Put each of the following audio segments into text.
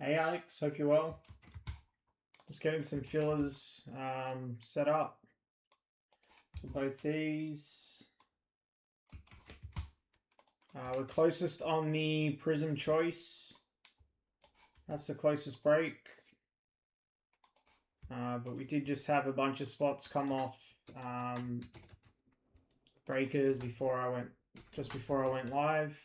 Hey Alex, hope you're well. Just getting some fillers set up for both these. We're closest on the Prizm choice. That's the closest break. But we did just have a bunch of spots come off breakers just before I went live.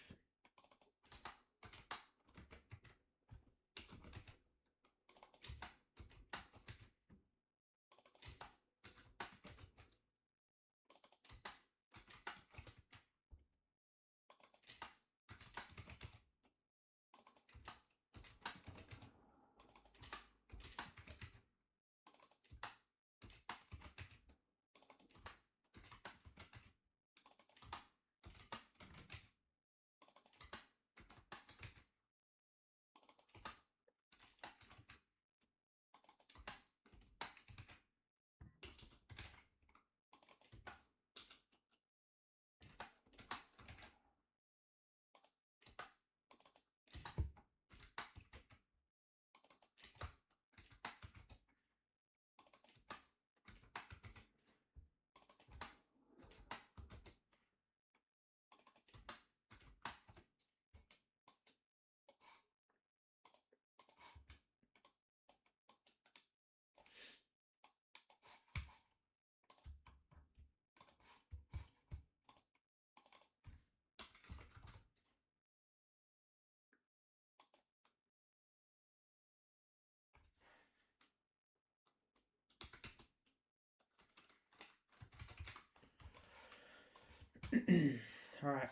All right,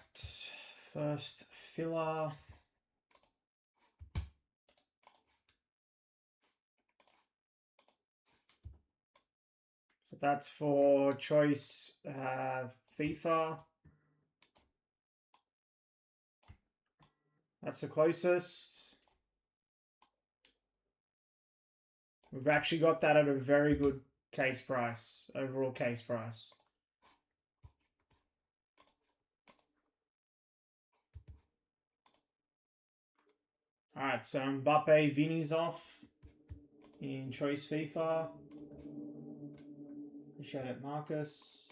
first filler. So that's for choice FIFA. That's the closest. We've actually got that at a very good case price, overall case price. Alright, so Mbappe, Vini's off in choice FIFA. Appreciate it, Marcus.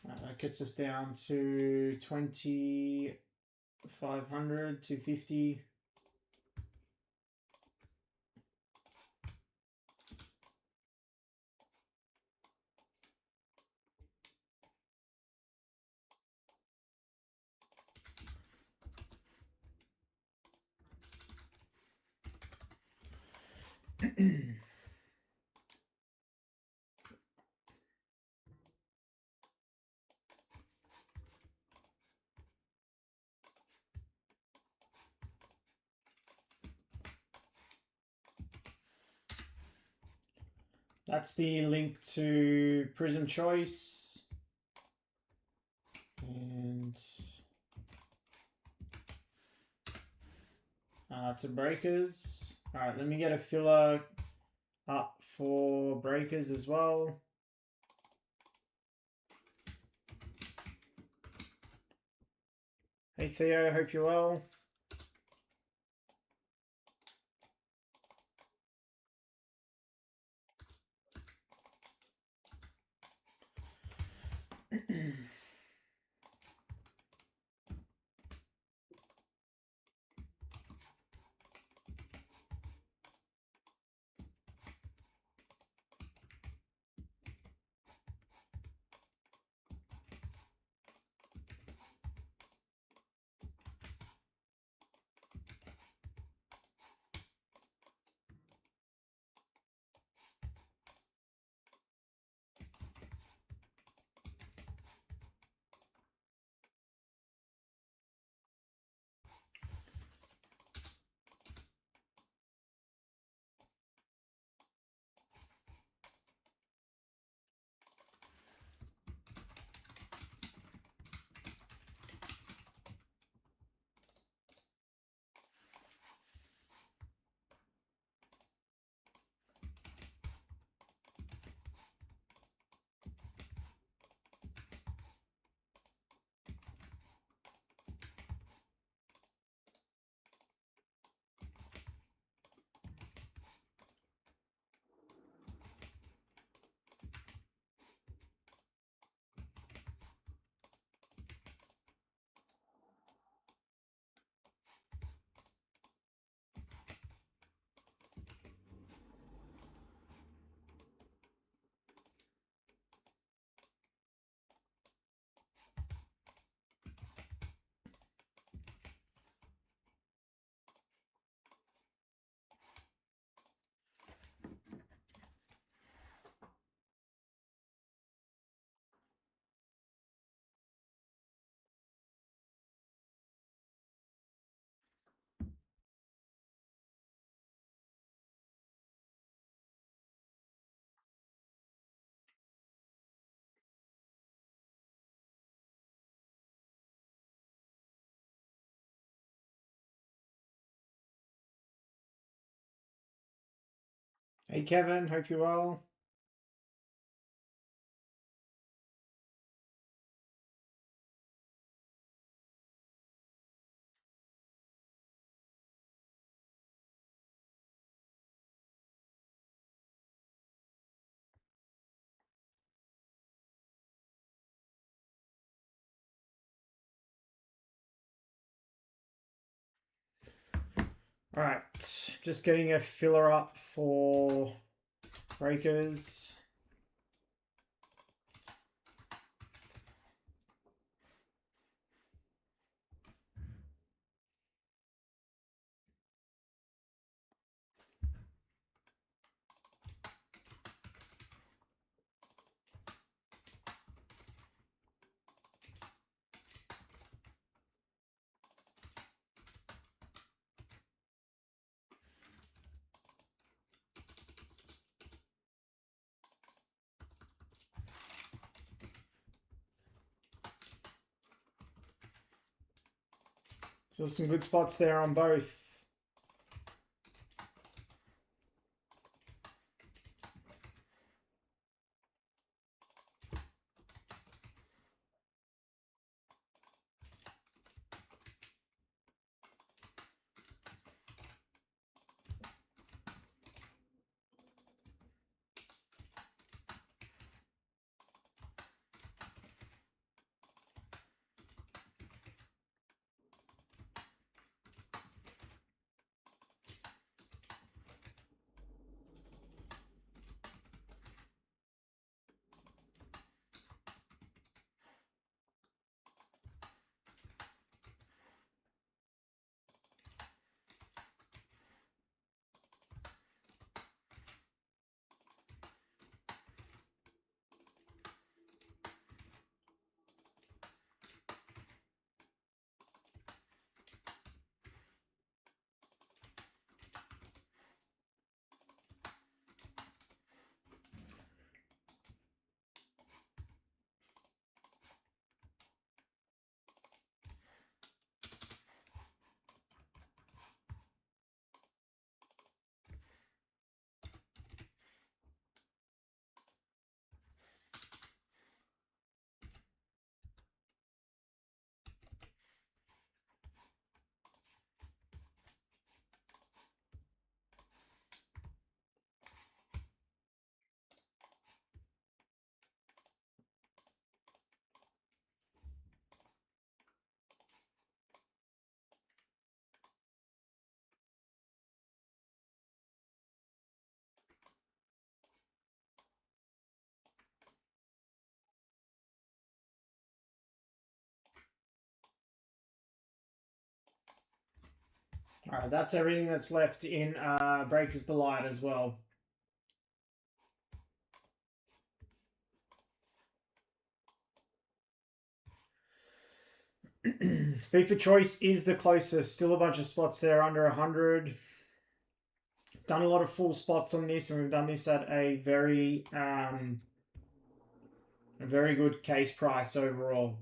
That gets us down to 2,500, 250. That's the link to Prizm Choice. And to breakers. Alright, let me get a filler up for breakers as well. Hey Theo, hope you're well. Hey Kevin, hope you're well. All right, just getting a filler up for breakers. So some good spots there on both. All right, that's everything that's left in Breakers Delight as well. FIFA Choice is the closest. Still a bunch of spots there under 100. Done a lot of full spots on this, and we've done this at a very good case price overall.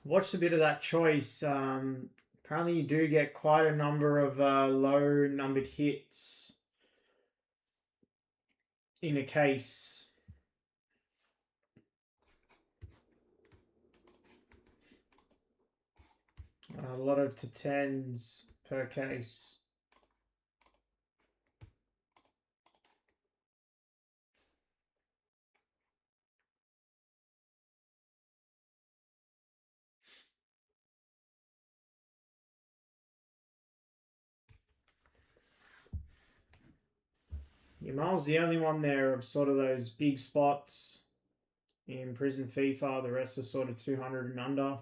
Watched a bit of that choice. Apparently, you do get quite a number of low numbered hits in a case. A lot of to 10s per case. Yamal's the only one there of sort of those big spots in Prizm FIFA. The rest are sort of 200 and under.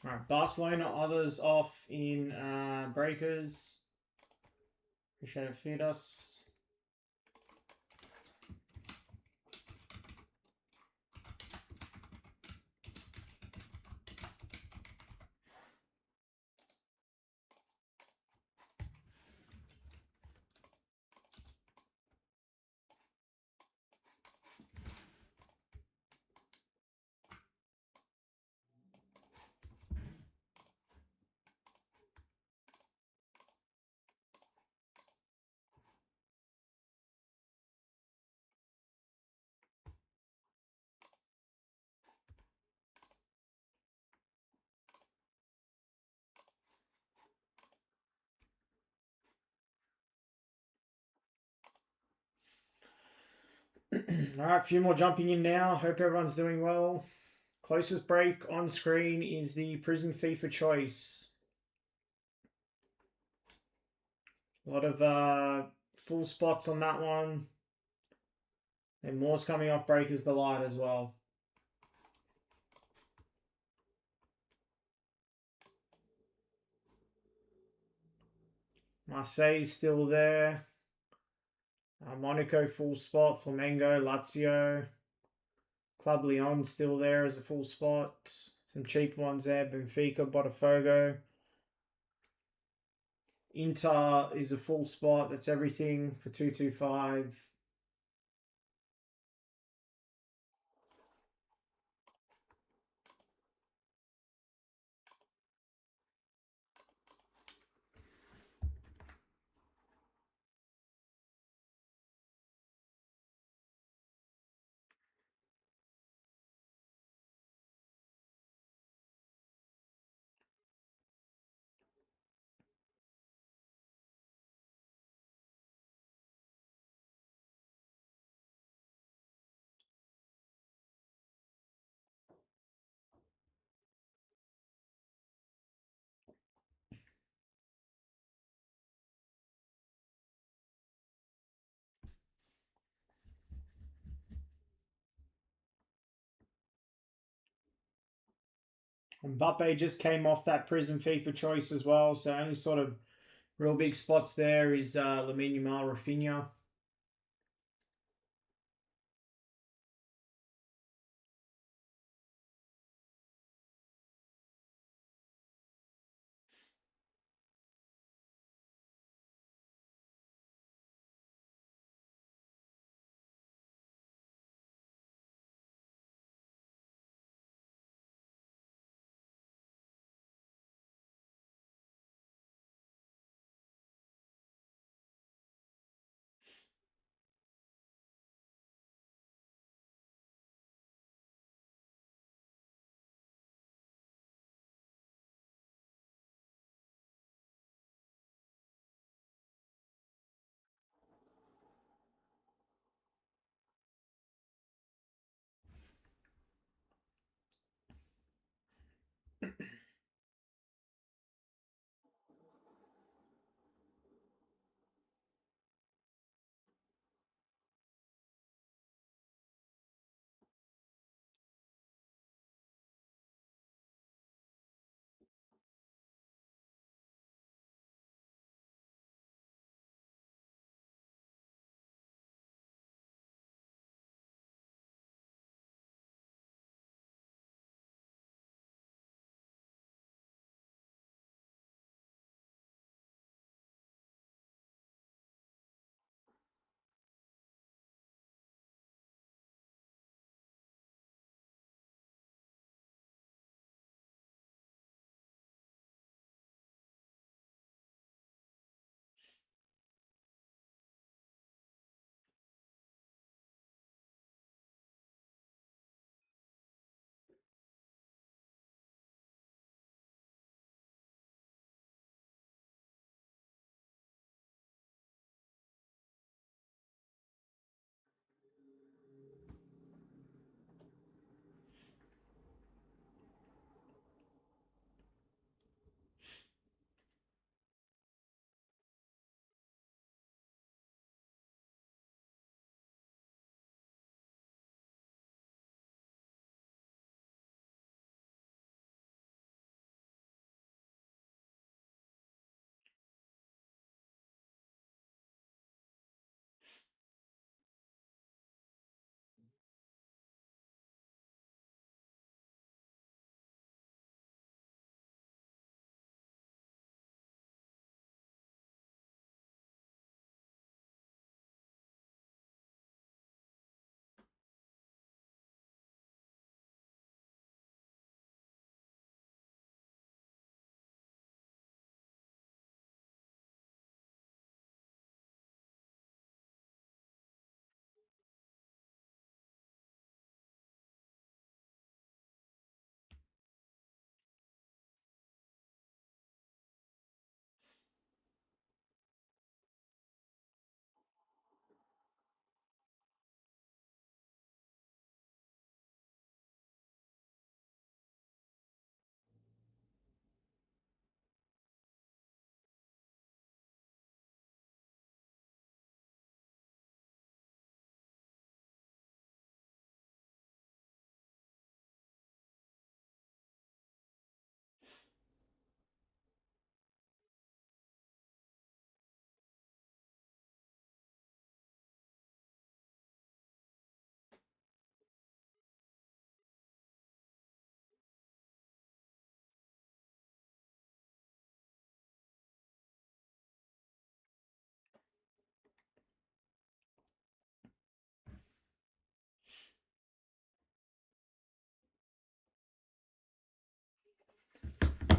All right, Barcelona, others off in breakers. Appreciate it, feed us. All right, a few more jumping in now. Hope everyone's doing well. Closest break on screen is the Prizm FIFA choice. A lot of full spots on that one. And more's coming off Breakers Delight as well. Marseille's still there. Monaco full spot. Flamengo, Lazio. Club Lyon still there as a full spot. Some cheap ones there. Benfica, Botafogo. Inter is a full spot. That's everything for 225. Mbappe just came off that Prizm FIFA choice as well, so only sort of real big spots there is Lamine Yamal, Rafinha.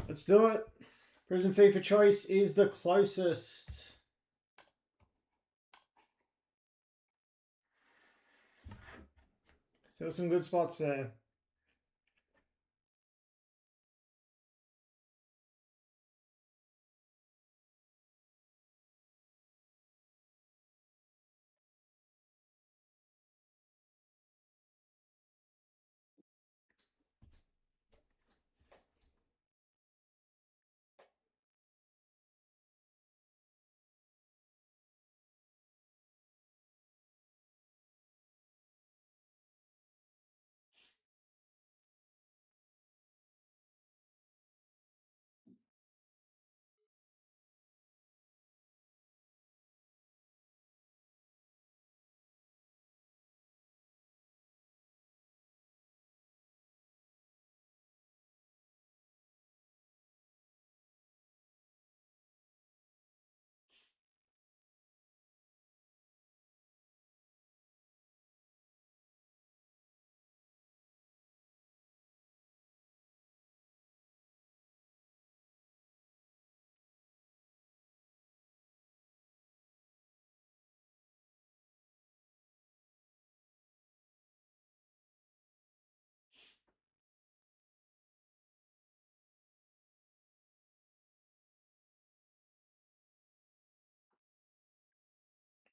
Let's do it. Prizm FIFA choice is the closest. Still some good spots there.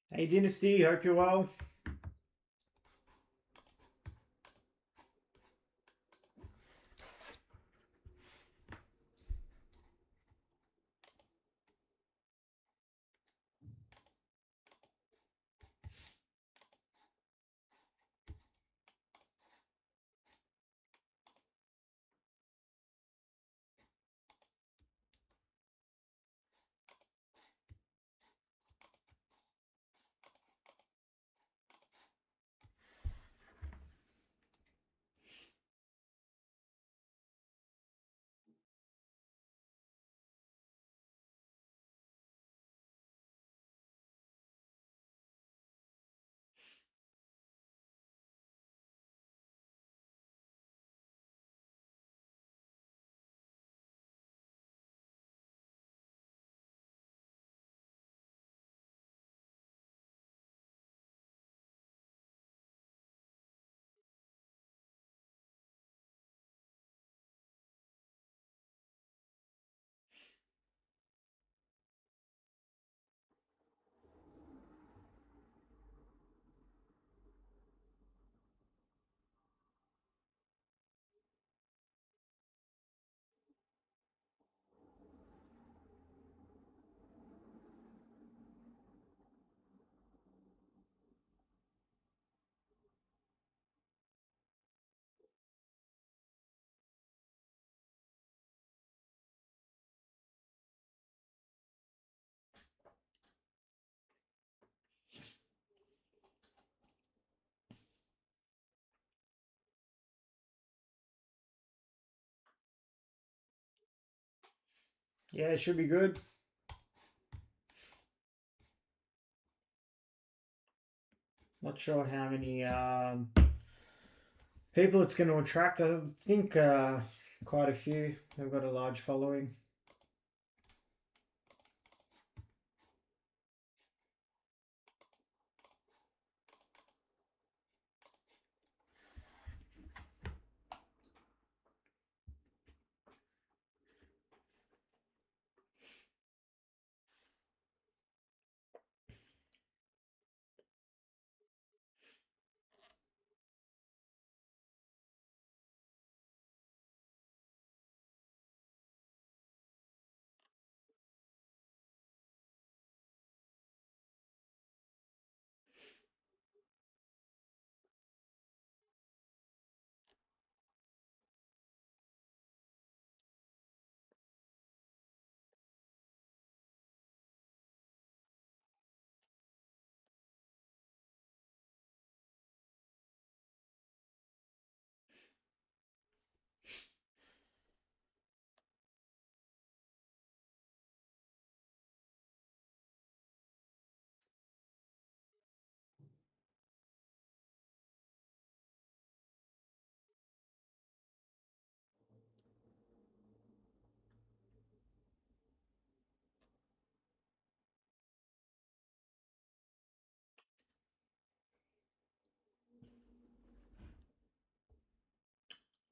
Hey Dynasty, hope you're well. Yeah, it should be good. Not sure how many people it's going to attract. I think quite a few. They've got a large following.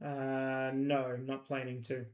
No, not planning to.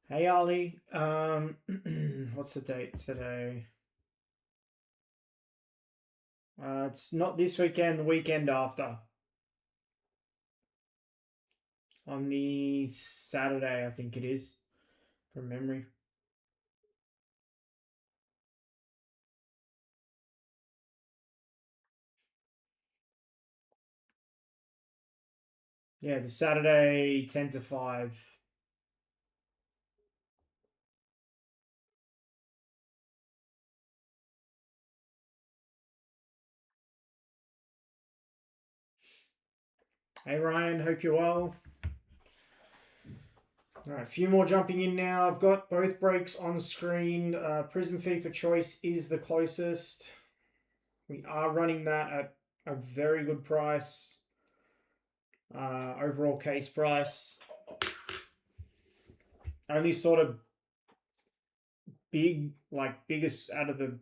Hey Ali, what's the date today? It's not this weekend, the weekend after. On the Saturday, I think it is, from memory. Yeah, the Saturday 10 to 5. Hey Ryan, hope you're well. All right, a few more jumping in now. I've got both breaks on screen. Prizm FIFA Choice is the closest. We are running that at a very good price. Overall case price. Only sort of biggest out of the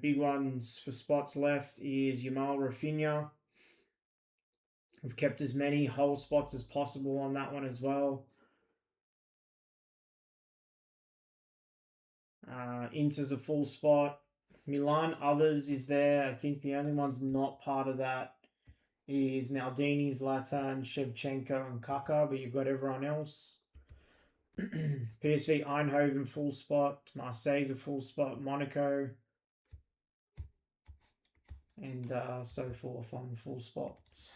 big ones for spots left is Yamal Rafinha. We've kept as many whole spots as possible on that one as well. Inter's a full spot. Milan others is there. I think the only one's not part of that is Maldini, Zlatan, Shevchenko, and Kaka, but you've got everyone else. PSV Eindhoven full spot. Marseille's a full spot. Monaco. And so forth on full spots.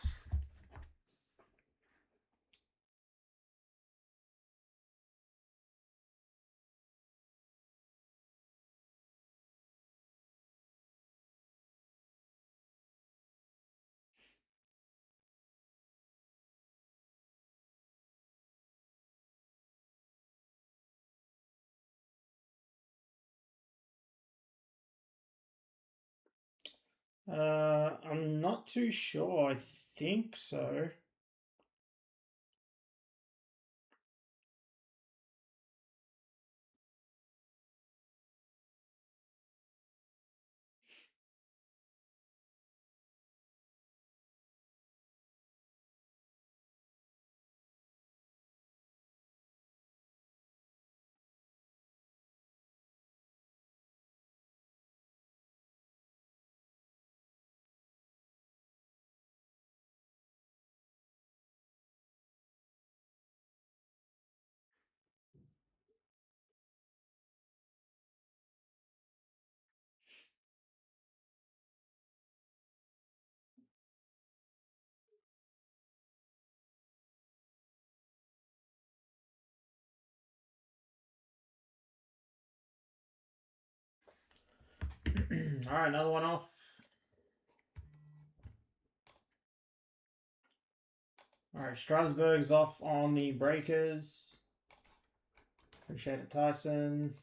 I'm not too sure. I think so. All right, another one off. All right, Strasbourg's off on the breakers. Appreciate it, Tyson.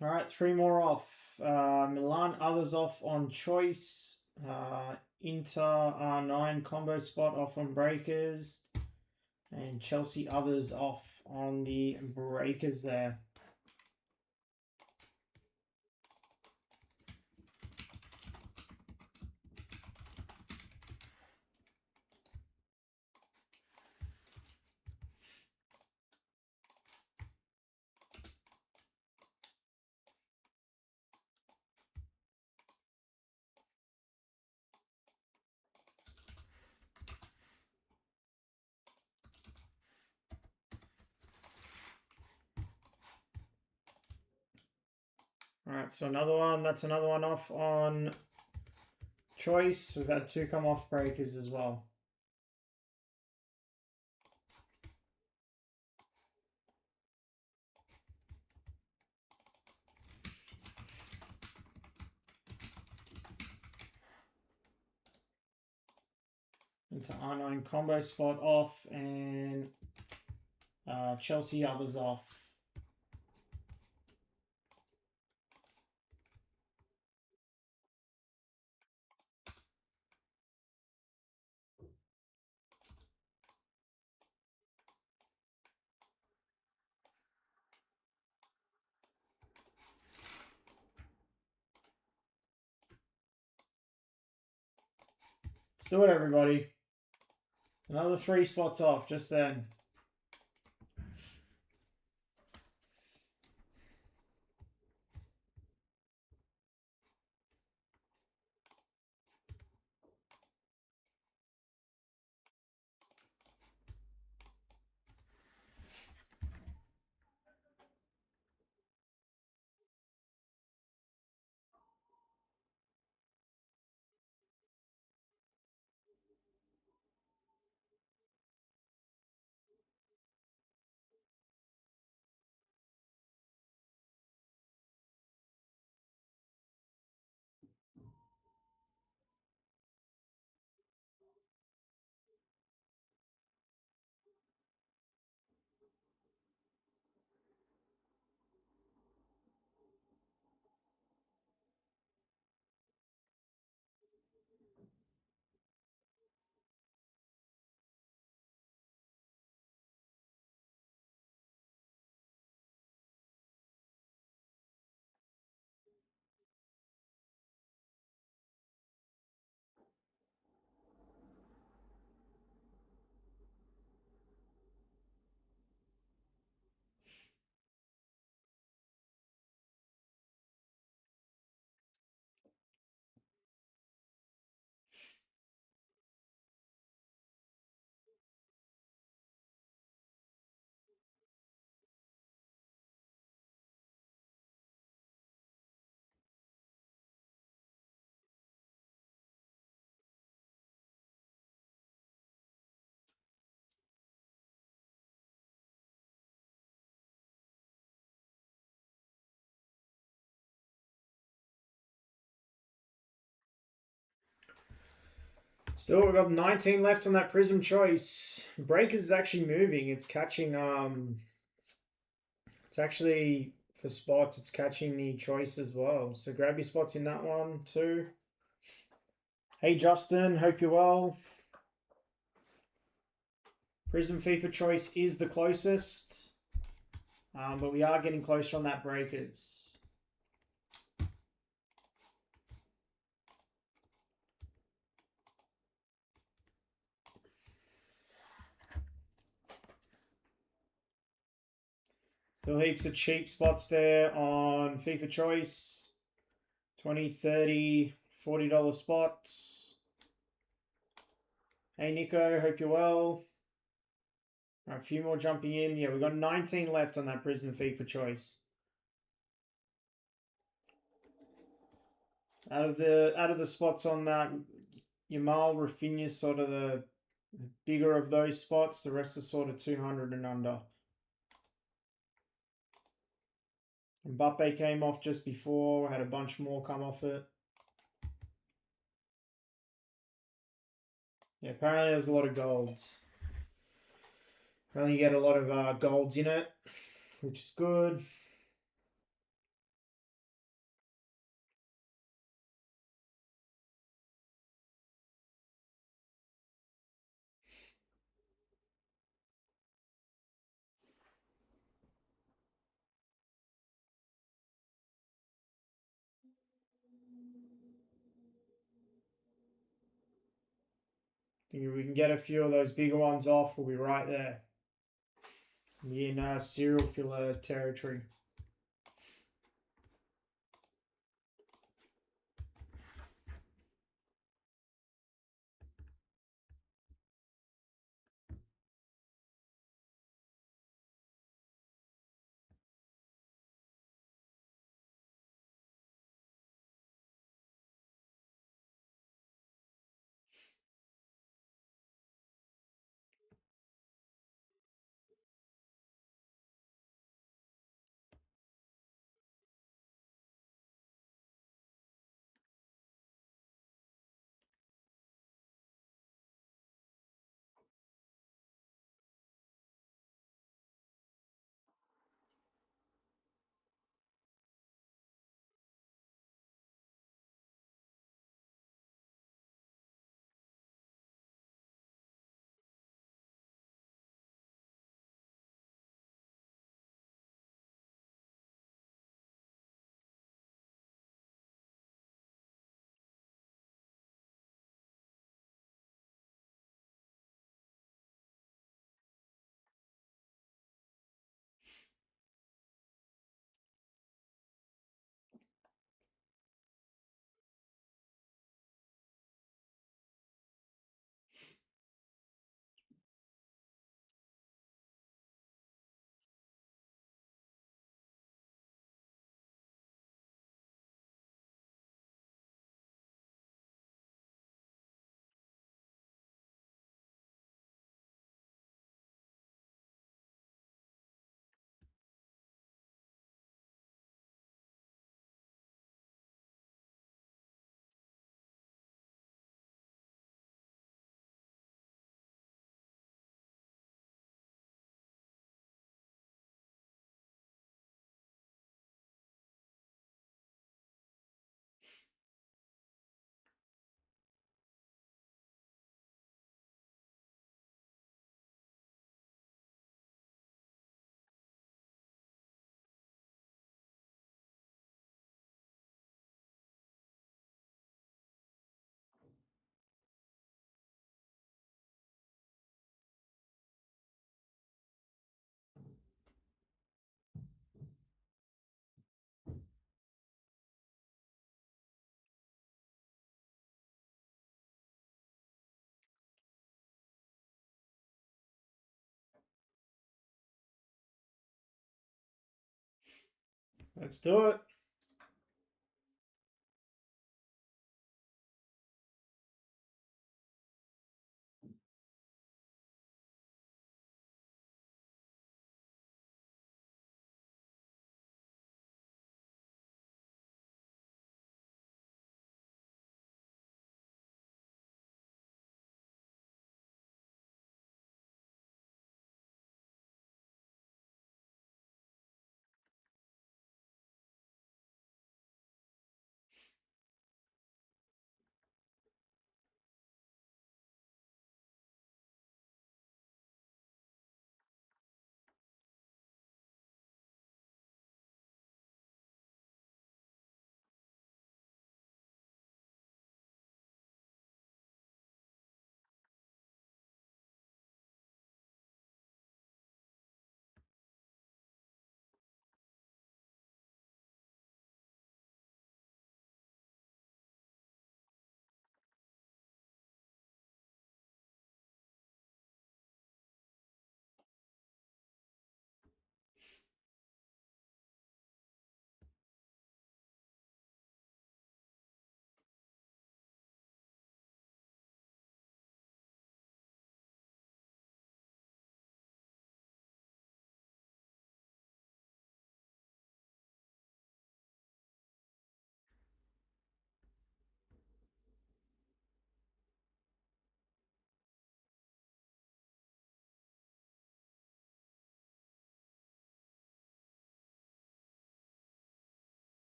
All right, 3 more off. Milan others off on choice. Inter R9 combo spot off on breakers. And Chelsea others off on the breakers there. All right, so another one. That's another one off on choice. We've had 2 come off breakers as well. Into R9 combo spot off and Chelsea others off. Let's do it, everybody. Another 3 spots off just then. Still, we've got 19 left on that Prizm choice. Breakers is actually moving. It's catching, it's actually, for spots, it's catching the choice as well. So grab your spots in that one too. Hey Justin, hope you're well. Prizm FIFA choice is the closest. But we are getting closer on that breakers. Still heaps of cheap spots there on FIFA choice. 20, 30, $40 spots. Hey Nico, hope you're well. Right, a few more jumping in. Yeah, we've got 19 left on that Prizm FIFA choice. Out of the spots on that, Yamal, Rafinha sort of the bigger of those spots. The rest are sort of 200 and under. Mbappe came off just before. Had a bunch more come off it. Yeah, apparently there's a lot of golds. Apparently you get a lot of golds in it, which is good. Think if we can get a few of those bigger ones off, we'll be right there. In serial filler territory. Let's do it.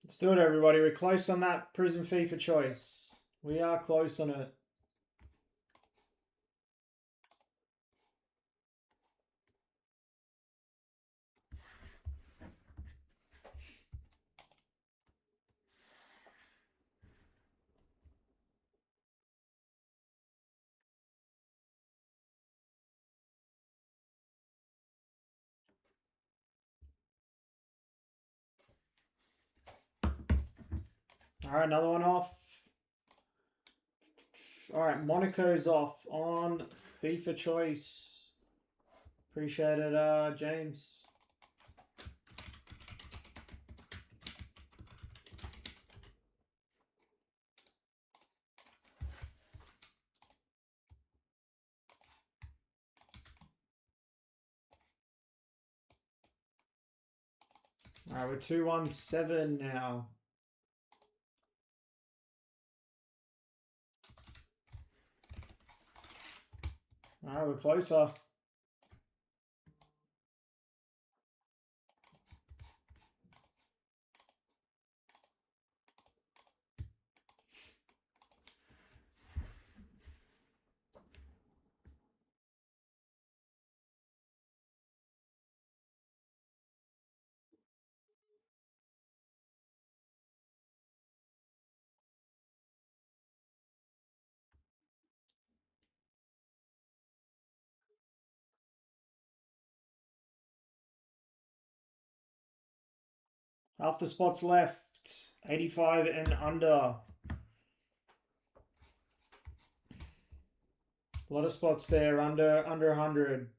Let's do it, everybody. We're close on that Prizm FIFA choice. We are close on it. All right, another one off. All right, Monaco's off on FIFA choice. Appreciate it, James. All right, we're 217 now. All right, we're closer. Half the spots left. 85 and under. A lot of spots there, under 100.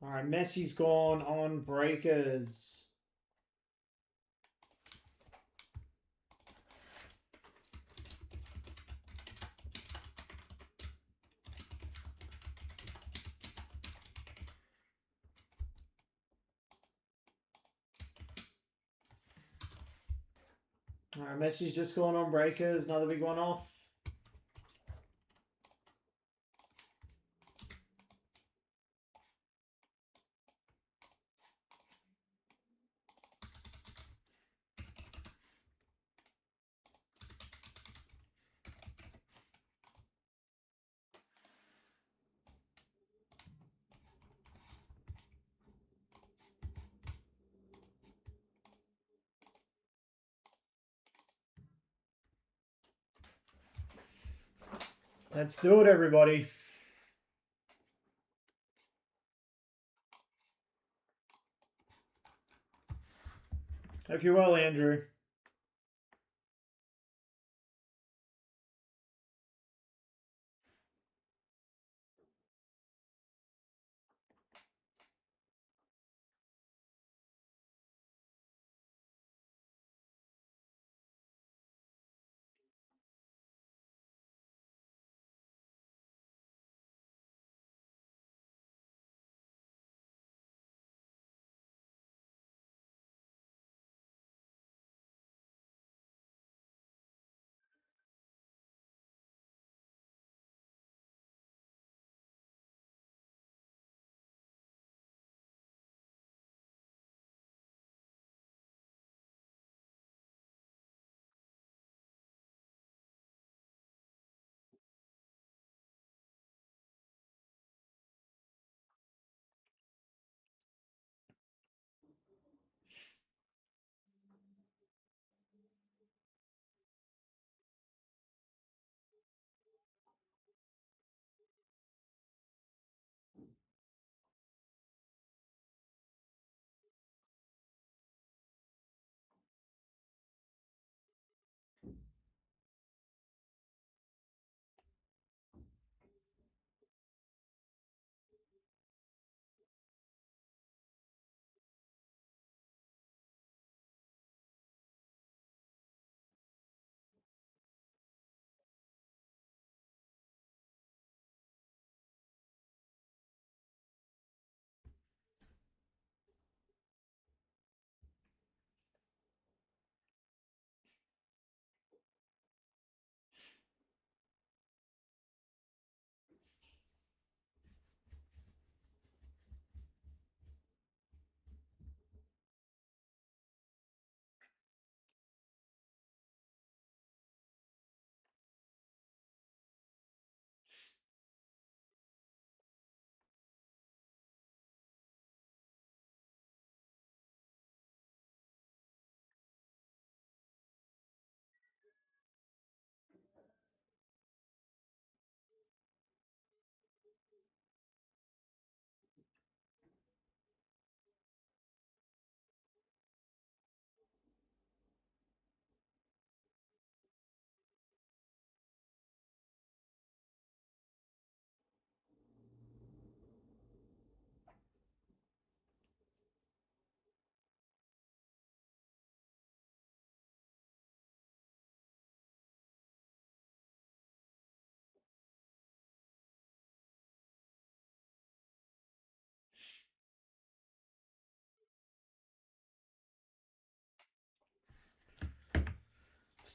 All right, Messi's gone on breakers. All right, Messi's just gone on breakers. Another big one off. Let's do it, everybody. Hope you're well, Andrew.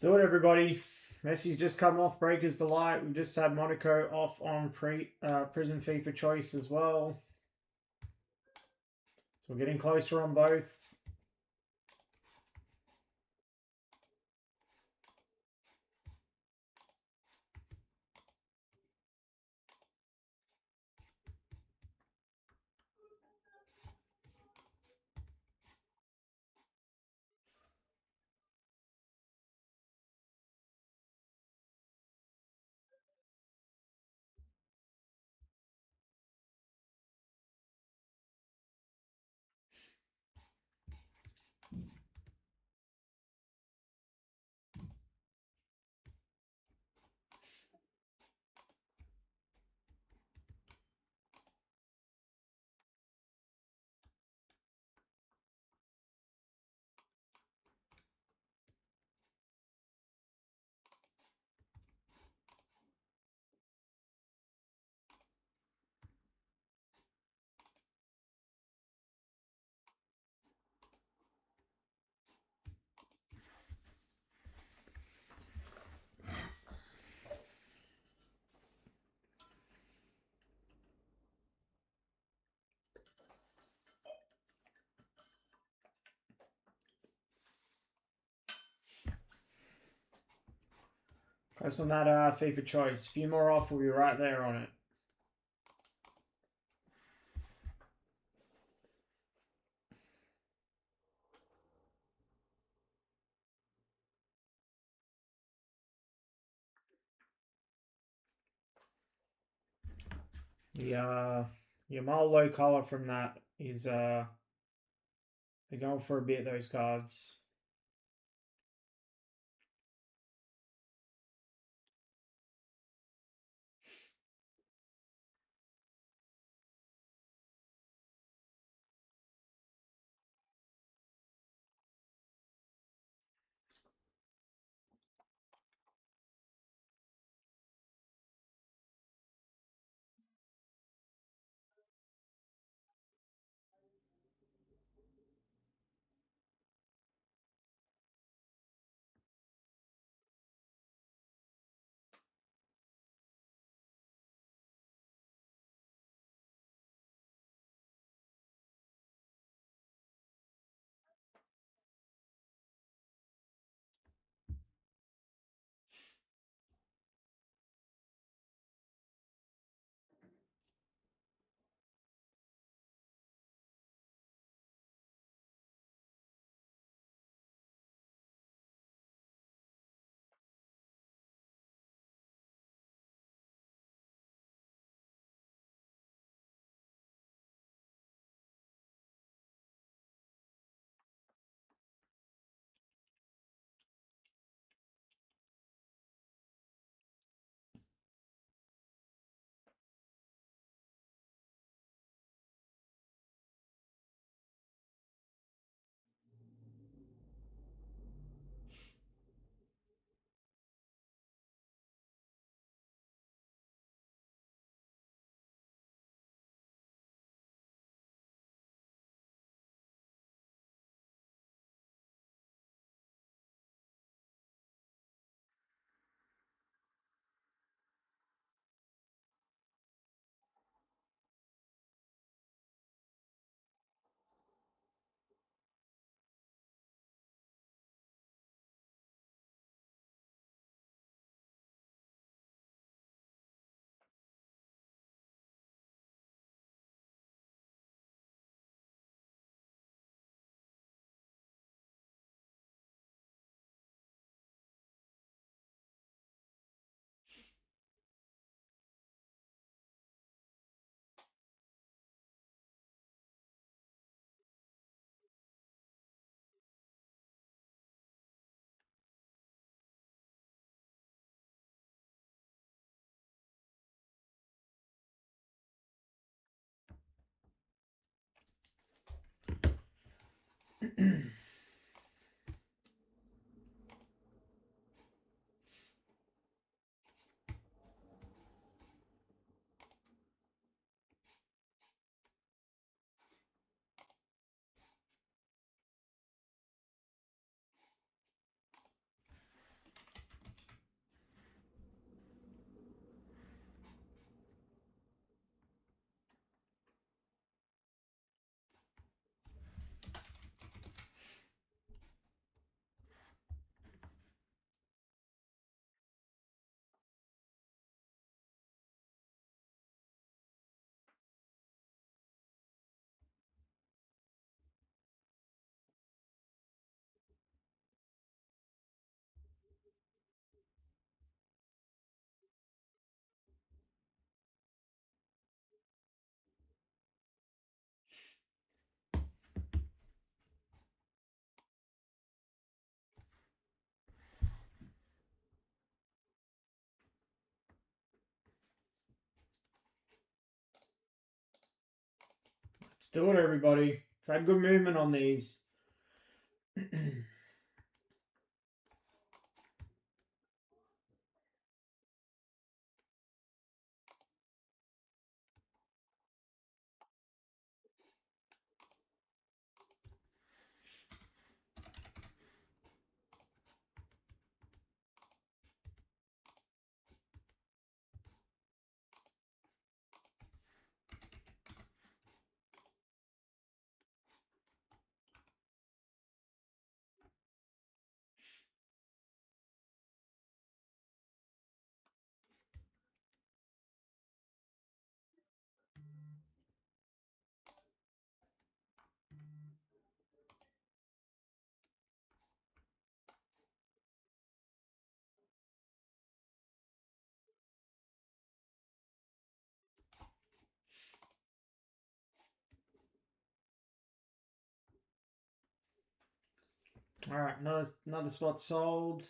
Let's do it, everybody. Messi's just come off Breakers Delight. We just had Monaco off on Prizm FIFA Choice as well. So we're getting closer on both. Close on that FIFA Choice. A few more off, we'll be right there on it. The Yamal low color from that is they're going for a bit, those cards. Let's do it, everybody. Had good movement on these. All right, another spot sold.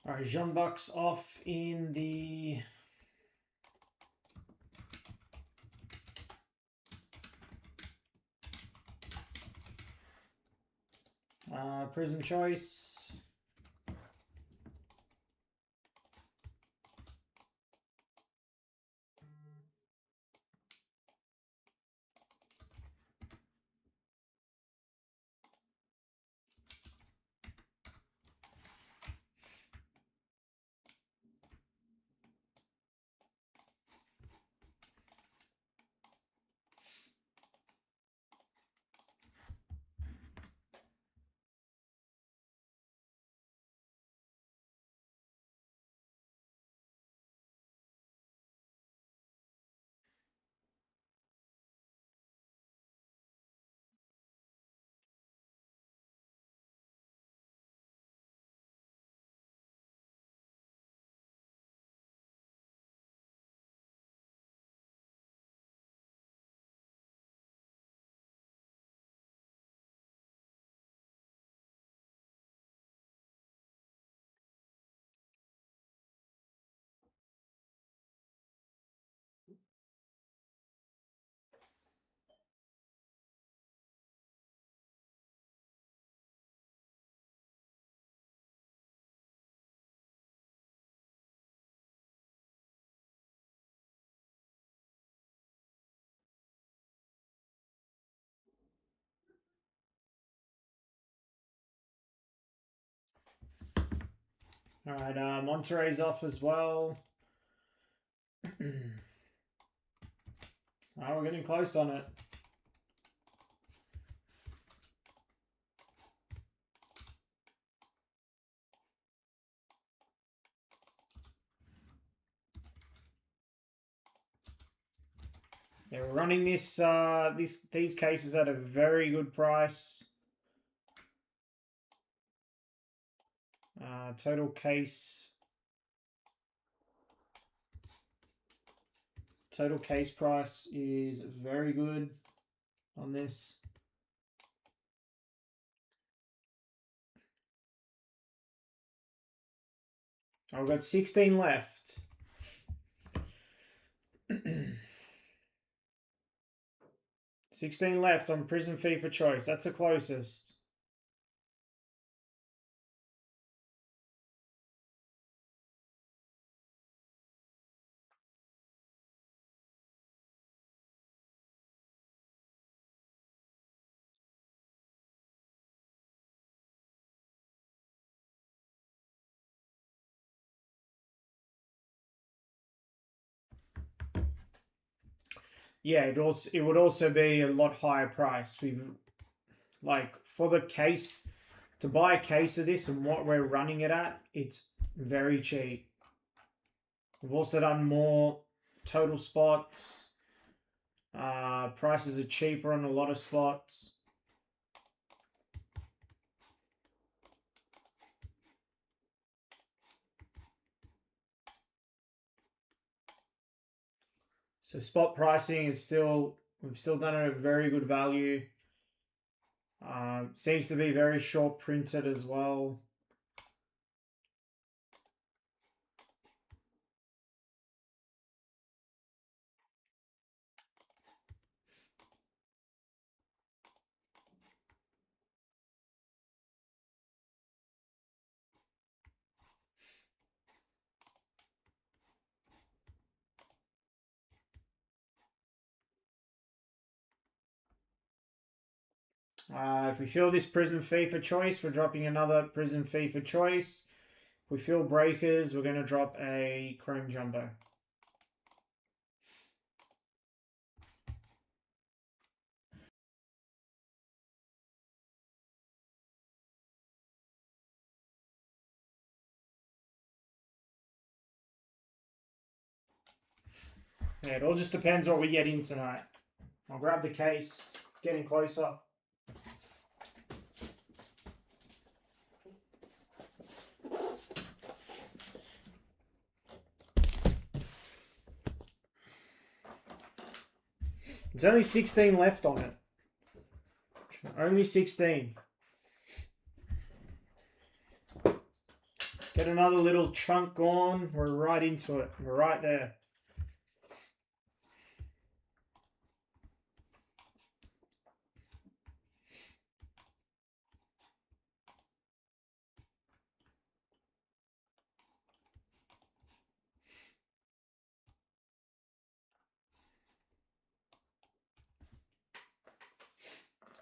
All right, Jean Bucks off in the Prizm choice. All right, Monterey's off as well. We're getting close on it. They're running these cases at a very good price. Total case price is very good on this. I've got 16 left. 16 left on Prizm FIFA choice. That's the closest. Yeah, it would also be a lot higher price. We've like for the case to buy a case of this and what we're running it at, it's very cheap. We've also done more total spots. Prices are cheaper on a lot of spots. So spot pricing is still, we've still done it at a very good value. Seems to be very short printed as well. If we fill this Prizm FIFA choice, we're dropping another Prizm FIFA choice. If we fill breakers, we're going to drop a Chrome Jumbo. Yeah, it all just depends what we get in tonight. I'll grab the case, getting closer. There's only 16 left on it. Only 16. Get another little chunk gone. We're right into it. We're right there.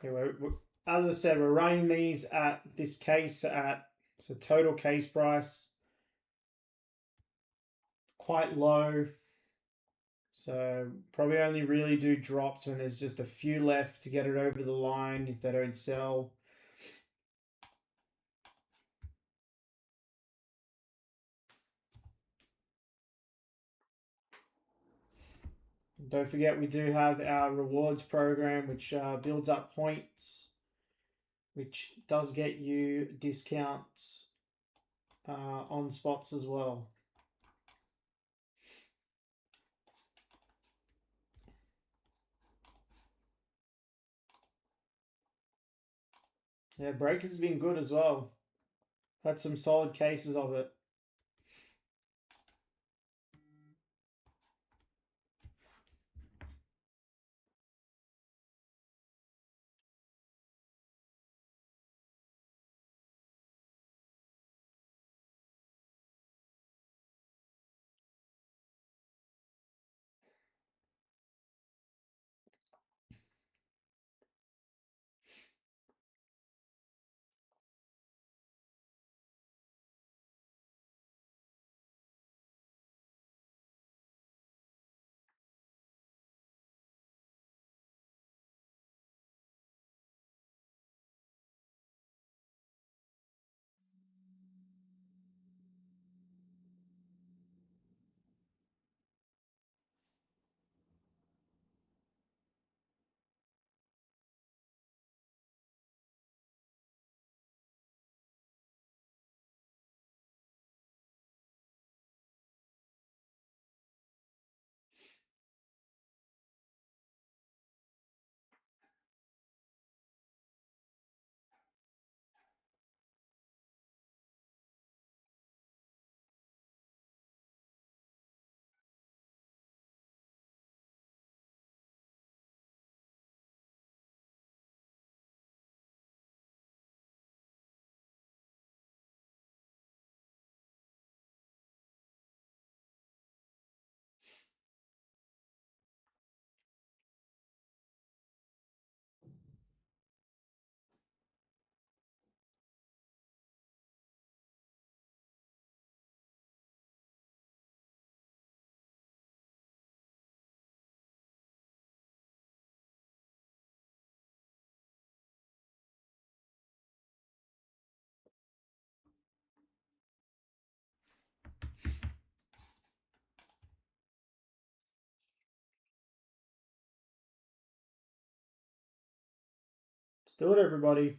Anyway, as I said, we're running these at this case at so total case price quite low. So probably only really do drops when there's just a few left to get it over the line if they don't sell. Don't forget we do have our rewards program which builds up points, which does get you discounts on spots as well. Yeah, Breaker's been good as well. Had some solid cases of it. Let's do it, everybody.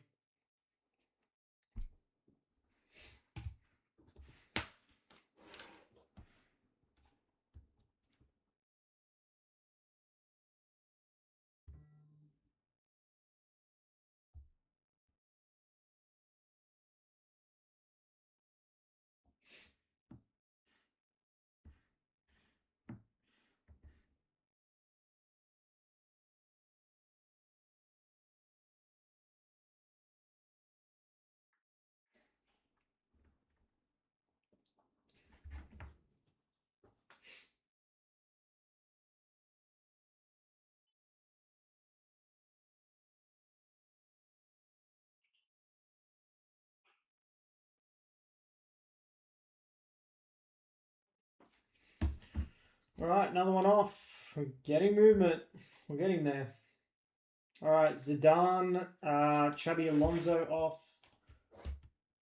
Alright, another one off. We're getting movement. We're getting there. Alright, Zidane, Xabi Alonso off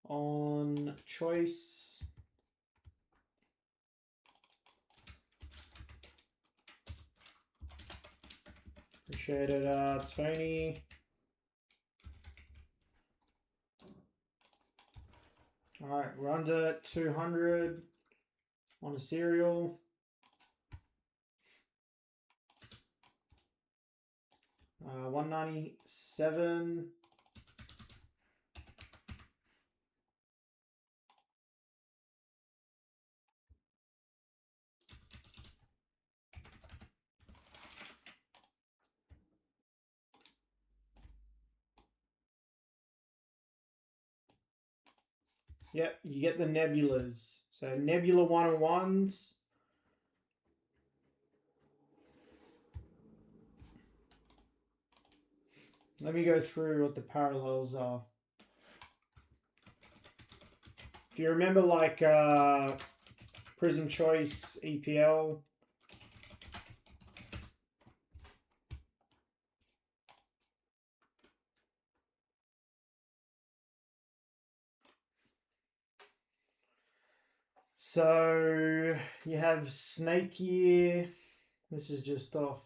on choice. Appreciate it, Tony. Alright, we're under 200 on a serial. Uh, 197. Yep, you get the nebulas. So nebula 1-on-1s. Let me go through what the parallels are. If you remember, like Prizm Choice EPL, so you have Snake here. This is just off.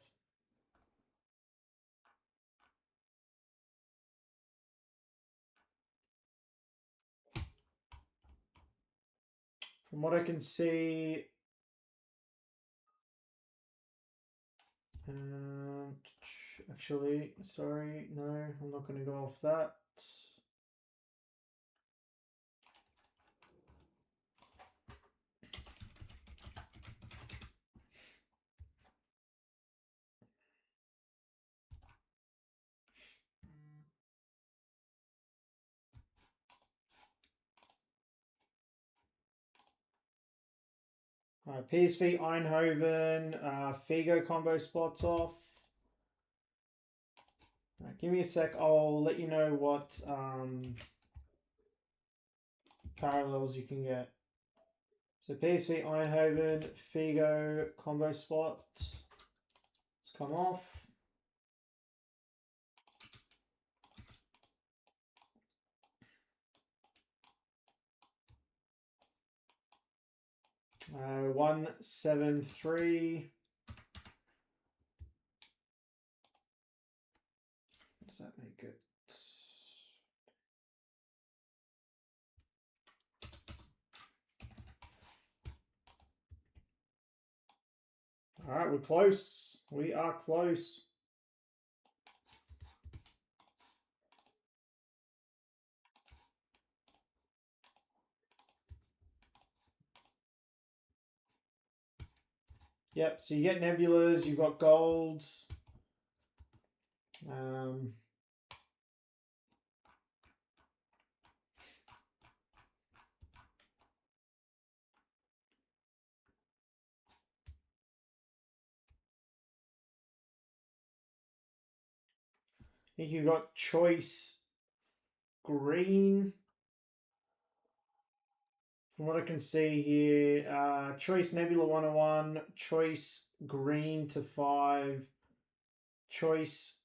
From what I can see, actually, sorry, no, I'm not going to go off that. PSV Eindhoven, Figo combo spots off. Give me a sec. I'll let you know what parallels you can get. So PSV Eindhoven, Figo combo spot. Let's come off. Uh, 173. What does that make it? All right, we're close. We are close. Yep, so you get nebulas, you've got gold. I think you've got choice green. From what I can see here, choice nebula 101, choice green to 5, choice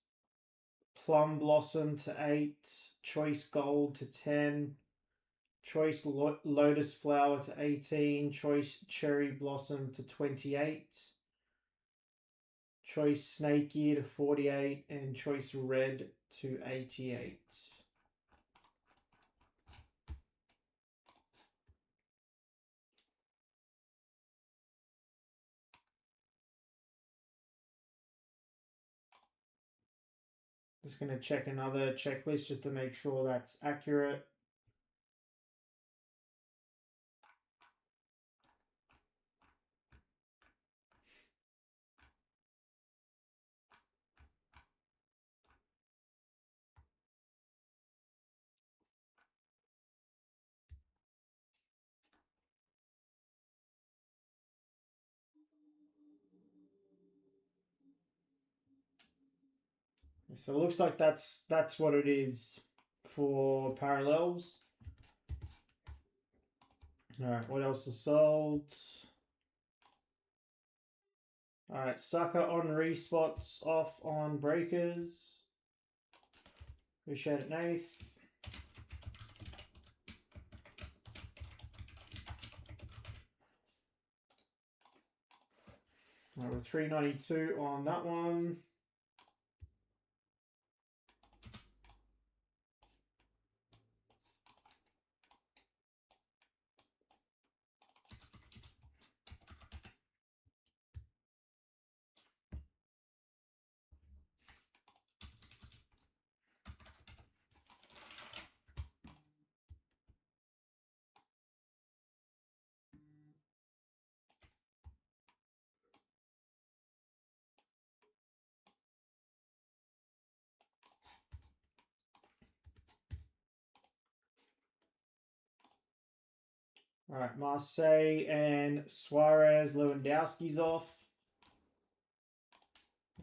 plum blossom to 8, choice gold to 10, choice lotus flower to 18, choice cherry blossom to 28, choice snake ear to 48, and choice red to 88. Just going to check another checklist just to make sure that's accurate. So it looks like that's what it is for parallels. All right, what else is sold? Alright, Sucker on respots off on breakers. Appreciate it, Nath. Alright, we're 392 on that one. All right, Marseille and Suarez, Lewandowski's off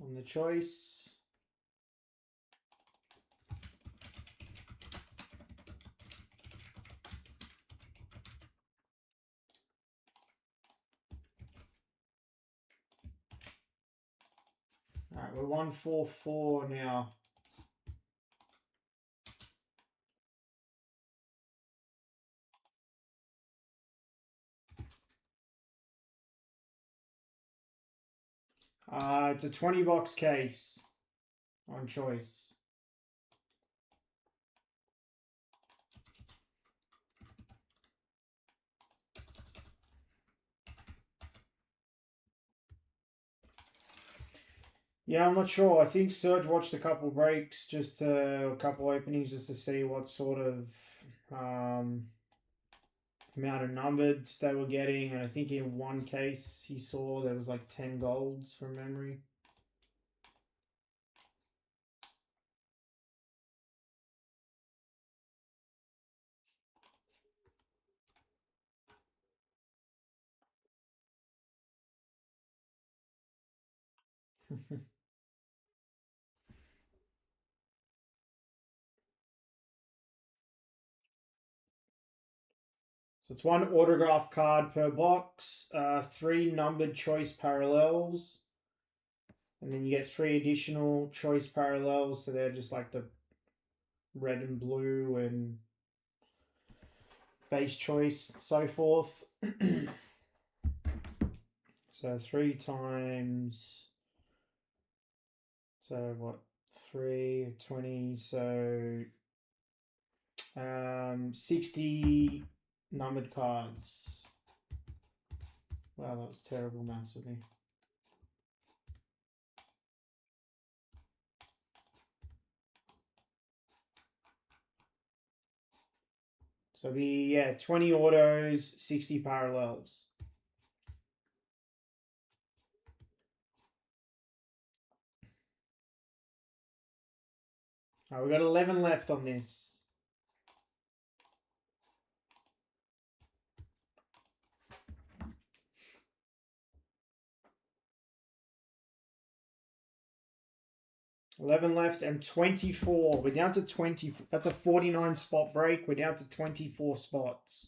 on the choice. All right, we're 144 now. It's a 20-box case on choice. Yeah, I'm not sure. I think Serge watched a couple breaks, a couple openings, just to see what sort of amount of numbers they were getting. And I think in one case he saw there was like 10 golds from memory. So it's one autograph card per box, 3 numbered choice parallels, and then you get 3 additional choice parallels. So they're just like the red and blue and base choice, so forth. So 3 times. So what? 3, 20. So 60 numbered cards. Wow, that was terrible maths with me. So it'll be 20 autos, 60 parallels. All right, we've got 11 left on this. $11 left and 24. We're down to 20. That's a 49 spot break. We're down to 24 spots.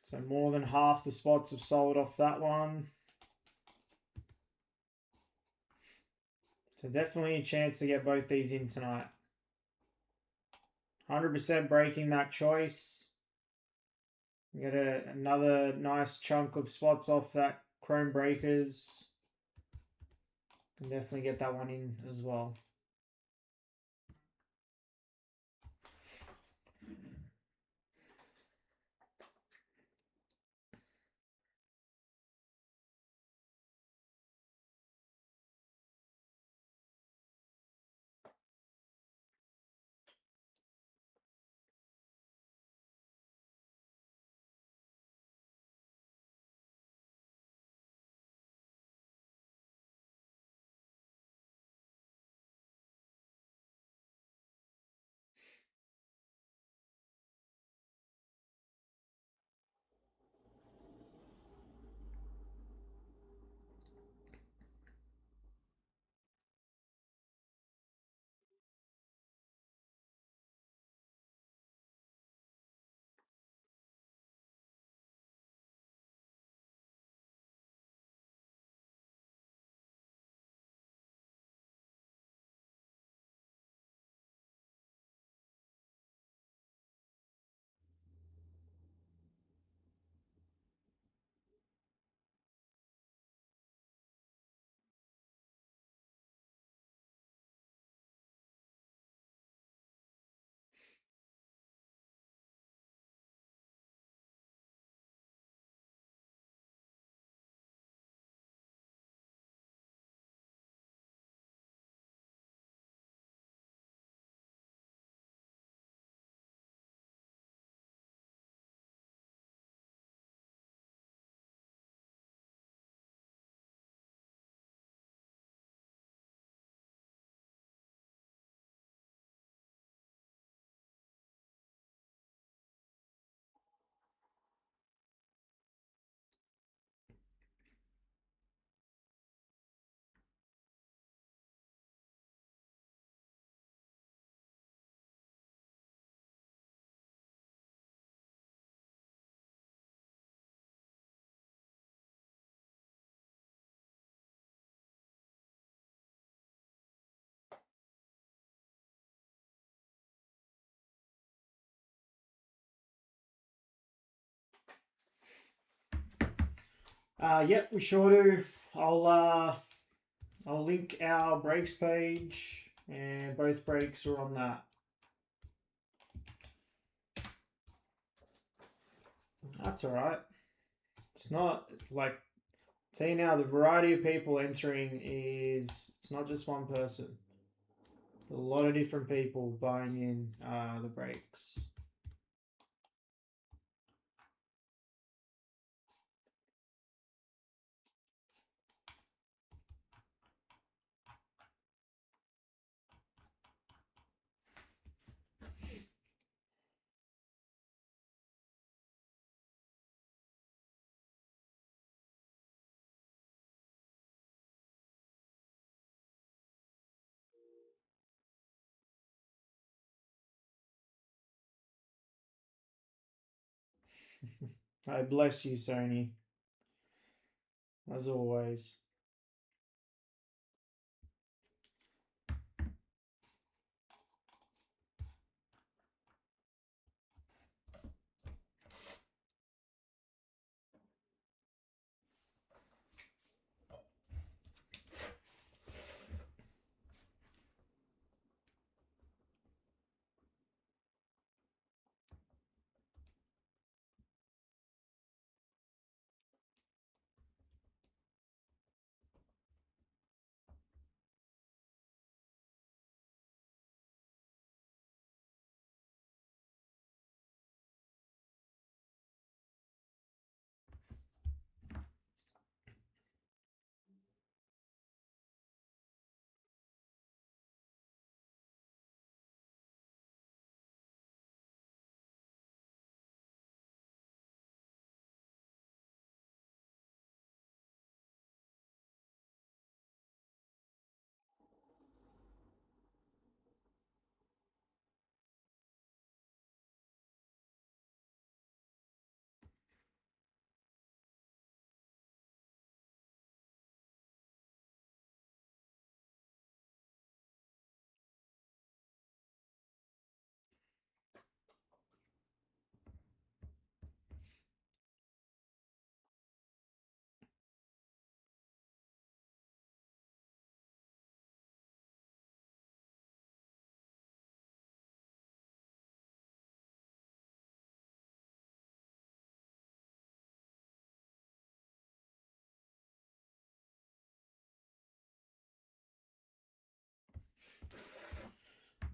So more than half the spots have sold off that one. So definitely a chance to get both these in tonight. 100% breaking that choice. We get another nice chunk of spots off that Chrome Breakers. Can definitely get that one in as well. Yep, we sure do. I'll link our breaks page, and both breaks are on that. That's all right. It's not like, tell you now, the variety of people entering is, it's not just one person. A lot of different people buying in the breaks. I bless you, Sony, as always.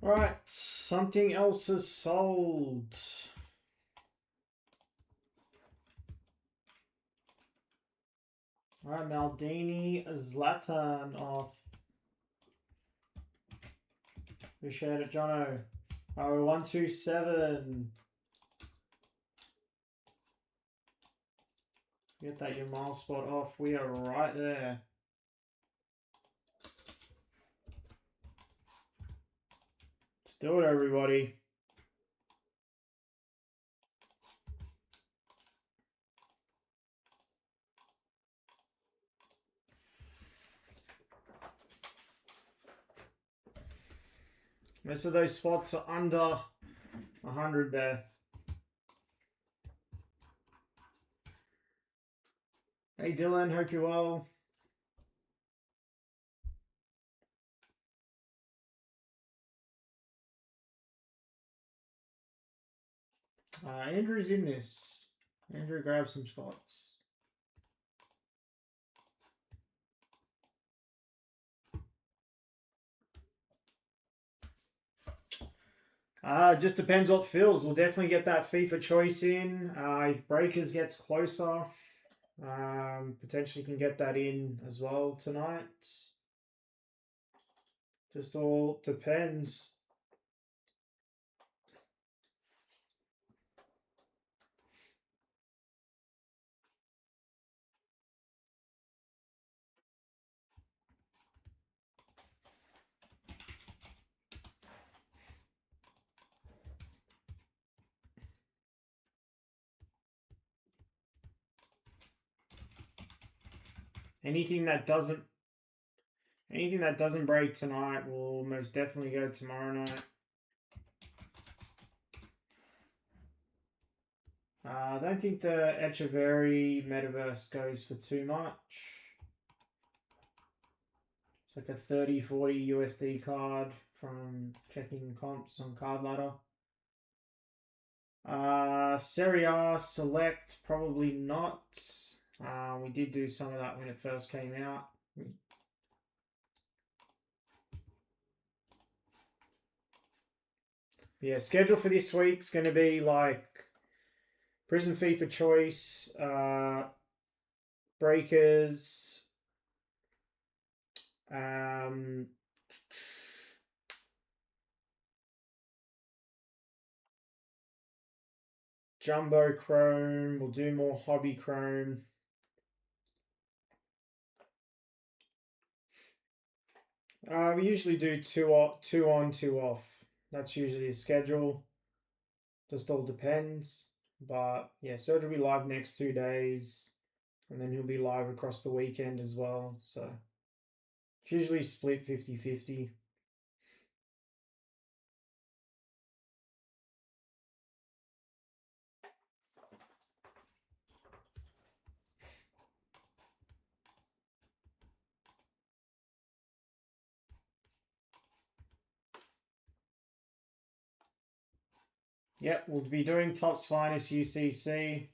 Alright, something else has sold. Alright, Maldini Zlatan off. Appreciate it, Jono. Alright, 127. Get that your mile spot off. We are right there. Let's do it, everybody. Most of those spots are under 100 there. Hey Dylan, hope you're well. Andrew's in this. Andrew, grab some spots. Just depends what fills. We'll definitely get that FIFA choice in. If Breakers gets closer, potentially can get that in as well tonight. Just all depends. Anything that doesn't break tonight will most definitely go tomorrow night. I don't think the Echeverry metaverse goes for too much. It's like a 30, 40 USD card from checking comps on Card Ladder. Serie A Select, probably not. We did do some of that when it first came out. Yeah, schedule for this week's going to be like Prizm FIFA Choice, Breakers, um, Jumbo Chrome. We'll do more Hobby Chrome. We usually do two on, two off. That's usually the schedule. Just all depends. But yeah, Serge will be live next 2 days. And then he'll be live across the weekend as well. So it's usually split 50-50. Yep, we'll be doing Top's Finest UCC.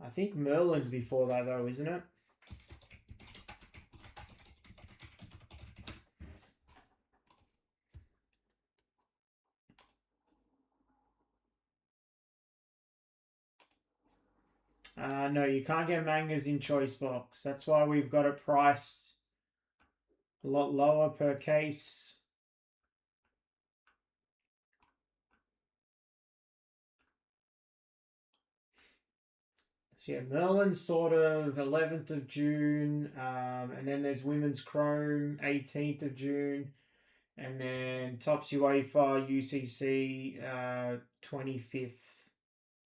I think Merlin's before that though, isn't it? No, you can't get mangas in Choice Box. That's why we've got it priced a lot lower per case. So yeah, Merlin's sort of 11th of June, and then there's Women's Chrome 18th of June, and then Tops UEFA UCC 25th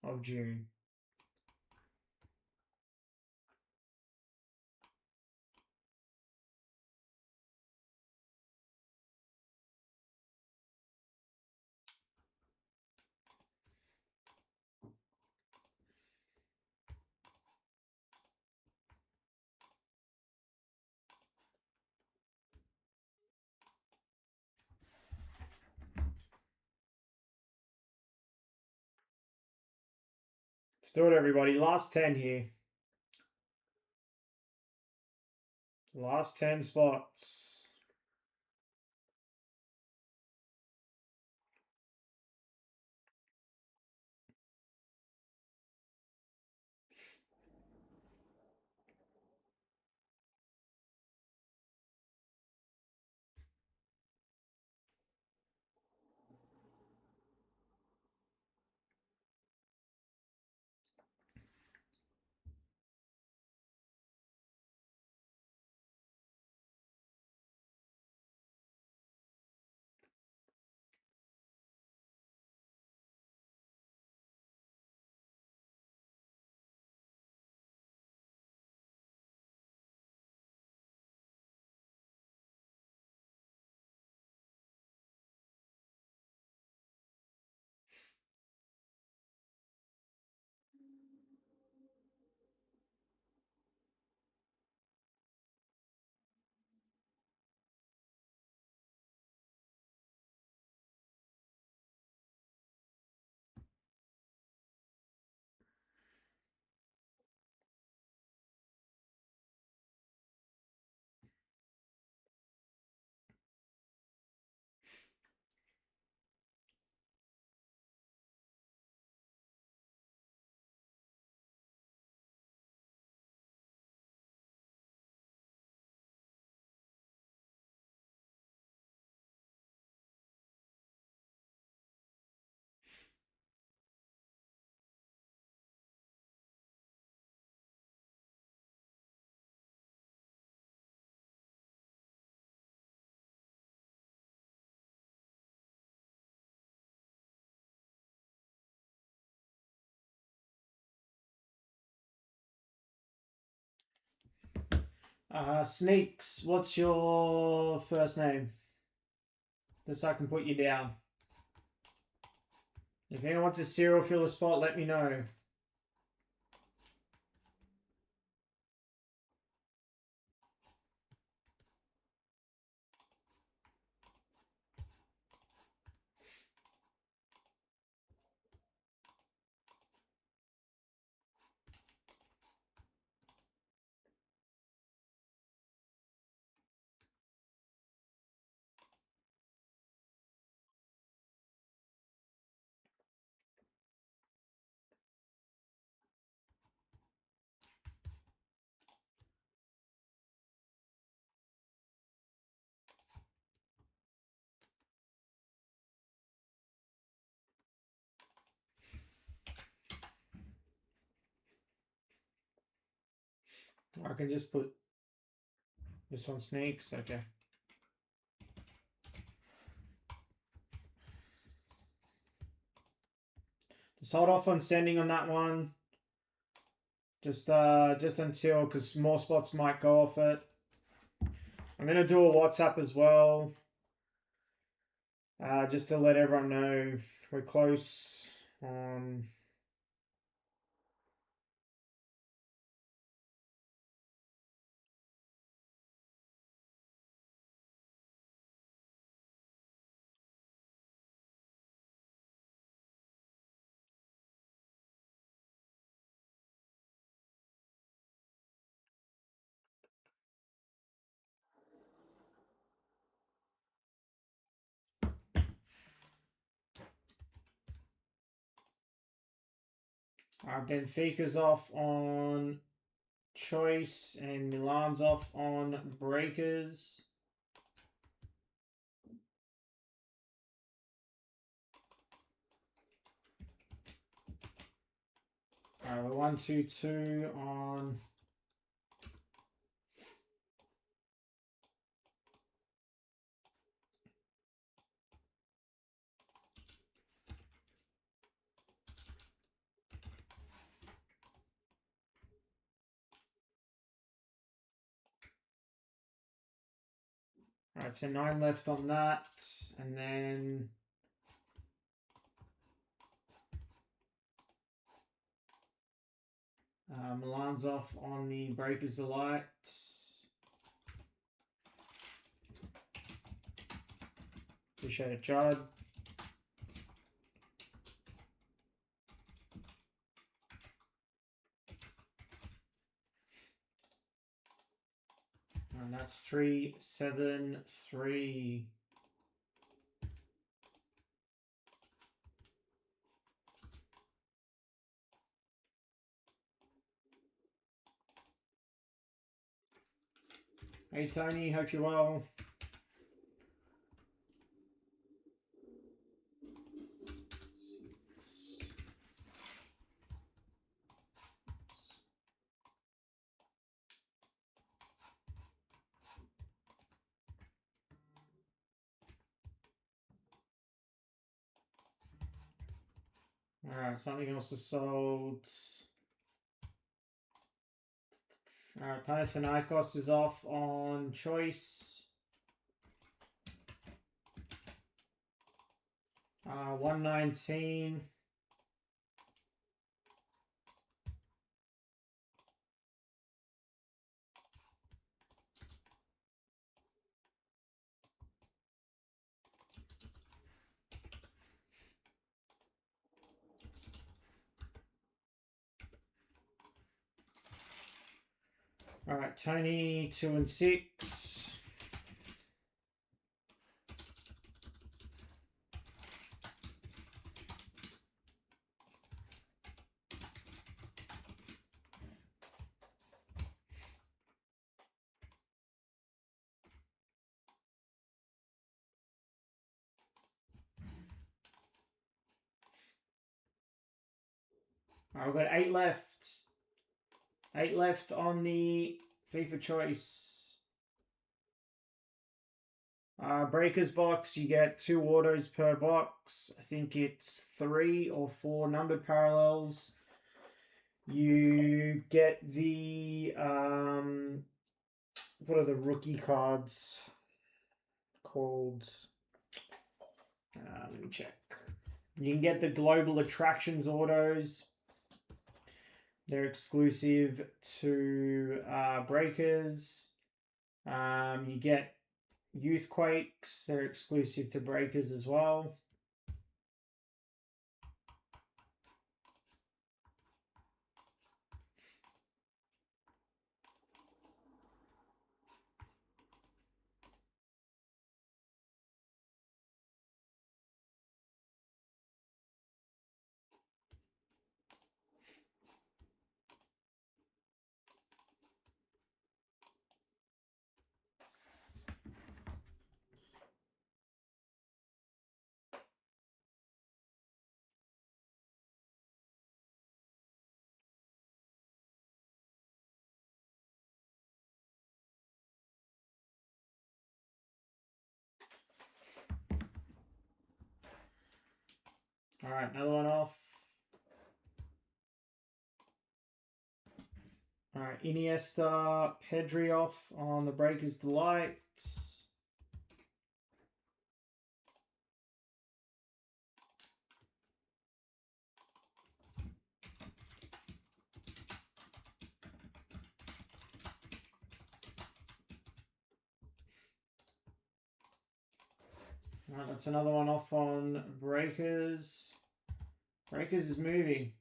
of June. Let's do it, everybody. Last 10 here. Last 10 spots. Sneaks, what's your first name? just so I can put you down. If anyone wants a serial filler spot, let me know. I can just put this one sneaks. Okay. Just hold off on sending on that one. Just until, because more spots might go off it. I'm gonna do a WhatsApp as well. Just to let everyone know we're close on. Benfica's off on choice and Milan's off on breakers. Alright, we're 1-2-2 on. Alright, so 9 left on that, and then Milan's off on the breakers delight. Appreciate it, Judd. And that's 3-7-3. Hey Tony, hope you're well. Alright, something else is sold. Alright, Panathinaikos is off on choice. 119. Alright, Tony, 2 and 6. Alright, we've got 8 left. 8 left on the FIFA choice. Breakers box, you get 2 autos per box. I think it's 3 or 4 numbered parallels. You get the what are the rookie cards called? Let me check. You can get the Global Attractions autos. They're exclusive to Breakers. You get Youthquakes. They're exclusive to Breakers as well. All right, another one off. All right, Iniesta, Pedri off on the Breakers Delight. All right, that's another one off on Breakers. Breakers is moving.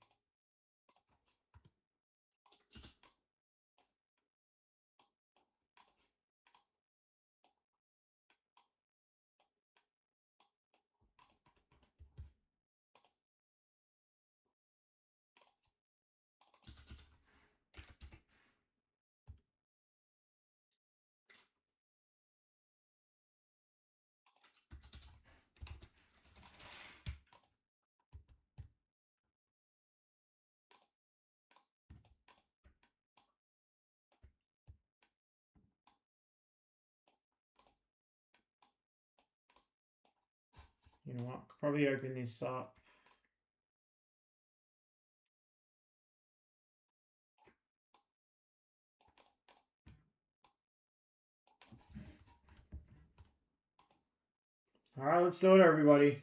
You know what? Could probably open this up. All right, let's do it, everybody.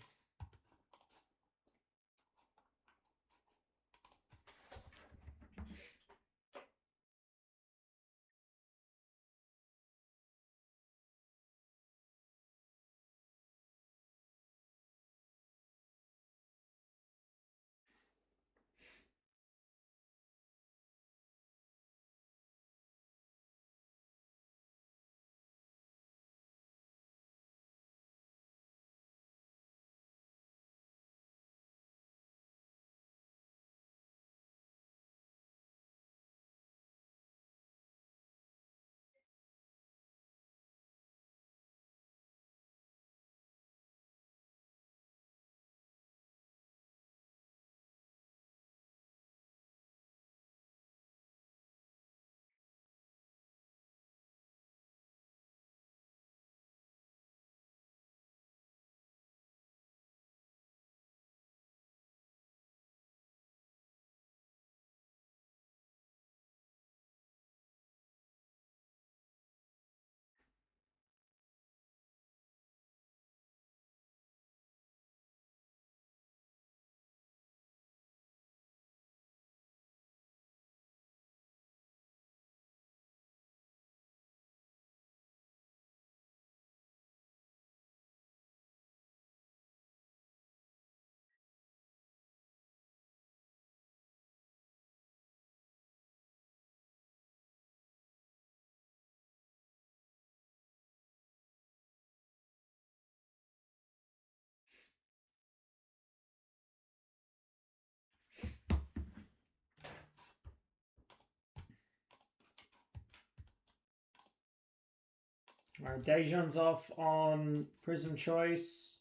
All right, Dejan's off on Prizm Choice.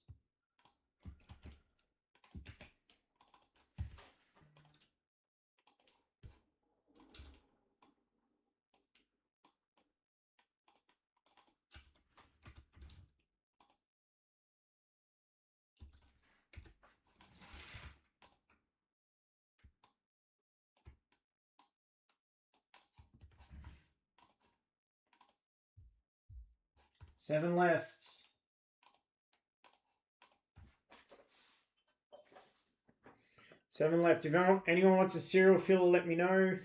Seven left. 7 left. If anyone wants a serial filler, let me know.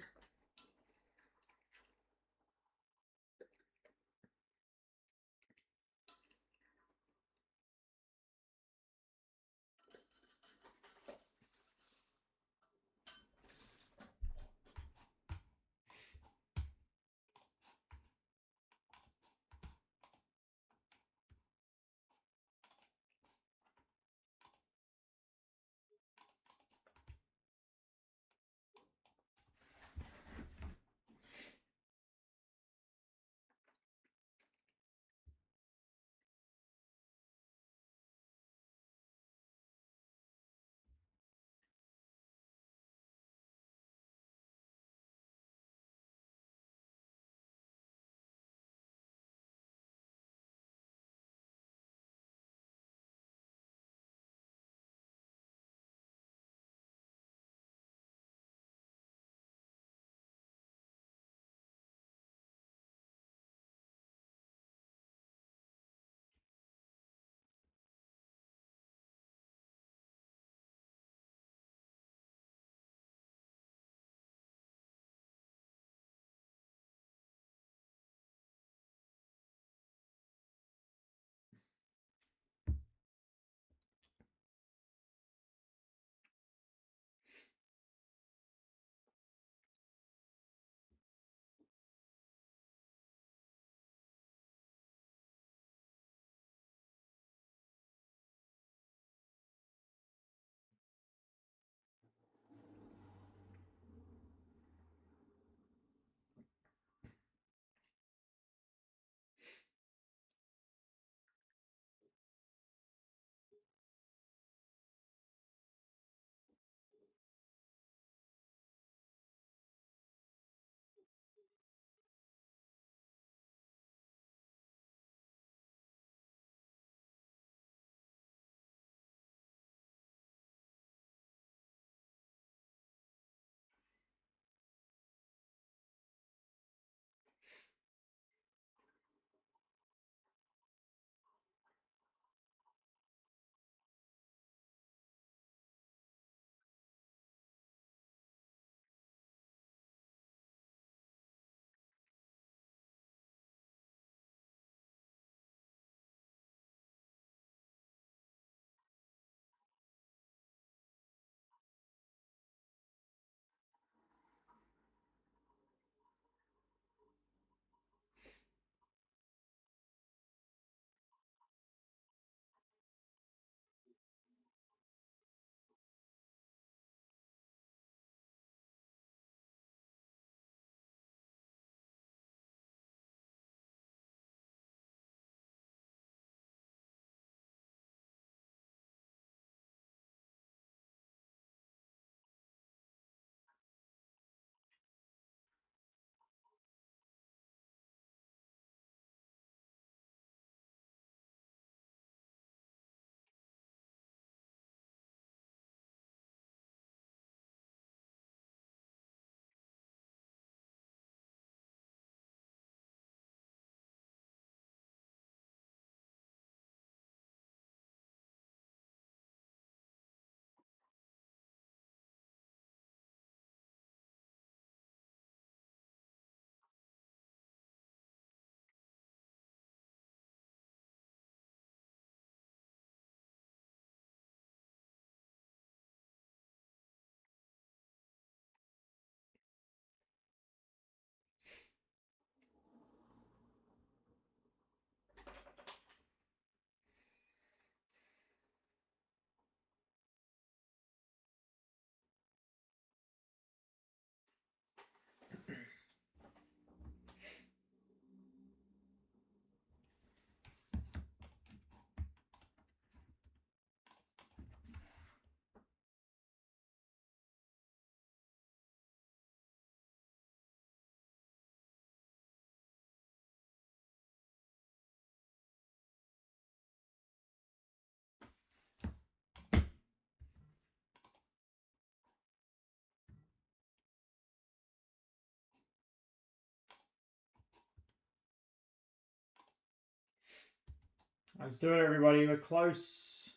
Let's do it, everybody. We're close.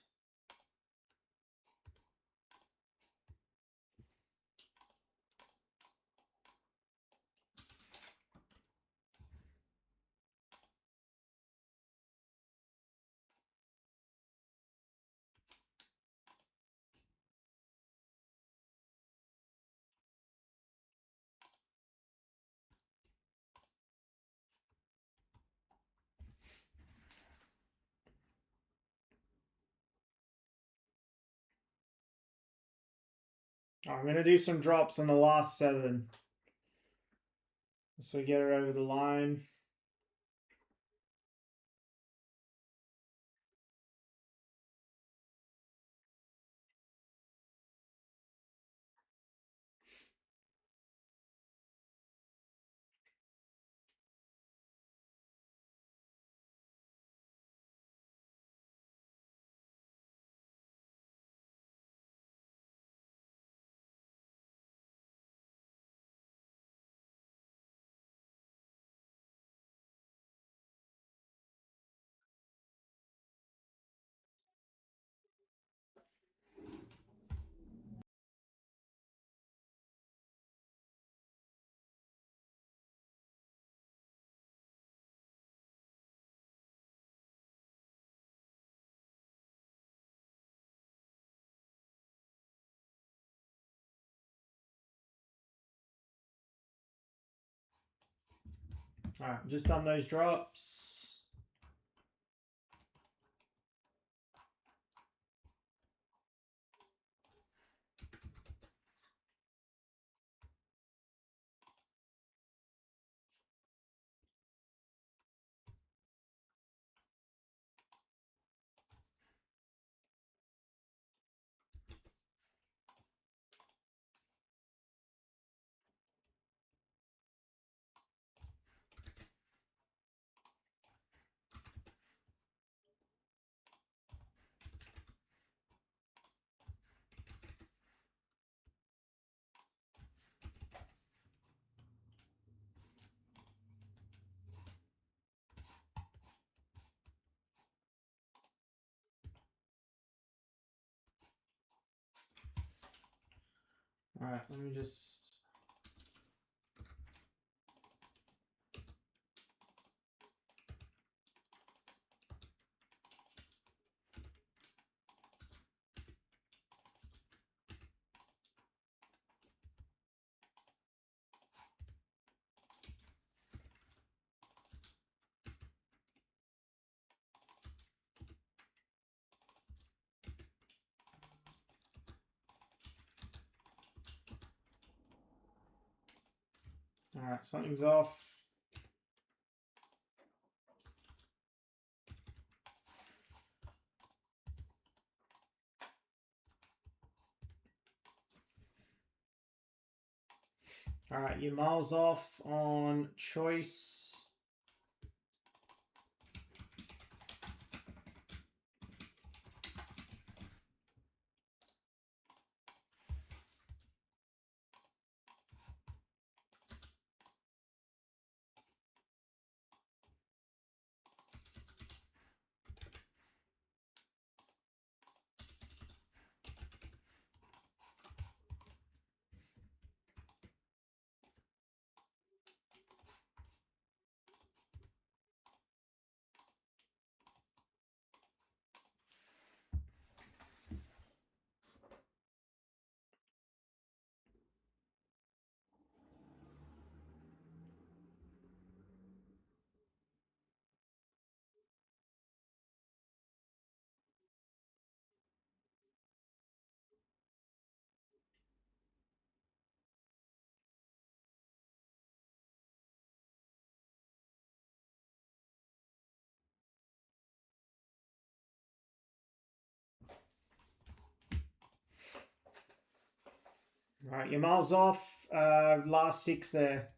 I'm going to do some drops on the last 7. So we get it over the line. Alright, just done those drops. Alright, let me just... Alright, something's off. Alright, your miles off on choice. Right, your miles off. Last 6 there.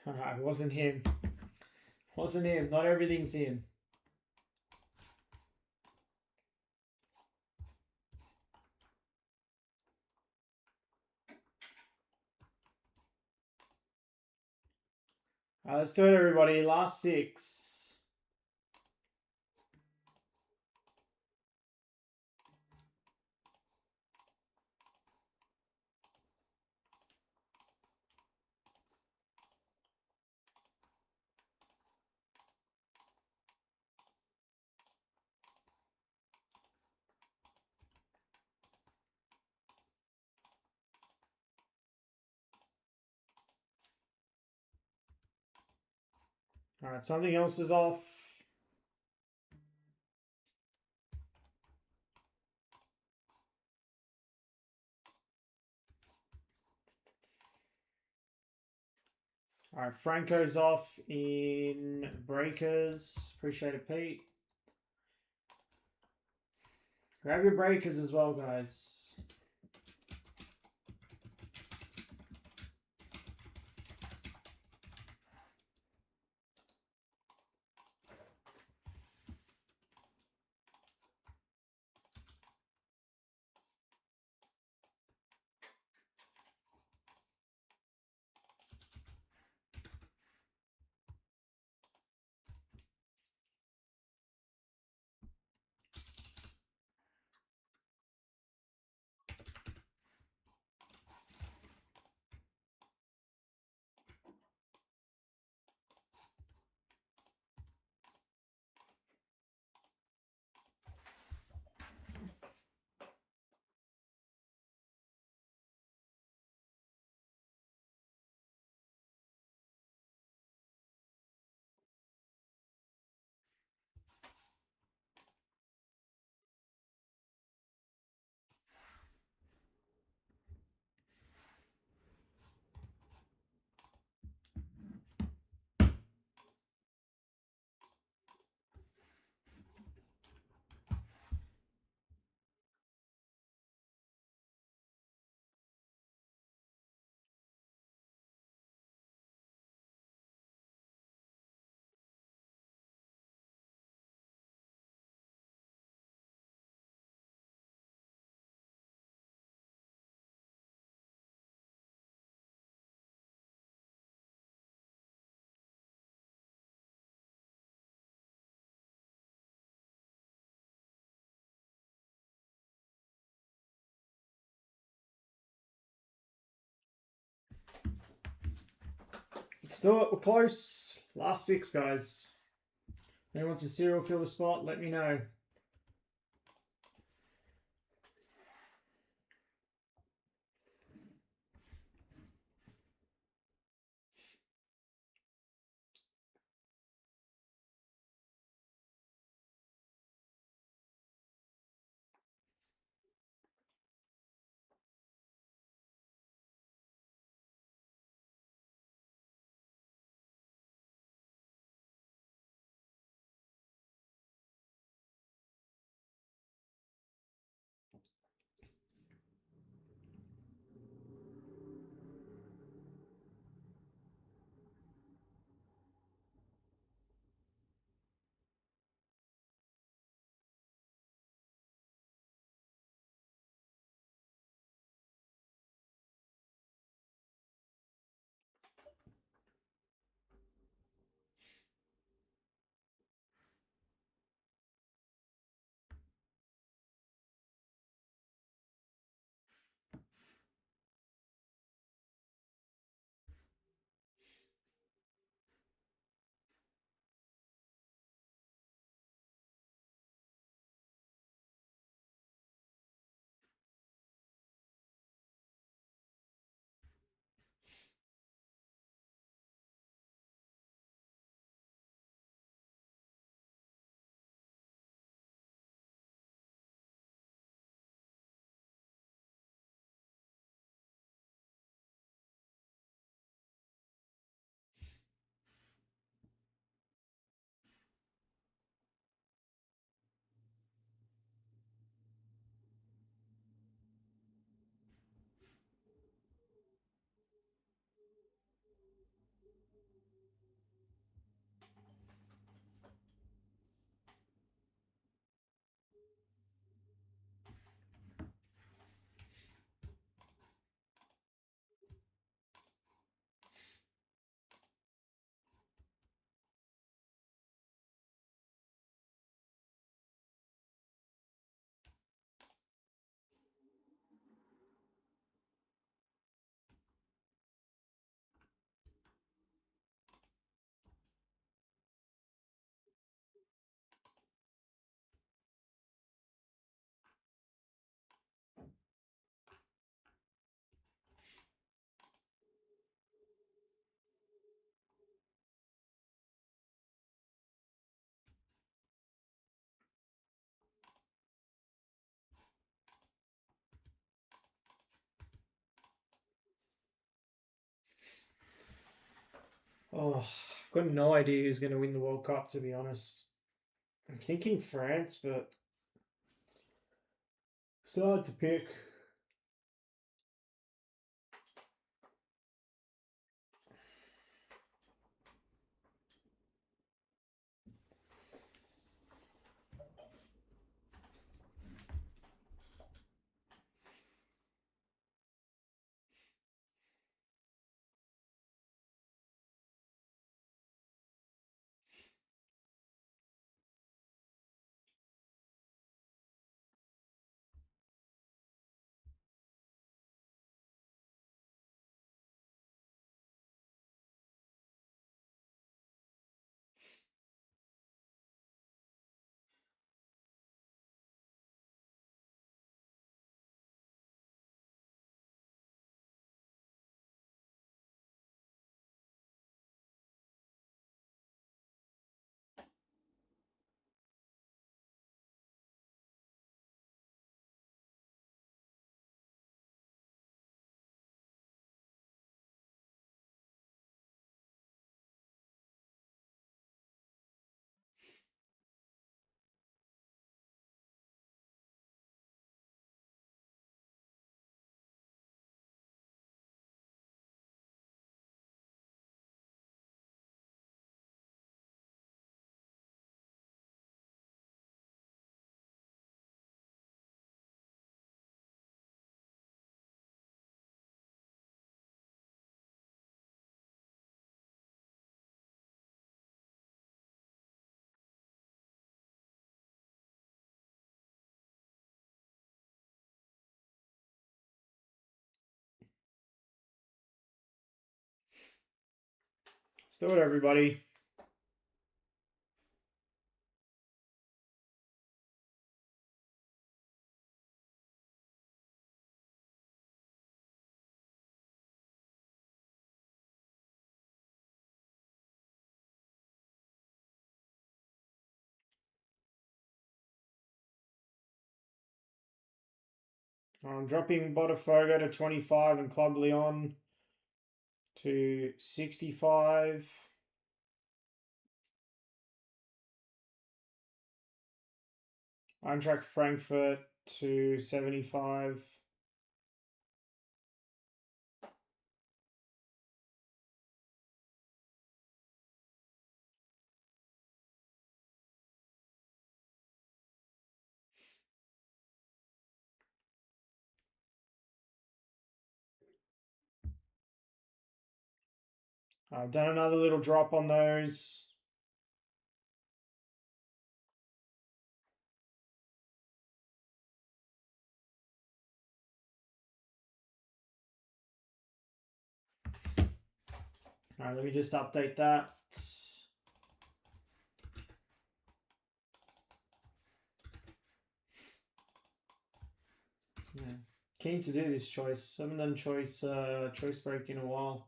It wasn't him. Wasn't him. Not everything's him. Let's do it, everybody. Last 6. Alright, something else is off. Alright, Franco's off in breakers. Appreciate it, Pete. Grab your breakers as well, guys. Let's do it. We're close. Last 6, guys. Anyone wants a serial filler spot, let me know. Oh, I've got no idea who's going to win the World Cup, to be honest. I'm thinking France, but it's hard to pick. Let's do it, everybody. I'm dropping Botafogo to 25 and Club Leon to 65. Eintracht Frankfurt to 75. I've done another little drop on those. All right, let me just update that. Yeah. Keen to do this choice. I haven't done choice break in a while.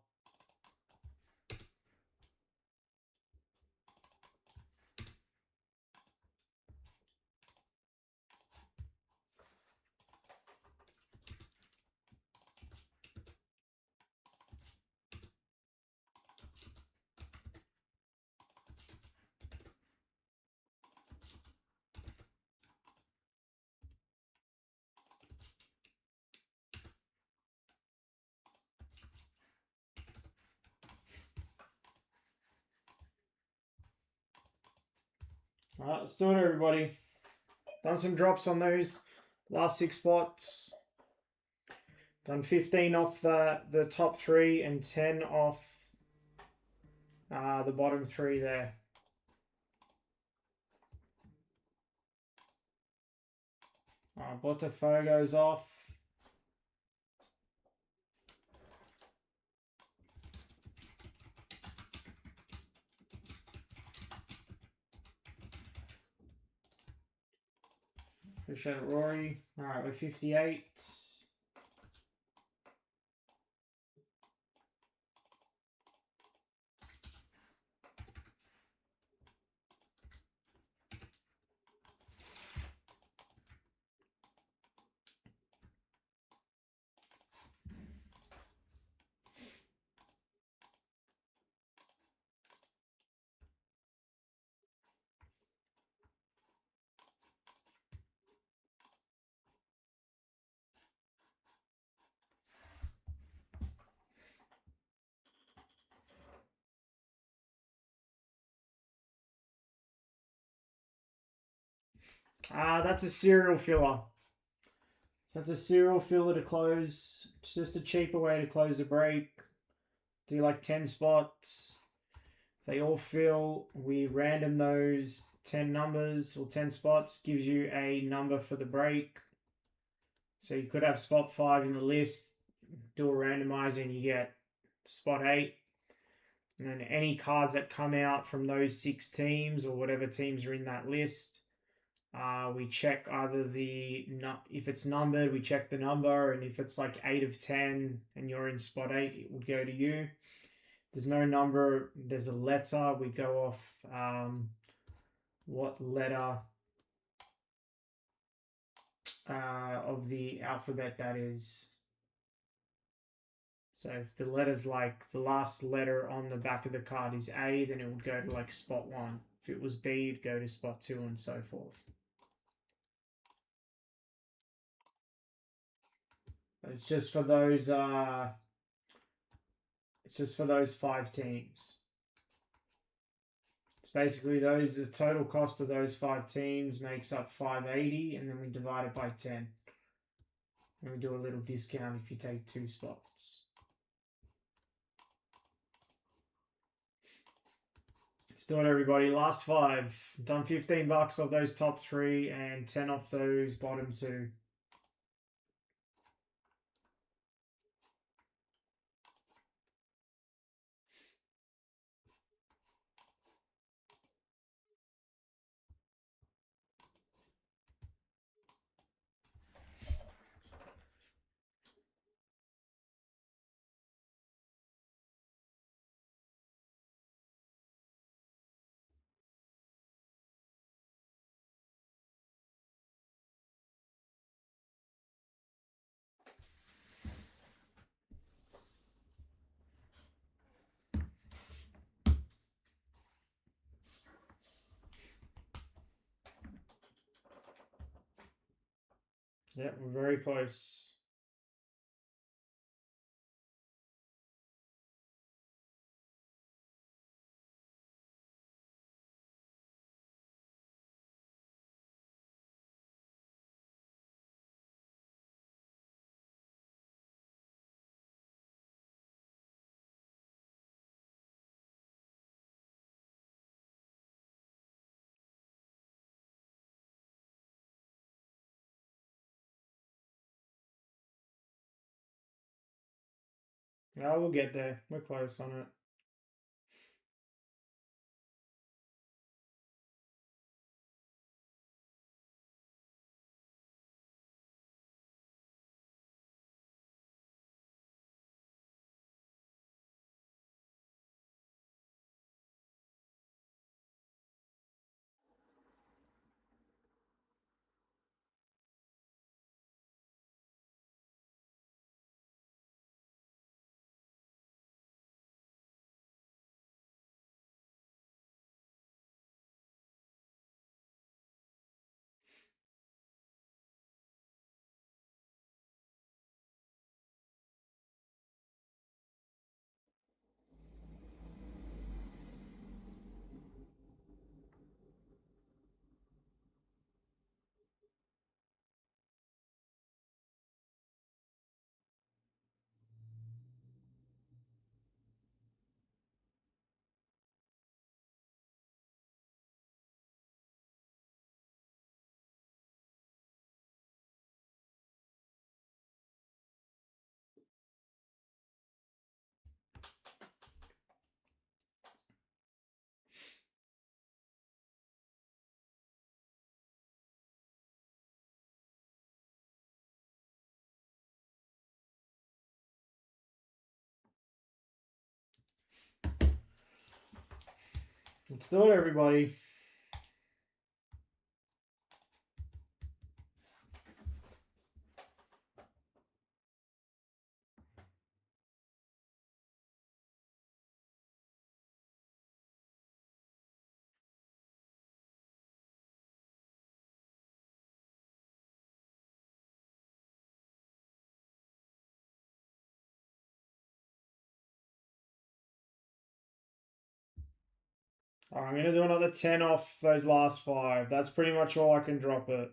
All right, let's do it, everybody. Done some drops on those last 6 spots. Done 15 off the top 3 and 10 off the bottom 3 there. Botafogo's off. Appreciate it, Rory. All right, we're 58. That's a serial filler. So that's a serial filler to close. It's just a cheaper way to close a break. Do like 10 spots. They all fill. We random those 10 numbers or 10 spots. Gives you a number for the break. So you could have spot 5 in the list. Do a randomizer and you get spot 8. And then any cards that come out from those 6 teams or whatever teams are in that list, we check either if it's numbered, we check the number, and if it's like 8 of 10 and you're in spot 8, it would go to you. There's no number, there's a letter. We go off what letter of the alphabet that is. So if the letter's like the last letter on the back of the card is A, then it would go to like spot 1. If it was B, it'd go to spot 2 and so forth. It's just for those 5 teams. It's basically the total cost of those 5 teams makes up 580, and then we divide it by 10. And we do a little discount if you take 2 spots. Let's do it, everybody. Last 5. Done $15 off those top 3 and 10 off those bottom 2. Yeah, we're very close. Yeah, we'll get there. We're close on it. Let's do it, everybody. Alright, I'm going to do another 10 off those last 5. That's pretty much all I can drop it.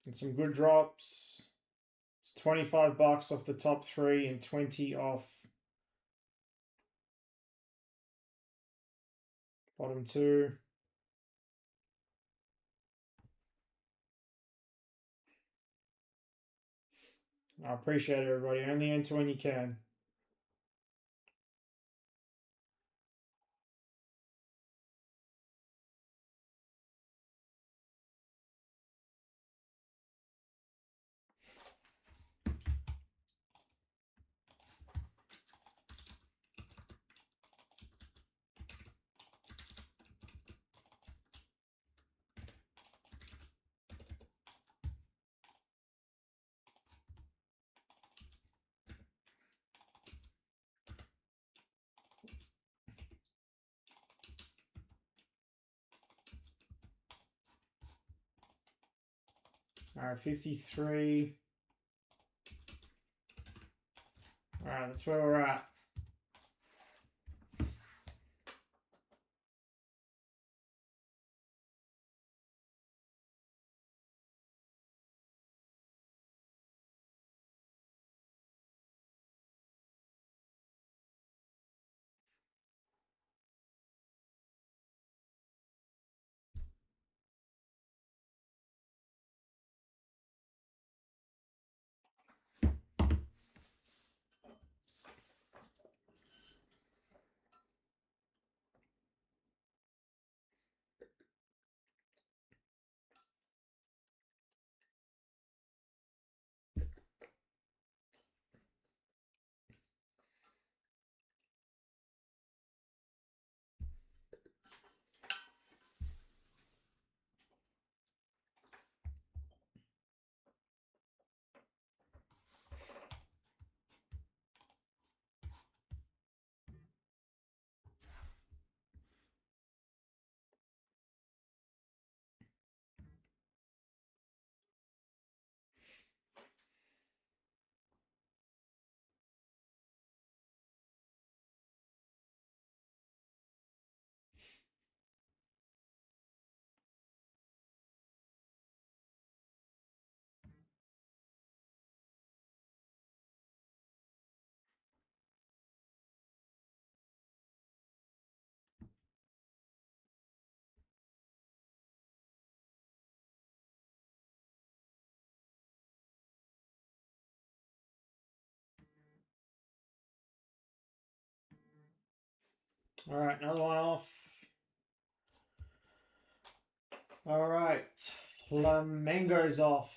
And some good drops. It's 25 bucks off the top 3 and 20 off bottom 2. I appreciate it, everybody. Only enter when you can. Alright, 53. Alright, that's where we're at. Alright, another one off. Alright, Flamengo's off.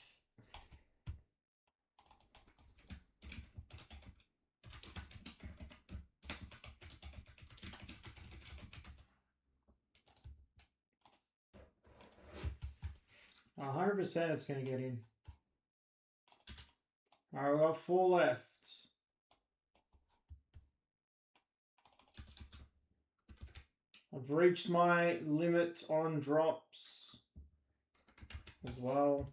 A 100% it's going to get in. Alright, we've got 4 left. I've reached my limit on drops as well.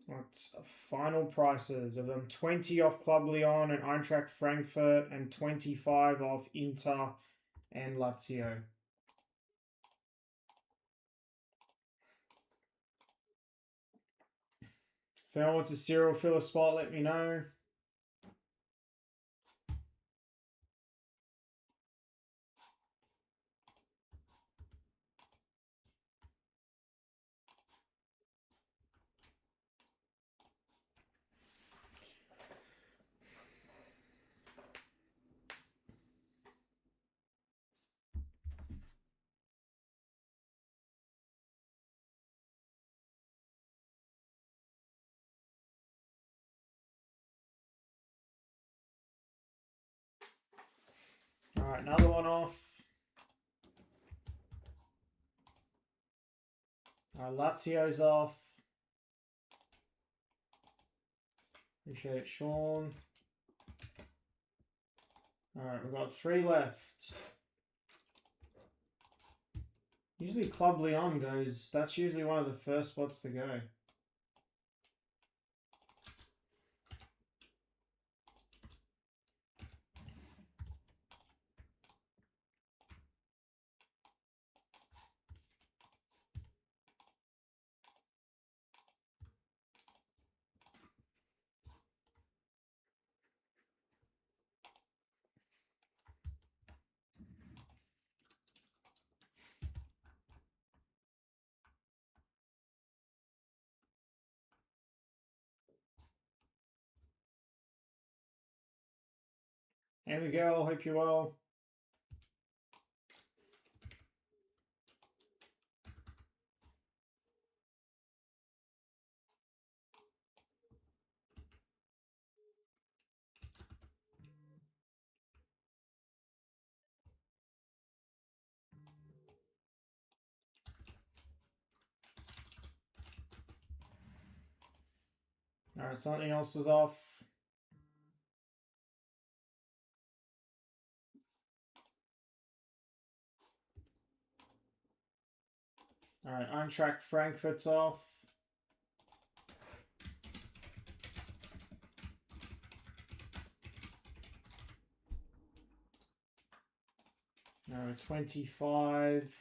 What's final prices of them? 20 off Club Lyon and Eintracht Frankfurt, and 25 off Inter and Lazio. If anyone wants a serial filler spot, let me know. Alright, another one off. Lazio's off. Appreciate it, Sean. Alright, we've got 3 left. Usually Club Leon goes, that's usually one of the first spots to go. Hey Miguel, hope you're well. Alright, something else is off. Alright, Eintracht Frankfurt's off. Alright, 25.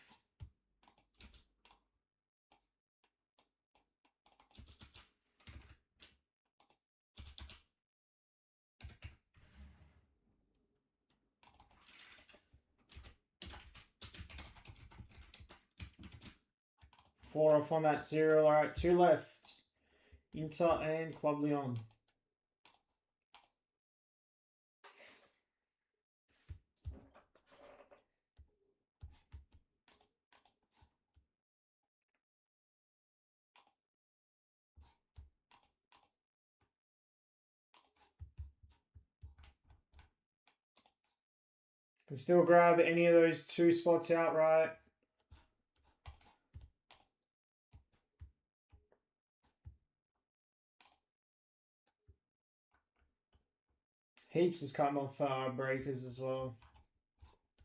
Four off on that serial. Alright, two left. Inter and Club Leon. Can still grab any of those two spots outright. Heaps has come off breakers as well.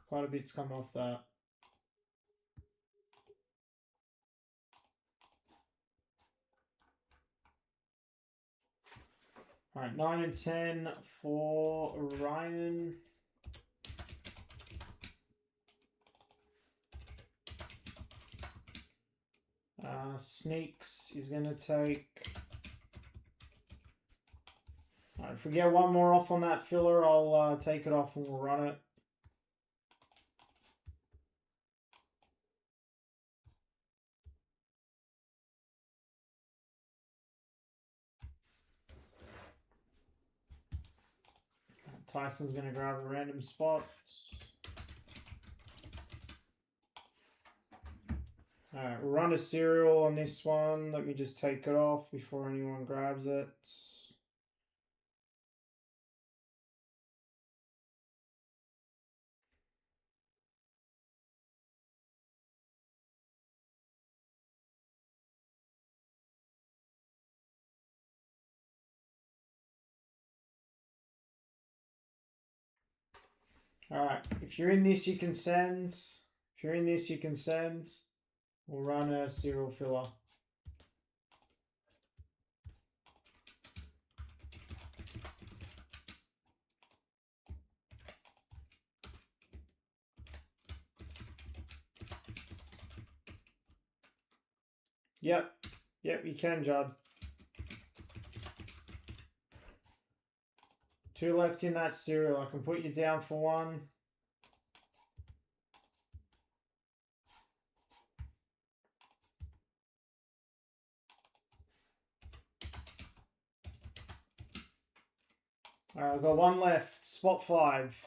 Quite a bit's come off that. Alright, 9 and 10 for Ryan. Sneaks is going to take... Alright, if we get one more off on that filler, I'll take it off and we'll run it. Tyson's going to grab a random spot. Alright, we'll run a serial on this one. Let me just take it off before anyone grabs it. Alright, if you're in this, you can send. If you're in this, you can send. We'll run a serial filler. Yep, you can, Judd. Two left in that serial. I can put you down for one. Alright, I've got one left. Spot 5.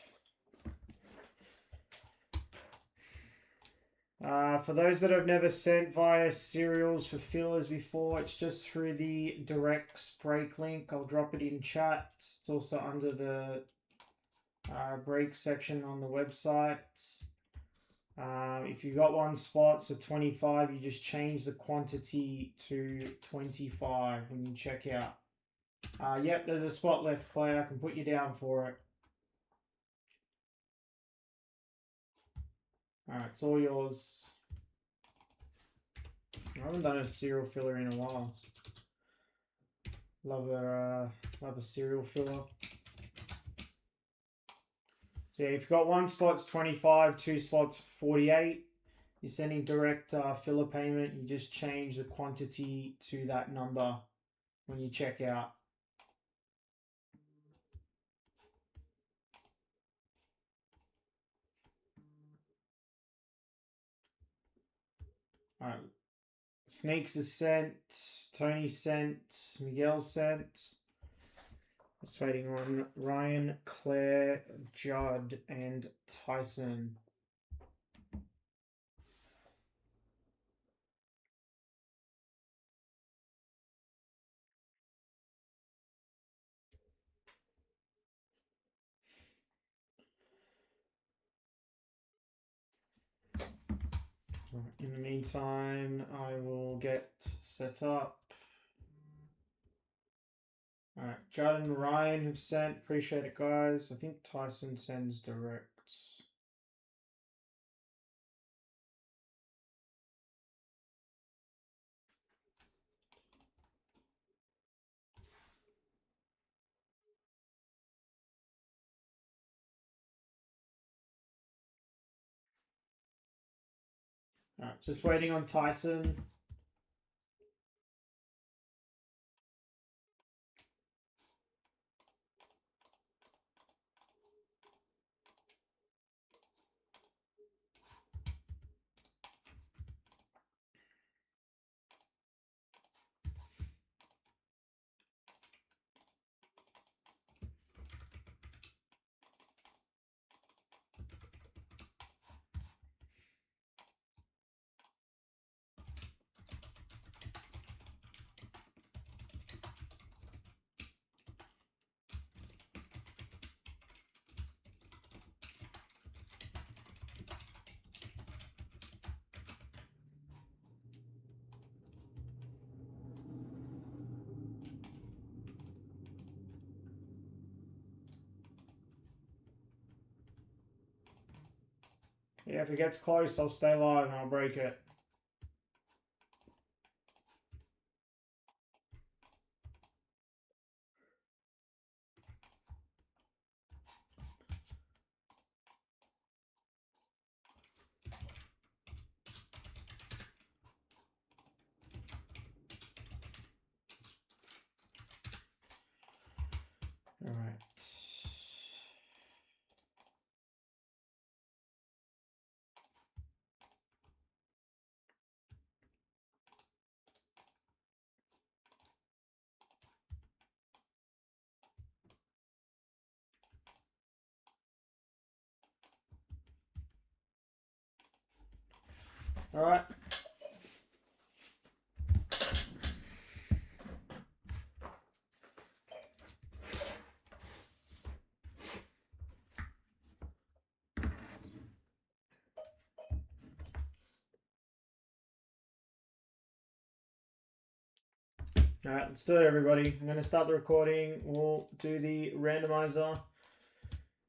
For those that have never sent via serials for fillers before, it's just through the direct break link. I'll drop it in chat. It's also under the break section on the website. If you got one spot, so 25, you just change the quantity to 25 when you check out. Yep, there's a spot left, Clay. I can put you down for it. Alright, it's all yours. I haven't done a serial filler in a while. Love a serial filler. So yeah, if you've got one spot's 25, two spots 48, you're sending direct filler payment. You just change the quantity to that number when you check out. All right. Sneaks is sent. Tony sent. Miguel sent. Just waiting on Ryan, Claire, Judd, and Tyson. In the meantime, I will get set up. Alright, Judd and Ryan have sent. Appreciate it, guys. I think Tyson sends direct. Alright, just waiting on Tyson. Yeah, if it gets close, I'll stay live and I'll break it. Alright. Alright. Alright, let's do it, everybody. I'm going to start the recording. We'll do the randomizer.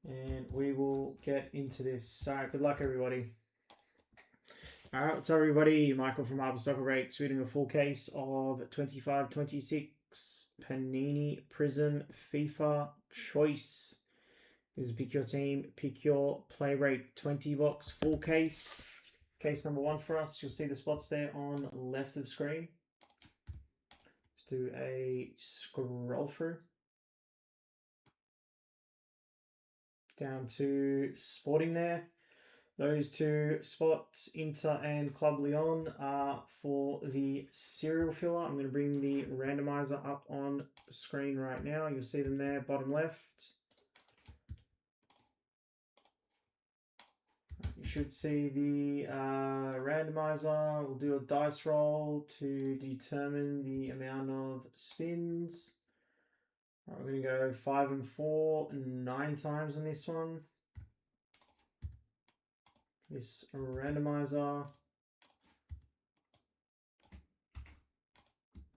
And we will get into this. Alright, good luck, everybody. Alright, what's up, everybody? Michael from Harbour Soccer Breaks, reading a full case of 25-26 Panini Prizm FIFA Choice. This is Pick Your Team, Pick Your Play Rate 20 box full case. Case number 1 for us. You'll see the spots there on left of screen. Let's do a scroll through. Down to Sporting there. Those two spots, Inter and Club Lyon, are for the serial filler. I'm going to bring the randomizer up on screen right now. You'll see them there, bottom left. You should see the randomizer. We'll do a dice roll to determine the amount of spins. All right, we're going to go 5 and 4 and 9 times on this one. This randomizer.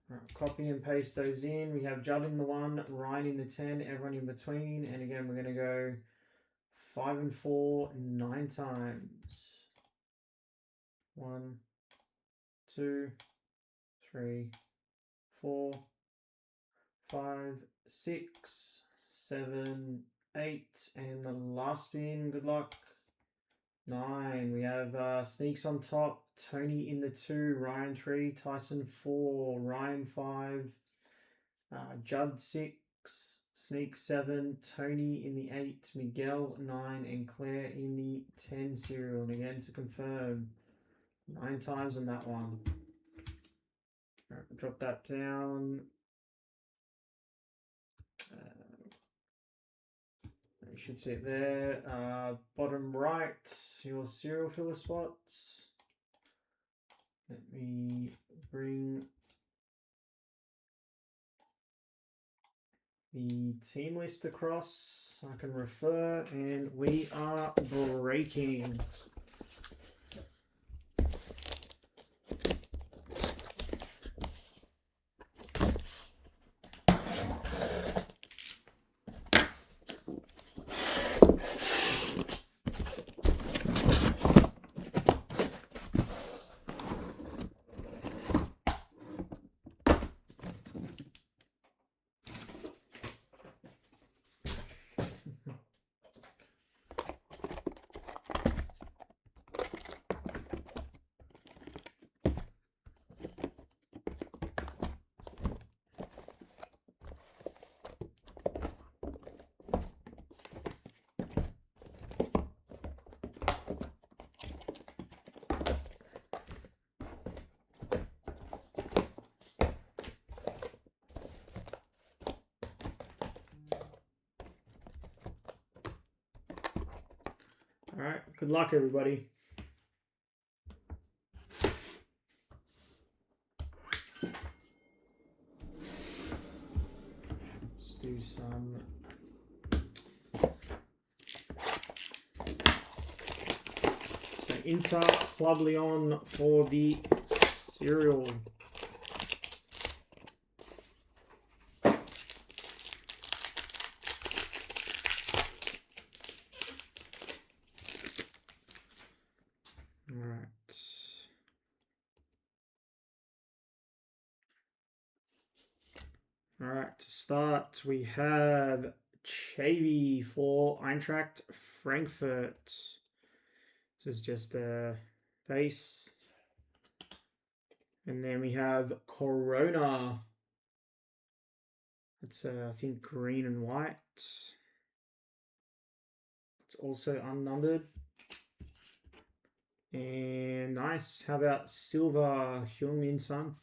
Right, copy and paste those in. We have Judd in the 1, Ryan in the 10, everyone in between. And again, we're going to go 5 and 4 9 times. 1, 2, 3, 4, 5, 6, 7, 8, and the last spin. Good luck. 9. We have Sneaks on top, Tony in the 2, Ryan 3, Tyson 4, Ryan 5, Judd 6, Sneak 7, Tony in the 8, Miguel 9, and Claire in the 10 serial. And again to confirm, 9 times on that one. All right, drop that down. You should see it there. Bottom right, your serial filler spots. Let me bring the team list across so I can refer, and we are breaking. All right, good luck, everybody. Let's do some Inter Club Leon for the serial. All right, to start, we have Chavy for Eintracht Frankfurt. This is just a base. And then we have Corona. It's, I think, green and white. It's also unnumbered. And nice. How about Silver Hyung-Min Son?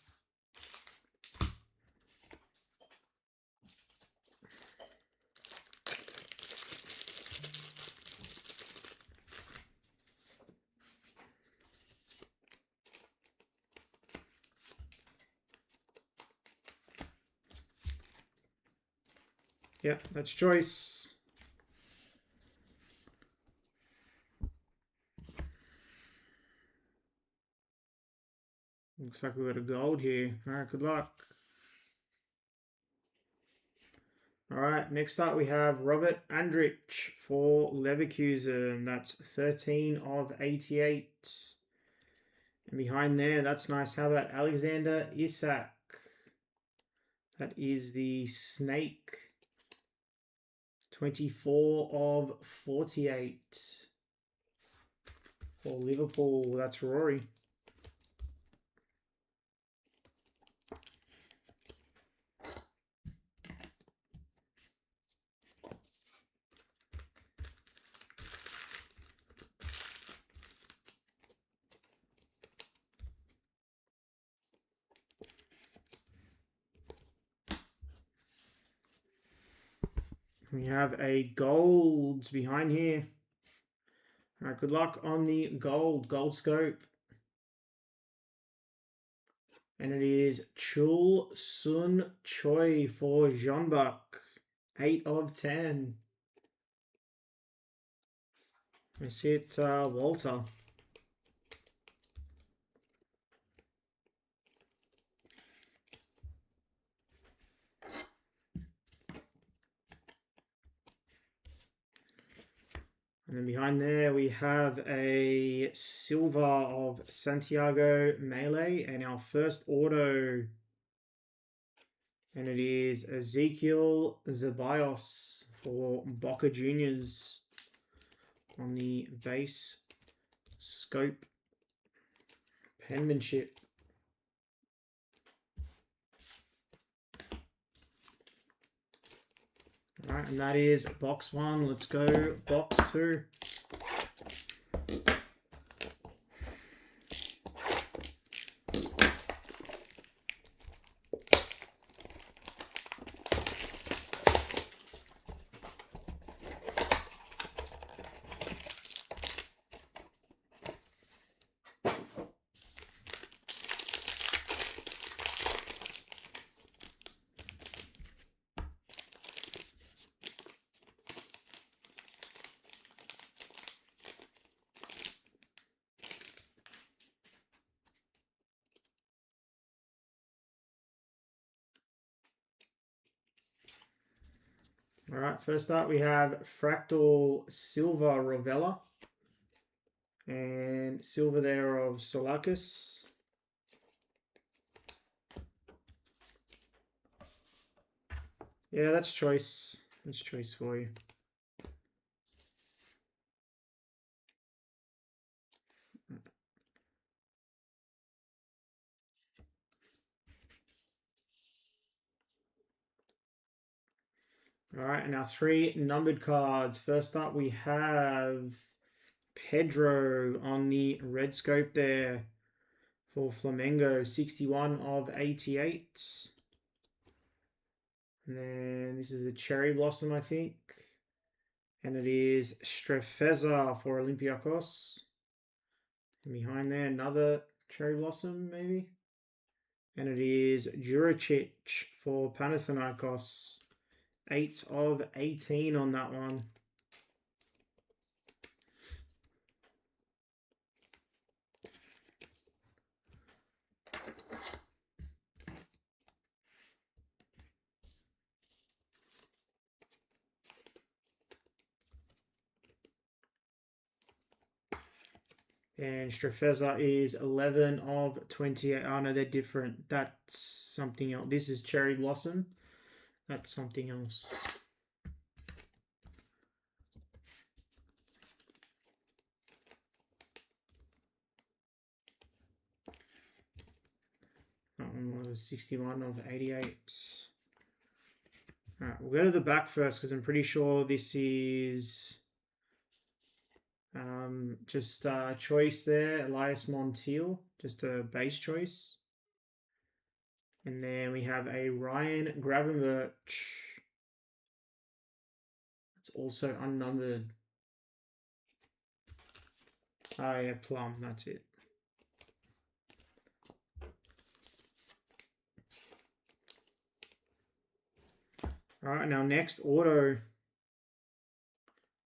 Yep, that's choice. Looks like we got a gold here. All right, good luck. All right, next up we have Robert Andrich for Leverkusen. That's 13 of 88. And behind there, that's nice. How about Alexander Isak? That is the Snake. 24 of 48. For Liverpool, that's Rory. We have a gold behind here. All right, good luck on the gold scope. And it is Chul Sun Choi for Jeanbach. 8 of 10. Let's hit Walter. And And then behind there we have a silver of Santiago Melee and our first auto. And it is Ezekiel Zeballos for Boca Juniors on the base scope penmanship. All right, and that is box 1. Let's go box 2. All right, first up we have Fractal Silver Rovella and silver there of Solakis. Yeah, that's choice. That's choice for you. All right, and our 3 numbered cards. First up, we have Pedro on the red scope there for Flamengo, 61 of 88. And then this is a Cherry Blossom, I think. And it is Strefeza for Olympiacos. And behind there, another Cherry Blossom, maybe. And it is Juricic for Panathinaikos. 8 of 18 on that one. And Strefeza is 11 of 28. Oh, no, they're different. That's something else. This is Cherry Blossom. That's something else. That one was 61 of 88. All right, we'll go to the back first because I'm pretty sure this is just a choice there. Elias Montiel, just a base choice. And then we have a Ryan Gravenberch. It's also unnumbered. Oh yeah, Plum, that's it. All right, now next auto.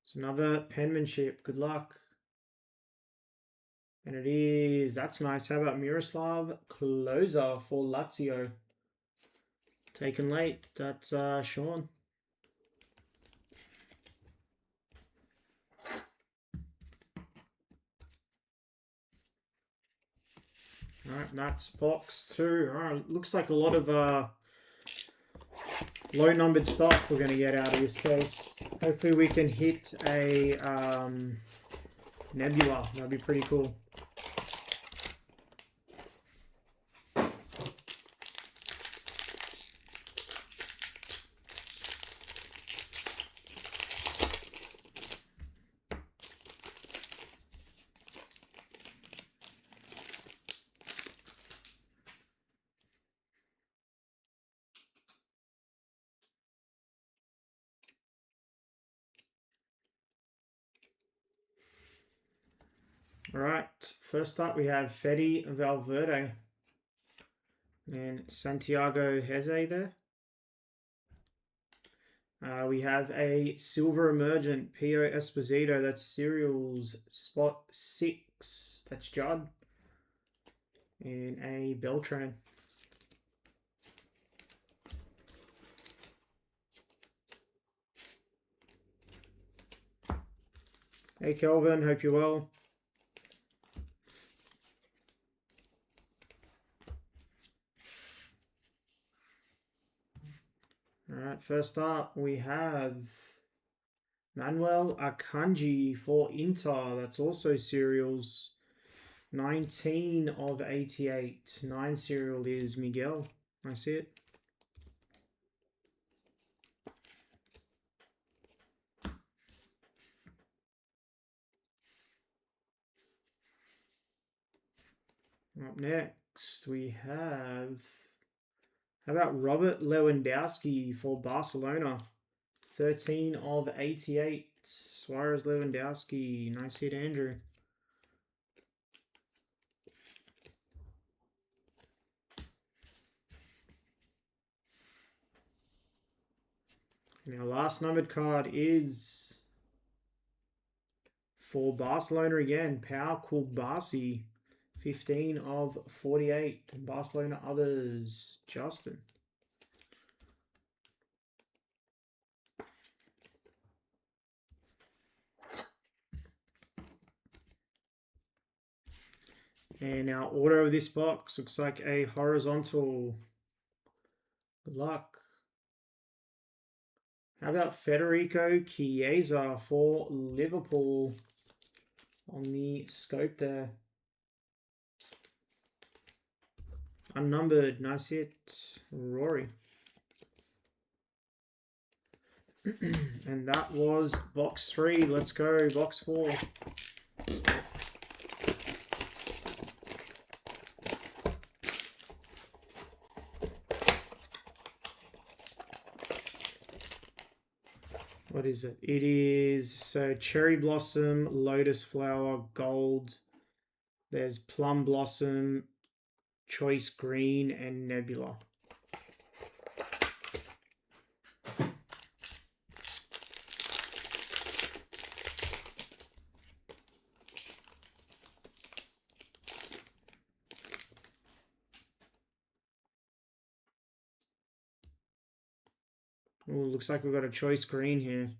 It's another penmanship. Good luck. And it is, that's nice. How about Miroslav Klose for Lazio? Taken late. That's Sean. All right, that's box 2. All right, looks like a lot of low-numbered stuff we're going to get out of this case. Hopefully we can hit a Nebula. That'd be pretty cool. All right, first up we have Fede Valverde and Santiago Heze there. We have a Silver Emergent, Pio Esposito, that's Serials, spot 6, that's Judd. And a Beltran. Hey Kelvin, hope you're well. Alright, first up we have Manuel Akanji for Inter. That's also serials. 19 of 88. 9 serial is Miguel. I see it. Up next, we have... How about Robert Lewandowski for Barcelona? 13 of 88. Suarez Lewandowski. Nice hit, Andrew. And our last numbered card is for Barcelona again. Pau Kulbasi. 15 of 48. Barcelona others. Justin. And our order of this box looks like a horizontal. Good luck. How about Federico Chiesa for Liverpool on the scope there? Unnumbered, nice hit, Rory. And that was box 3. Let's go, box 4. What is it? It is, so Cherry Blossom, Lotus Flower, Gold. There's Plum Blossom, Choice Green, and Nebula. Oh, looks like we've got a Choice Green here.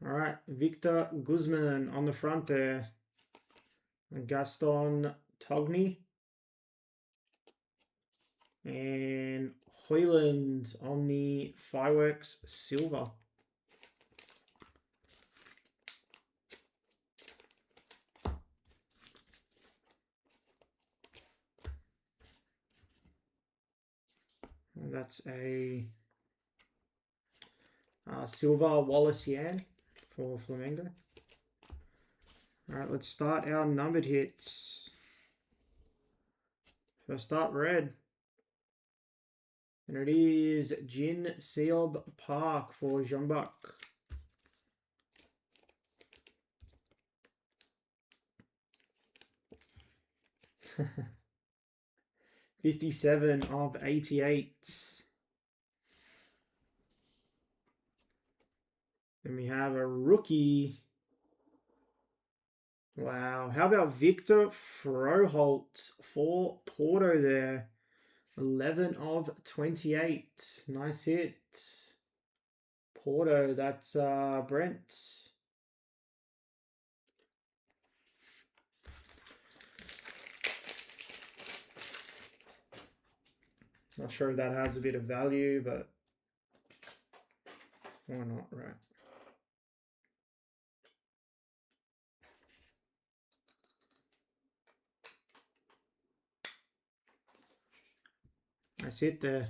All right, Victor Guzman on the front there. Gaston Togni. And Hoyland on the Fireworks Silver. And that's a Silver Wallace Yan for Flamengo. All right, let's start our numbered hits. First up, red. And it is Jin Seob Park for Jeonbuk. $57 of 88. Then we have a rookie. Wow. How about Victor Froholt for Porto there? 11 of 28. Nice hit. Porto, that's Brent. Not sure if that has a bit of value, but why not, right? Nice hit there.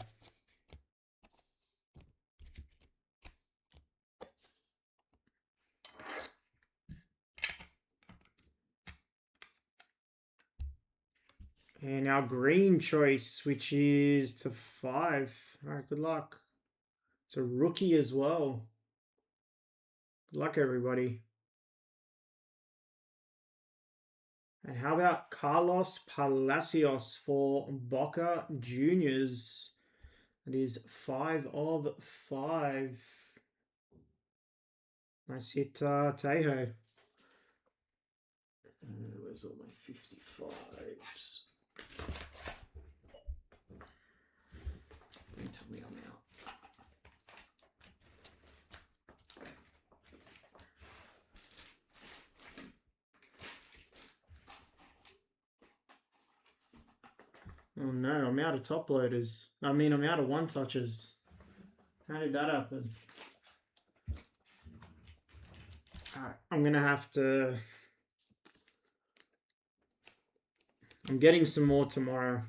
And our green choice, which is to 5. All right, good luck. It's a rookie as well. Good luck, everybody. And how about Carlos Palacios for Boca Juniors? It is 5 of 5. Nice hit, Tejo. Where's all my 55s? Tell me I'm out. Oh no, I'm out of top loaders. I mean, I'm out of one touches. How did that happen? Alright, I'm gonna have to... I'm getting some more tomorrow.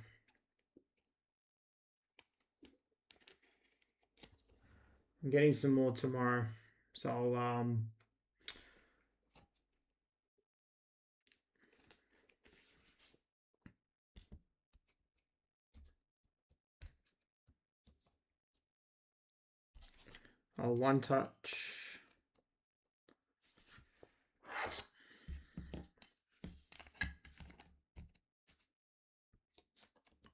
So I'll one touch.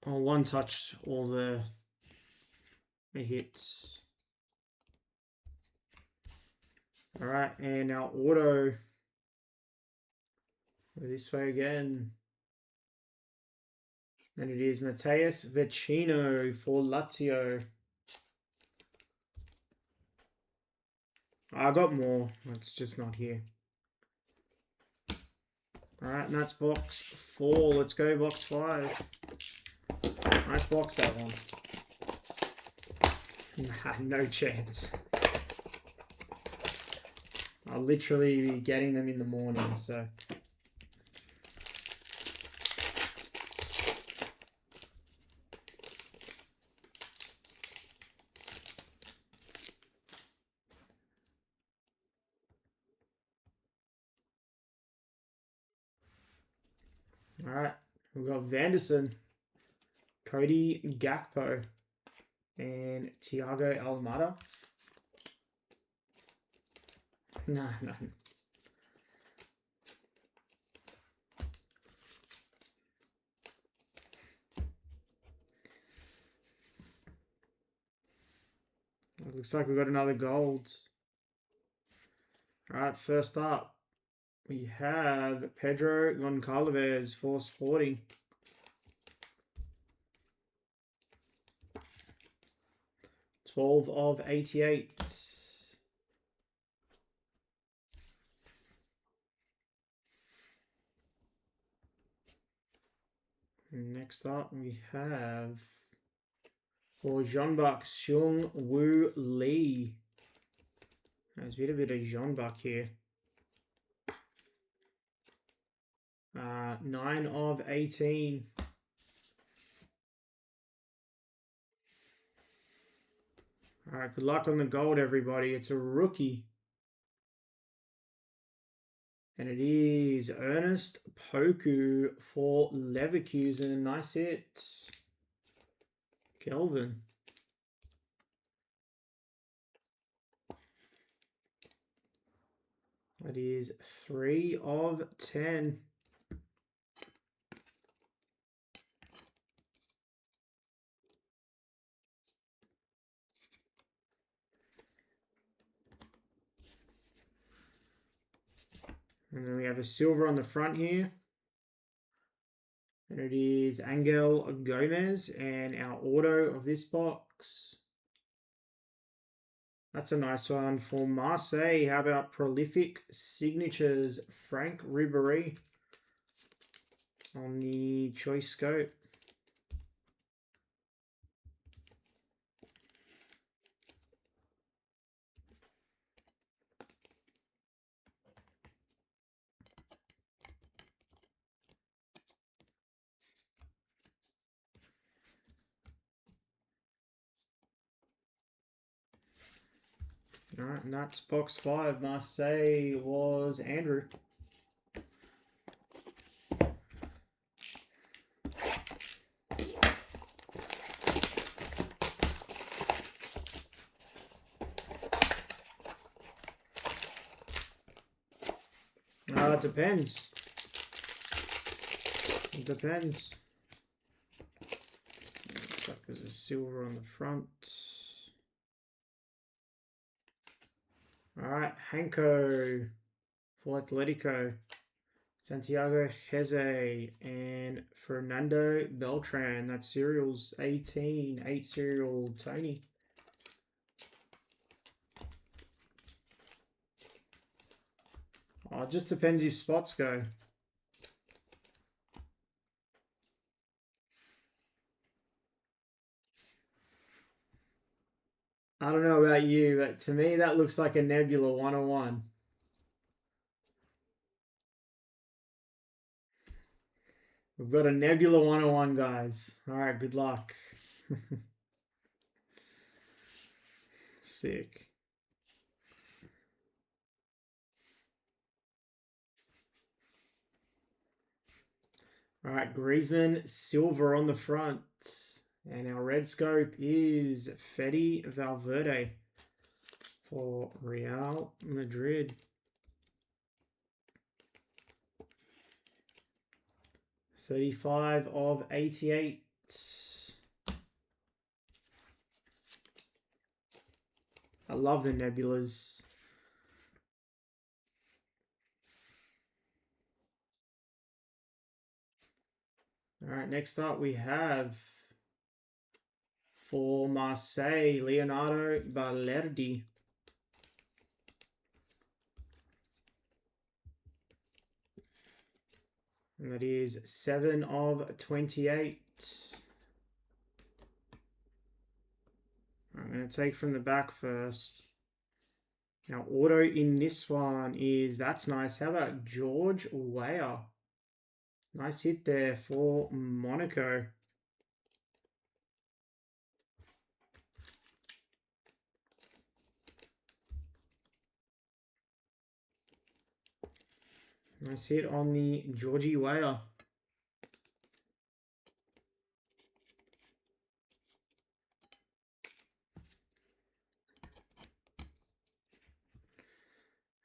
I'll one touch all the hits. Alright, and now auto. This way again. And it is Matthias Vecino for Lazio. I got more. It's just not here. Alright, and that's box 4. Let's go box 5. Nice box, that one. Nah, no chance. I'll literally be getting them in the morning, so... Alright, we've got Vanderson, Cody Gakpo, and Thiago Almada. No. It looks like we've got another gold. Alright, first up, we have Pedro Goncalves for Sporting. $12/88. Next up, we have for Jeonbuk Seung Woo Lee. There's a bit of Jeonbuk here. 9/18. Alright, good luck on the gold, everybody. It's a rookie. And it is Ernest Poku for Leverkusen. Nice hit. Kelvin. That is 3/10. And then we have a silver on the front here. And it is Angel Gomez. And our auto of this box. That's a nice one for Marseille. How about Prolific Signatures? Frank Ribéry on the choice scope. Alright, and that's box 5. Marseille was Andrew. It depends. It depends. Looks like there's a silver on the front. Alright, Hanko for Atletico. Santiago Jeze and Fernando Beltran. That's serials 18. 8 serial Tony. Oh, it just depends if spots go. I don't know about you, but to me that looks like a Nebula 101. We've got a Nebula 101, guys. All right, good luck. Sick. All right, Griezmann, silver on the front. And our red scope is Fede Valverde for Real Madrid. 35 of 88. I love the Nebulas. All right, next up we have for Marseille, Leonardo Balerdi. And that is 7 of 28. I'm going to take from the back first. Now, auto in this one is, that's nice. How about George Weah? Nice hit there for Monaco. Nice hit on the Georgie Weah.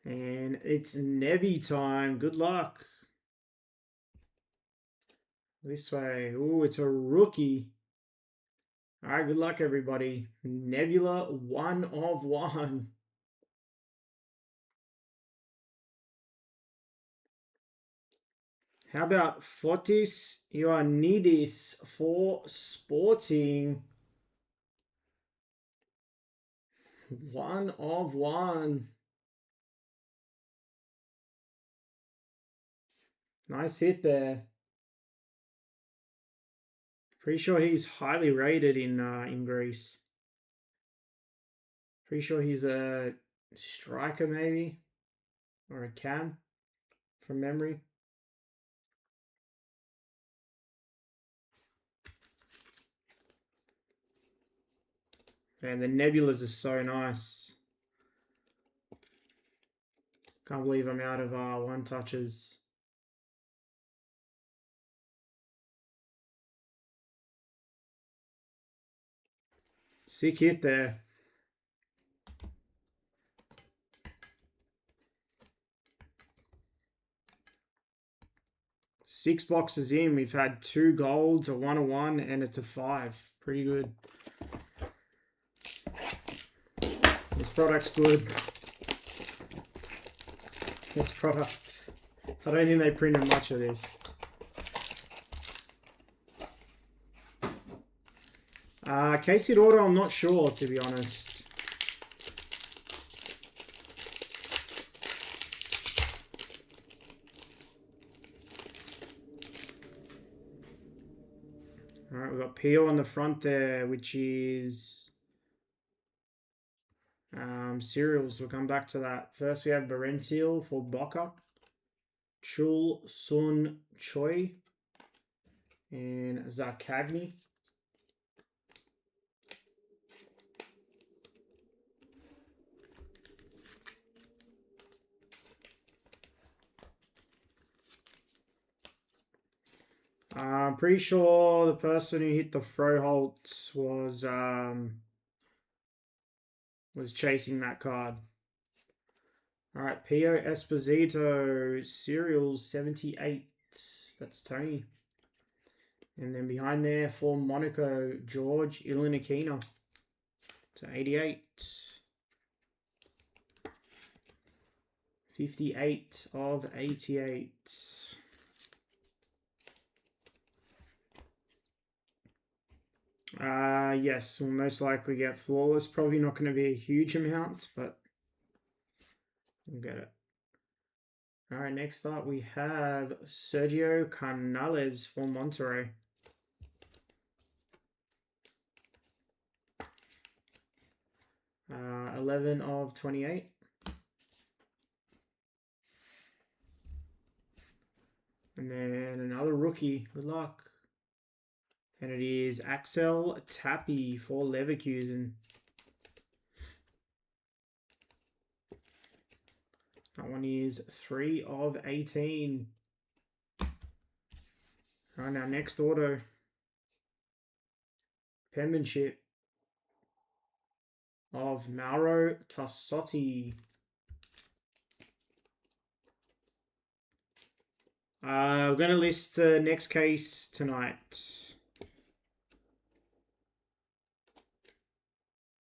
And it's Nebby time. Good luck. This way. Ooh, it's a rookie. All right, good luck, everybody. Nebula 1 of 1. How about Fotis Ioannidis for Sporting? 1 of 1. Nice hit there. Pretty sure he's highly rated in Greece. Pretty sure he's a striker maybe, or a cam from memory. And the Nebulas are so nice. Can't believe I'm out of one touches. Sick hit there. Six boxes in, we've had 2 golds, a 101, and it's a 5. Pretty good. This product's good. This product, I don't think they printed much of this. Case hit auto, I'm not sure, to be honest. All right, we've got Pio on the front there, which is cereals. We'll come back to that. First, we have Berentil for Boca, Chul Sun Choi, and Zakagni. I'm pretty sure the person who hit the Froholt was chasing that card. All right, Pio Esposito, Serials 78. That's Tony. And then behind there for Monaco, George Ilinikina to 88. 58 of 88. Yes, we'll most likely get Flawless. Probably not going to be a huge amount, but we'll get it. All right, next up we have Sergio Canales for Monterrey. 11 of 28. And then another rookie. Good luck. And it is Axel Tappy for Leverkusen. That one is 3 of 18. All right, now next auto. Penmanship of Mauro Tassotti. We're going to list the next case tonight.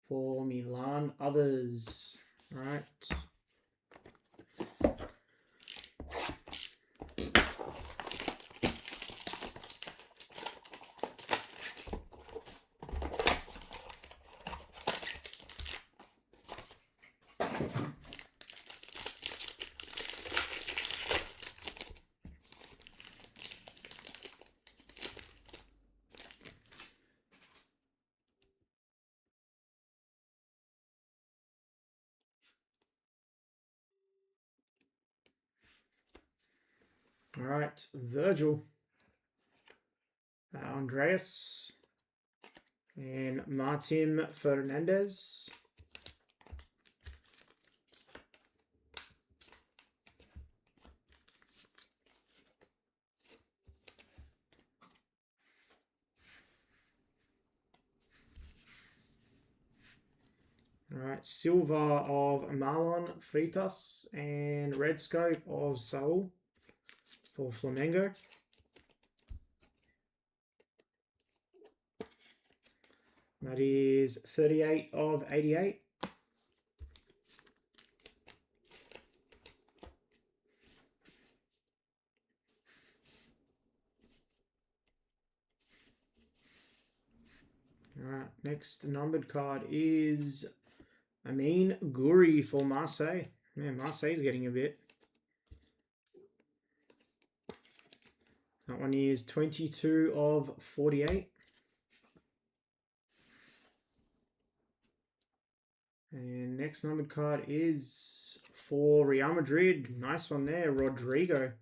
For Milan others. All right. All right, Virgil, Andreas, and Martin Fernandez. All right, Silver of Marlon Freitas and Red Scope of Saul for Flamengo. That is 38 of 88. All right, next numbered card is Amin Guri for Marseille. Man, Marseille's getting a bit. That one is 22 of 48. And next numbered card is for Real Madrid. Nice one there, Rodrigo.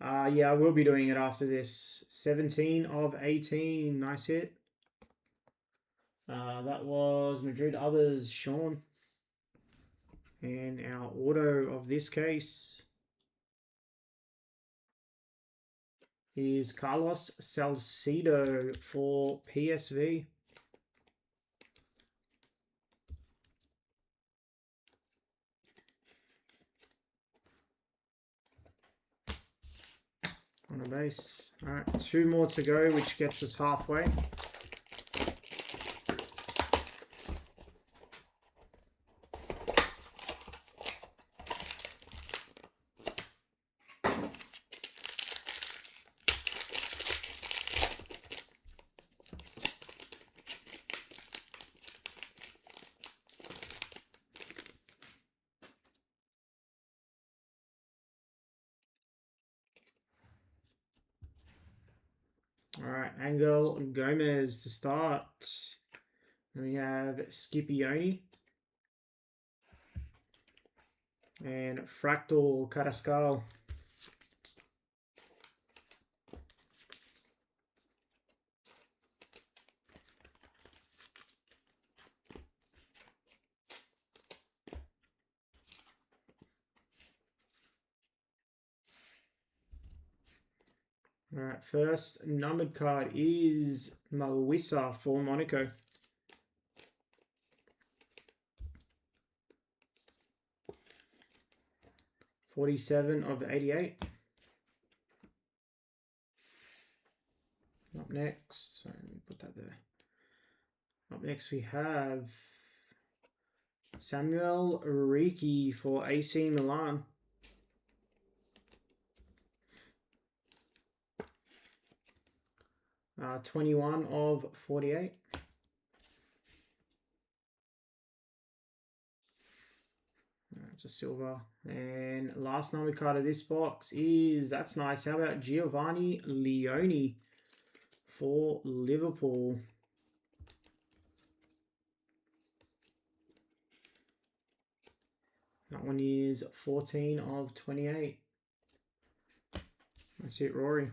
Yeah, I will be doing it after this. 17 of 18. Nice hit. That was Madrid others, Sean. And our auto of this case is Carlos Salcedo for PSV. On a base. All right, 2 more to go, which gets us halfway. All right, Angel Gomez to start. Then we have Scipione. And Fractal Carrascal. All right, first numbered card is Maluisa for Monaco. $47 of 88. Up next, sorry, let me put that there. Up next we have Samuel Riki for AC Milan. $21 of 48. That's a silver. And last numbered card of this box is, that's nice. How about Giovanni Leone for Liverpool? That one is 14 of 28. That's it, Rory.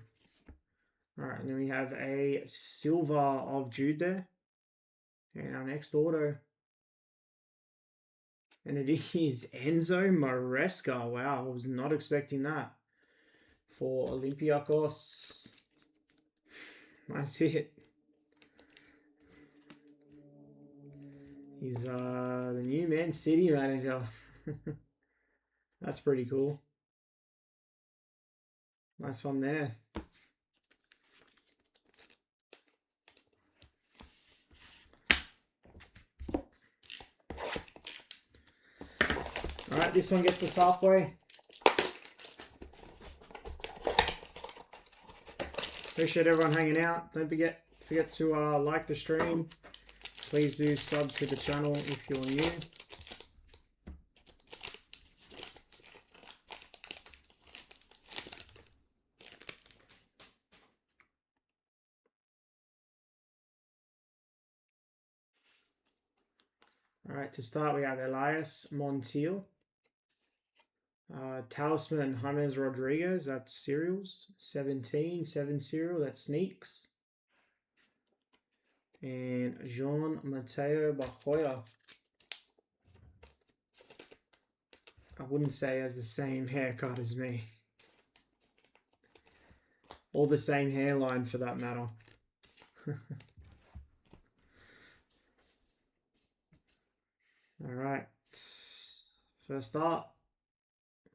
All right, and then we have a silver of Jude there. And our next auto. And it is Enzo Maresca. Wow, I was not expecting that. For Olympiacos. That's it. He's the new Man City manager. That's pretty cool. Nice one there. All right, this one gets us halfway. Appreciate everyone hanging out. Don't forget to like the stream. Please do sub to the channel if you're new. All right, to start, we have Elias Montiel. Talisman James Rodriguez, that's serials. 17, 7 serial, that's sneaks. And Jean Mateo Bajoya. I wouldn't say has the same haircut as me. Or the same hairline for that matter. All right. First up,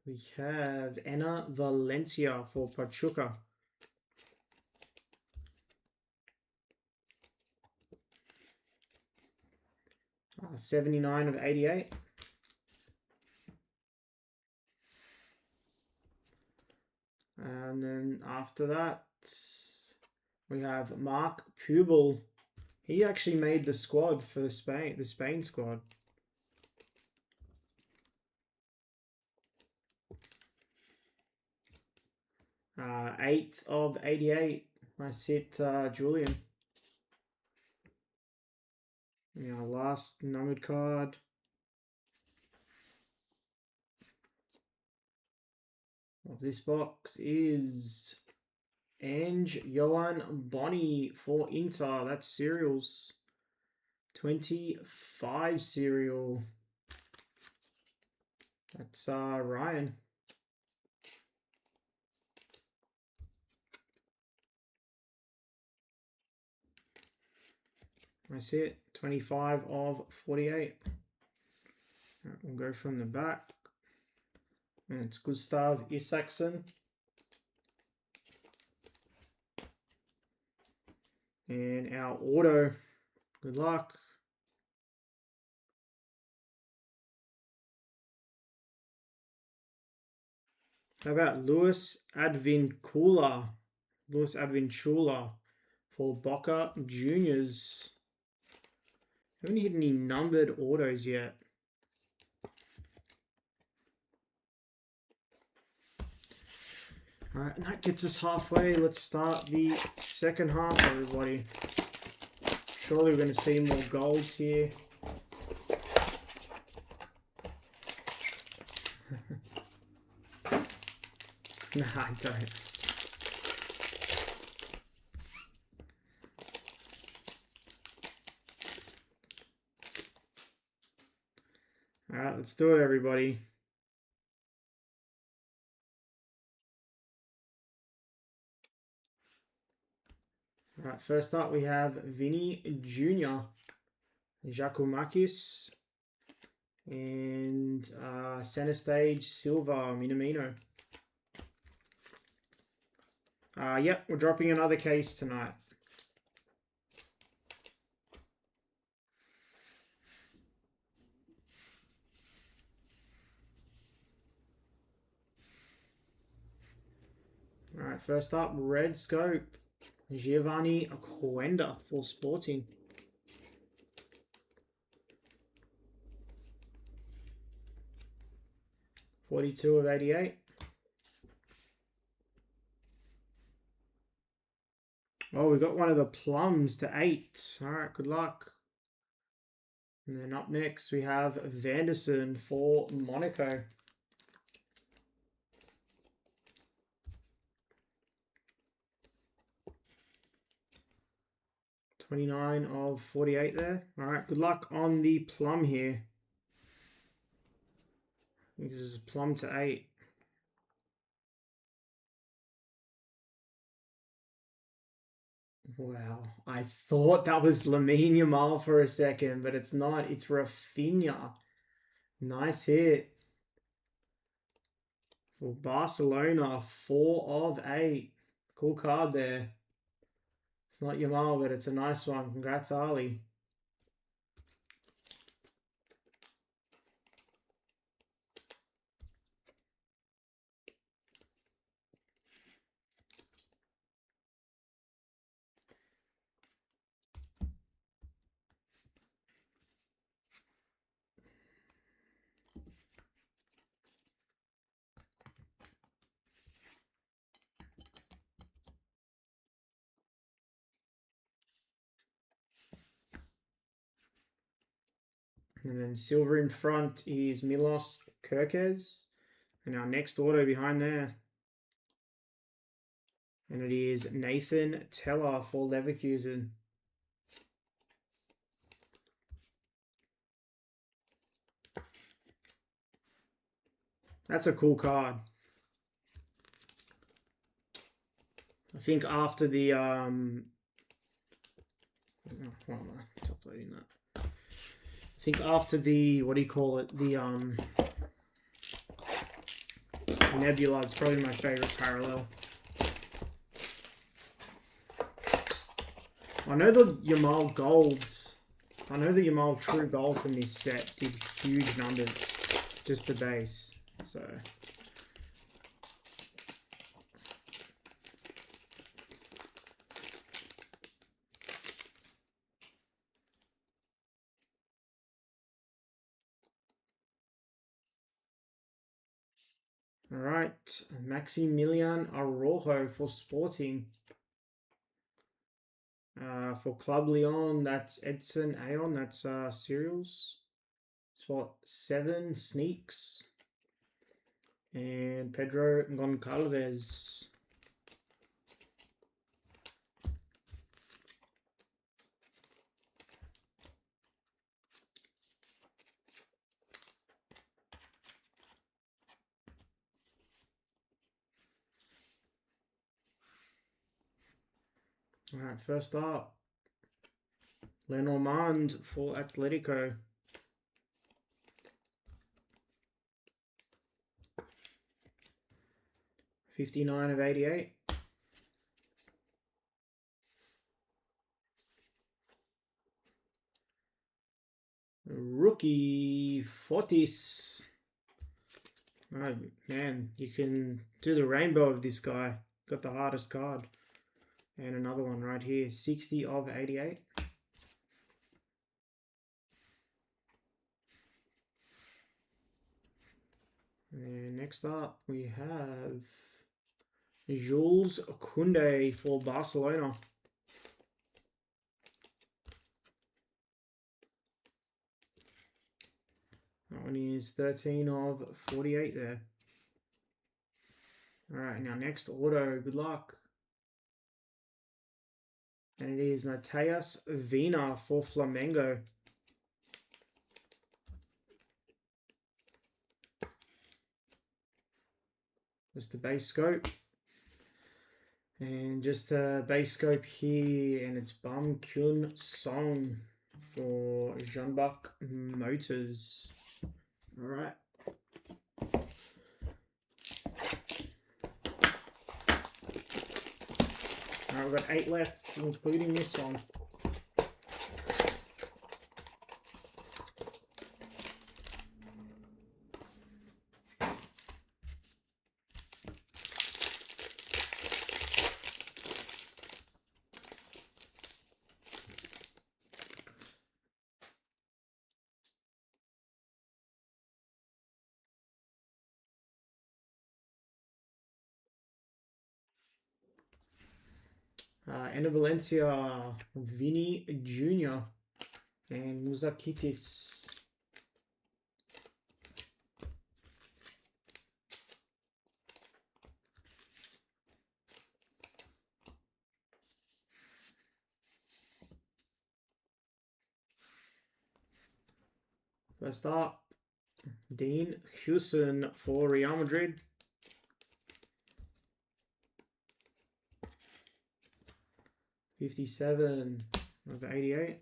we have Enna Valencia for Pachuca. Uh, 79 of 88. And then after that, we have Mark Pubel. He actually made the squad for the Spain squad. Uh, 8 of 88. Nice hit, Julian. And our last numbered card. Of this box is Ange Johan Boni for Inter. That's serials. 25 serial. That's Ryan. That's it. 25 of 48. Right, we'll go from the back. And it's Gustav Isaacson. And our auto. Good luck. How about Luis Advincula? Luis Advincula for Boca Juniors. Haven't hit any numbered autos yet. All right, and that gets us halfway. Let's start the second half, everybody. Surely we're going to see more golds here. Nah, I don't. All right, let's do it, everybody. All right, first up we have Vinny Jr., Giacomakis, and center stage Silva Minamino. Yep, we're dropping another case tonight. All right, first up, Red Scope, Giovanni Aquenda for Sporting. 42 of 88. Oh, we got one of the plums to 8. All right, good luck. And then up next, we have Vanderson for Monaco. $29 of 48 there. All right, good luck on the plum here. I think this is plum to 8. Wow, I thought that was Lamine Yamal for a second, but it's not. It's Rafinha. Nice hit. For Barcelona, 4 of 8. Cool card there. It's not Yamal, but it's a nice one. Congrats, Ali. And then silver in front is Milos Kerkez. And our next auto behind there. And it is Nathan Teller for Leverkusen. That's a cool card. I think after the why am I uploading that? I think after the, what do you call it? The Nebula, it's probably my favorite parallel. I know the Yamal golds. I know the Yamal true gold from this set did huge numbers. Just the base. So all right, Maximilian Araujo for Sporting. For Club Leon, that's Edson Aon. That's Cereals. Spot 7 Sneaks. And Pedro Goncalves. All right, first up, Lenormand for Atletico. $59 of 88. Rookie Fortis. Oh man, you can do the rainbow of this guy. Got the hardest card. And another one right here, 60 of 88. And next up, we have Jules Koundé for Barcelona. That one is 13 of 48 there. All right, now next auto, good luck. And it is Mateus Vina for Flamengo. Just a base scope. And just a base scope here, and it's Bum Kyun Song for Jeanbach Motors. All right. All right, we've got 8 left, including this one. Ender Valencia, Vinny Jr. and Musakitis. First up, Dean Huijsen for Real Madrid. $57 of 88.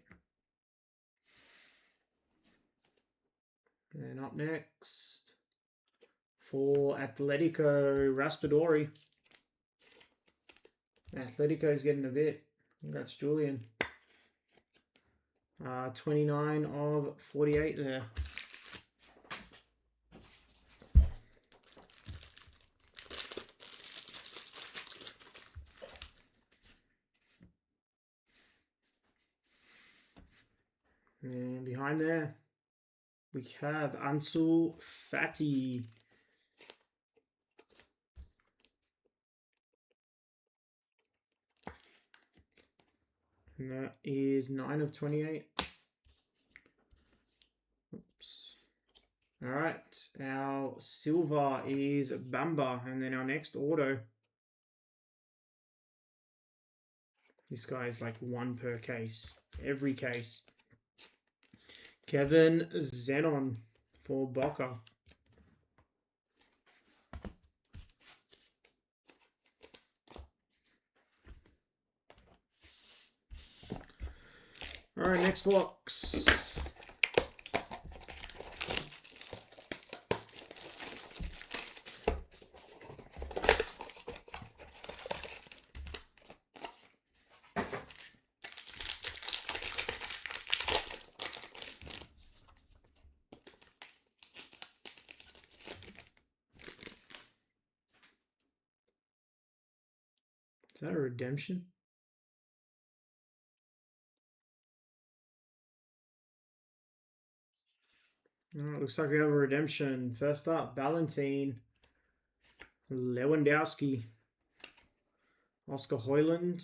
And up next, for Atletico, Raspadori. Atletico's getting a bit. Congrats, Julian. 29 of 48 there. And behind there, we have Ansu Fati. And that is 9 of 28. Oops. All right, our silver is Bamba, and then our next auto. This guy is like one per case, every case. Kevin Zenon for Boca. All right, next box. Is that a redemption? Oh, it looks like we have a redemption. First up, Valentine, Lewandowski, Oscar Hoyland,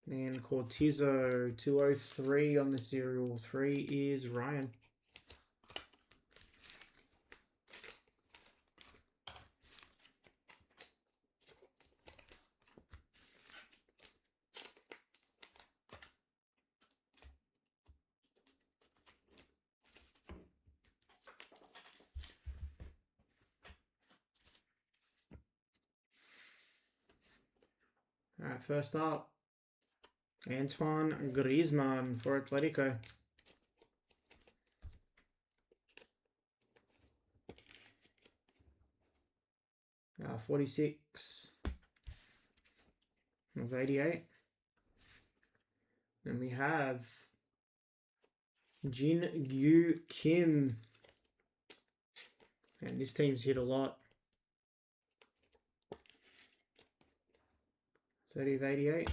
and Cortizo. 203 on the serial. 3 is Ryan. All right, first up, Antoine Griezmann for Atletico. Uh, 46 of 88. And we have Jin Gyu Kim. And this team's hit a lot. 30 of 88.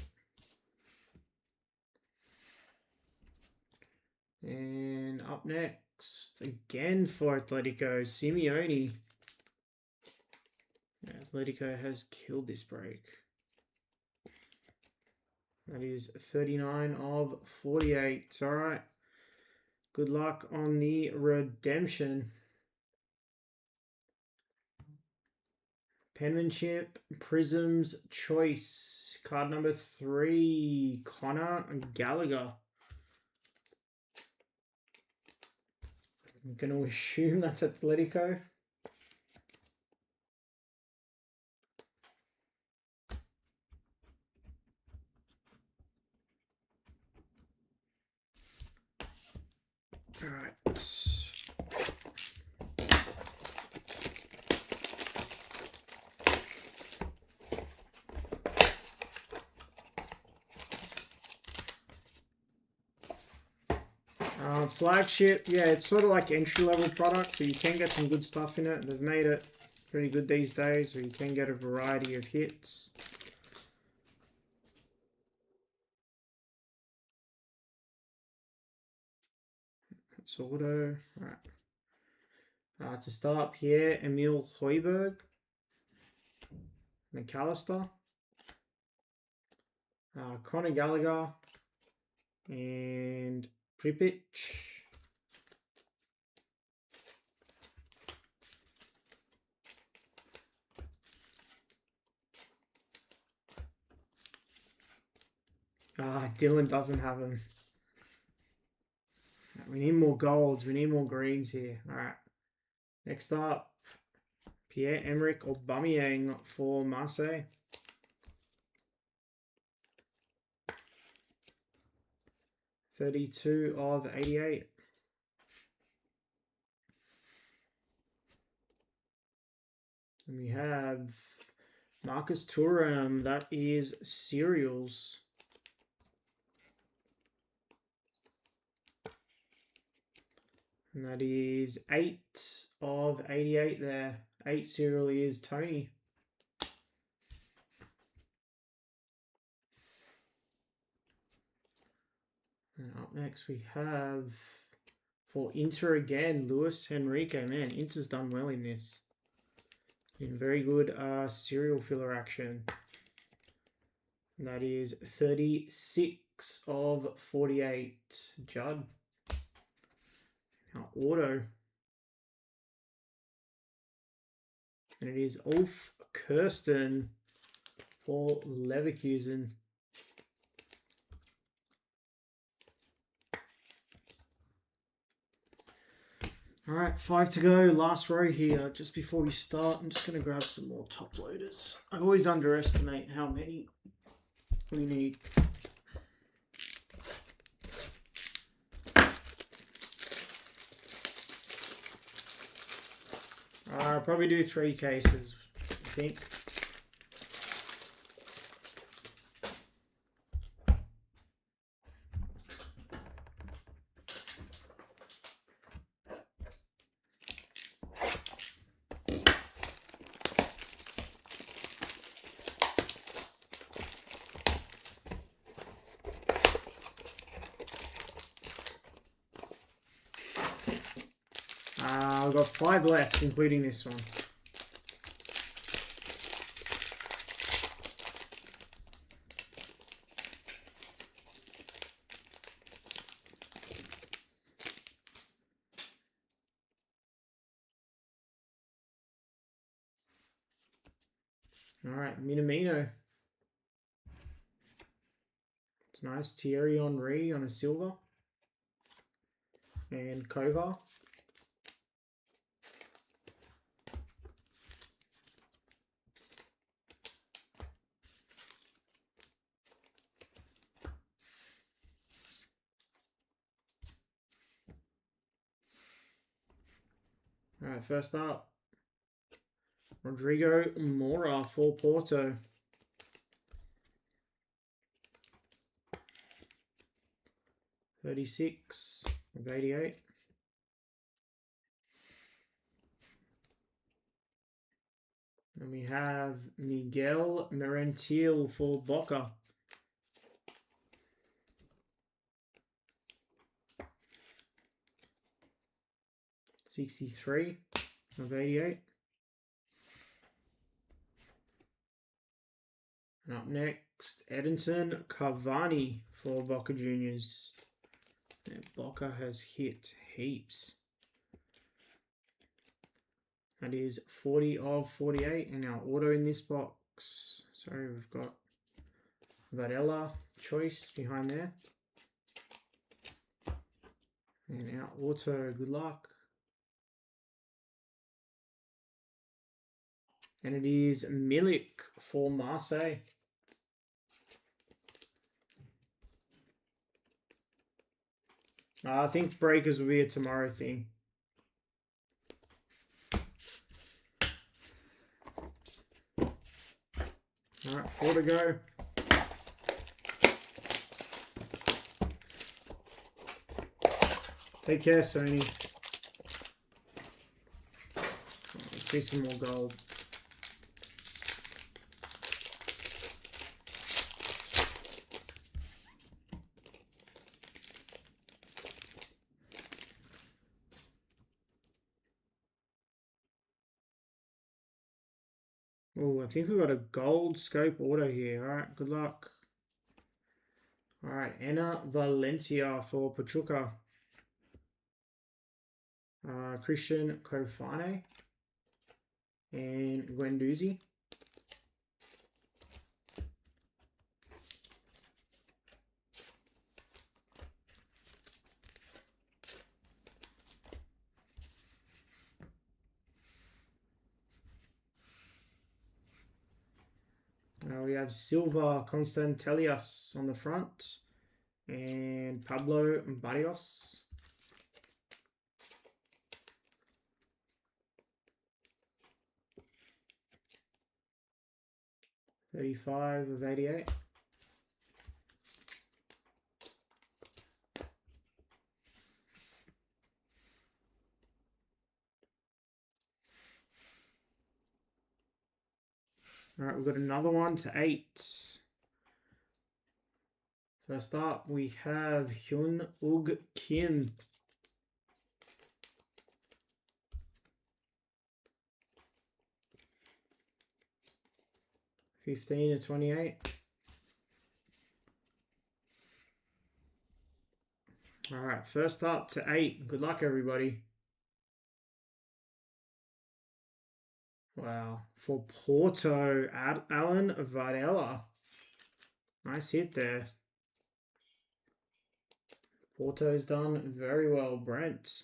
And up next, again for Atletico, Simeone. Atletico has killed this break. That is 39 of 48. All right. Good luck on the redemption. Penmanship, Prizm's Choice. Card number 3, Connor Gallagher. I'm going to assume that's Atletico. All right. Flagship, yeah, it's sort of like entry-level product, but you can get some good stuff in it. They've made it pretty good these days, so you can get a variety of hits. That's auto. All right. To start, Pierre Emil Højbjerg, McAllister, Conor Gallagher and Pripyat. Dylan doesn't have them. We need more golds. We need more greens here. All right. Next up, Pierre-Emerick Aubameyang for Marseille. $32 of 88. And we have Marcus Thuram. That is cereals. And that is 8 of 88 there. 8 cereal is Tony. And up next we have, for Inter again, Luis Henrique. Man, Inter's done well in this. In very good serial filler action. And that is 36 of 48. Judd. Now auto. And it is Ulf Kirsten for Leverkusen. All right, 5 to go. Last row here. Just before we start, I'm just going to grab some more top loaders. I always underestimate how many we need. I'll probably do 3 cases, I think. I've got 5 left, including this one. All right, Minamino. It's nice. Thierry Henry on a silver. And Kovar. All right, first up, Rodrigo Mora for Porto. $36 of 88. And we have Miguel Merentiel for Boca. $63 of 88. And up next, Edinson Cavani for Boca Juniors. And Boca has hit heaps. That is 40 of 48. And our auto in this box. Sorry, we've got Varela choice behind there. And our auto, good luck. And it is Milik for Marseille. I think breakers will be a tomorrow thing. All right, 4 to go. Take care, Sony. Let's see some more gold. Oh, I think we've got a gold scope auto here. All right, good luck. All right, Anna Valencia for Pachuca. Christian Kofane and Guendouzi. We have Silva Constantelias on the front and Pablo Barrios. $35 of 88. All right, we've got another one to 8. First up, we have Hyun Ug Kim. $15 to 28. All right, first up to 8. Good luck, everybody. Wow. For Porto, Alan Varela. Nice hit there. Porto's done very well. Brent.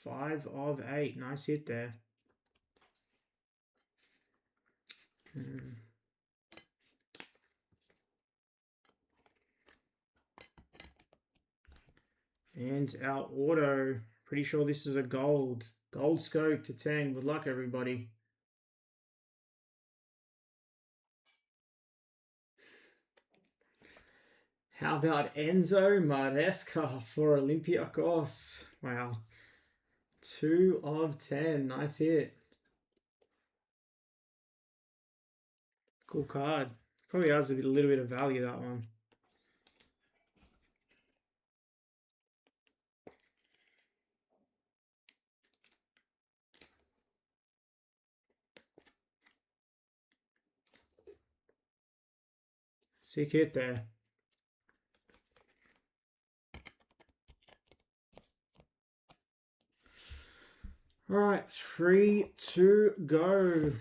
5 of 8. Nice hit there. And our auto. Pretty sure this is a gold. Gold scope to 10. Good luck, everybody. How about Enzo Maresca for Olympiacos? Wow. 2 of 10. Nice hit. Cool card. Probably has a little bit of value, that one. Sick hit there. All right, 3 to go.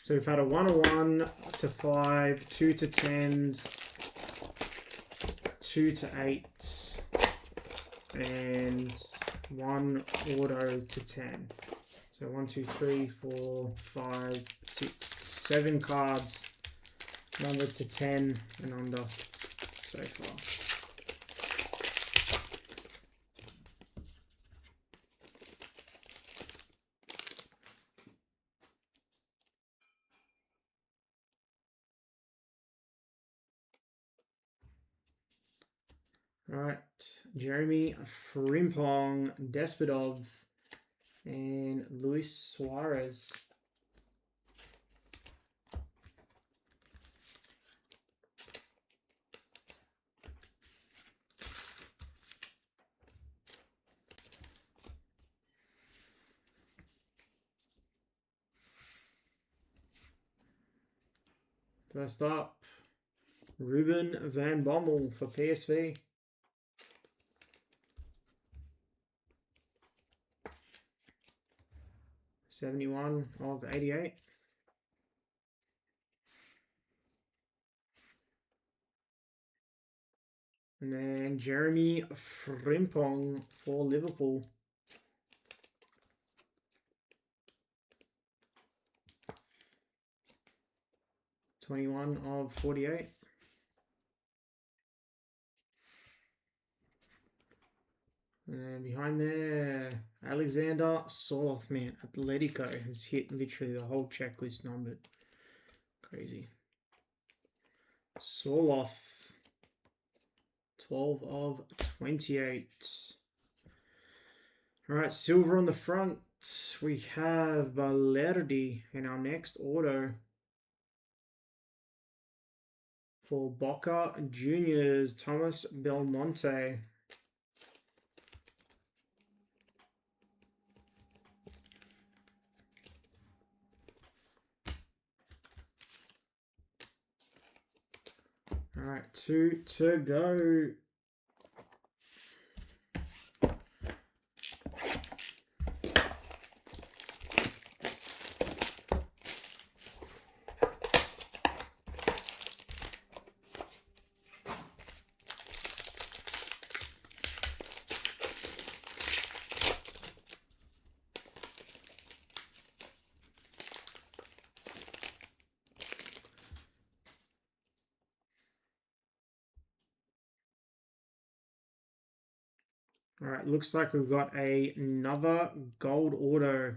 So we've had a 1 to 1 to 5, 2 to 10s, 2 to 8, and 1 auto to 10. So 1, 2, 3, 4, 5, 6, 7 cards numbered to 10 and under so far. All right, Jeremy Frimpong, Despotov, and Luis Suarez. First up, Ruben Van Bommel for PSV. $71 of 88. And then Jeremy Frimpong for Liverpool. $21 of 48. And behind there, Alexander Soloth, man, Atletico has hit literally the whole checklist numbered. Crazy. Soloth, 12 of 28. All right, silver on the front. We have Valerdi in our next auto. For Boca Juniors, Thomas Belmonte. All right, 2 to go. All right, looks like we've got another gold auto.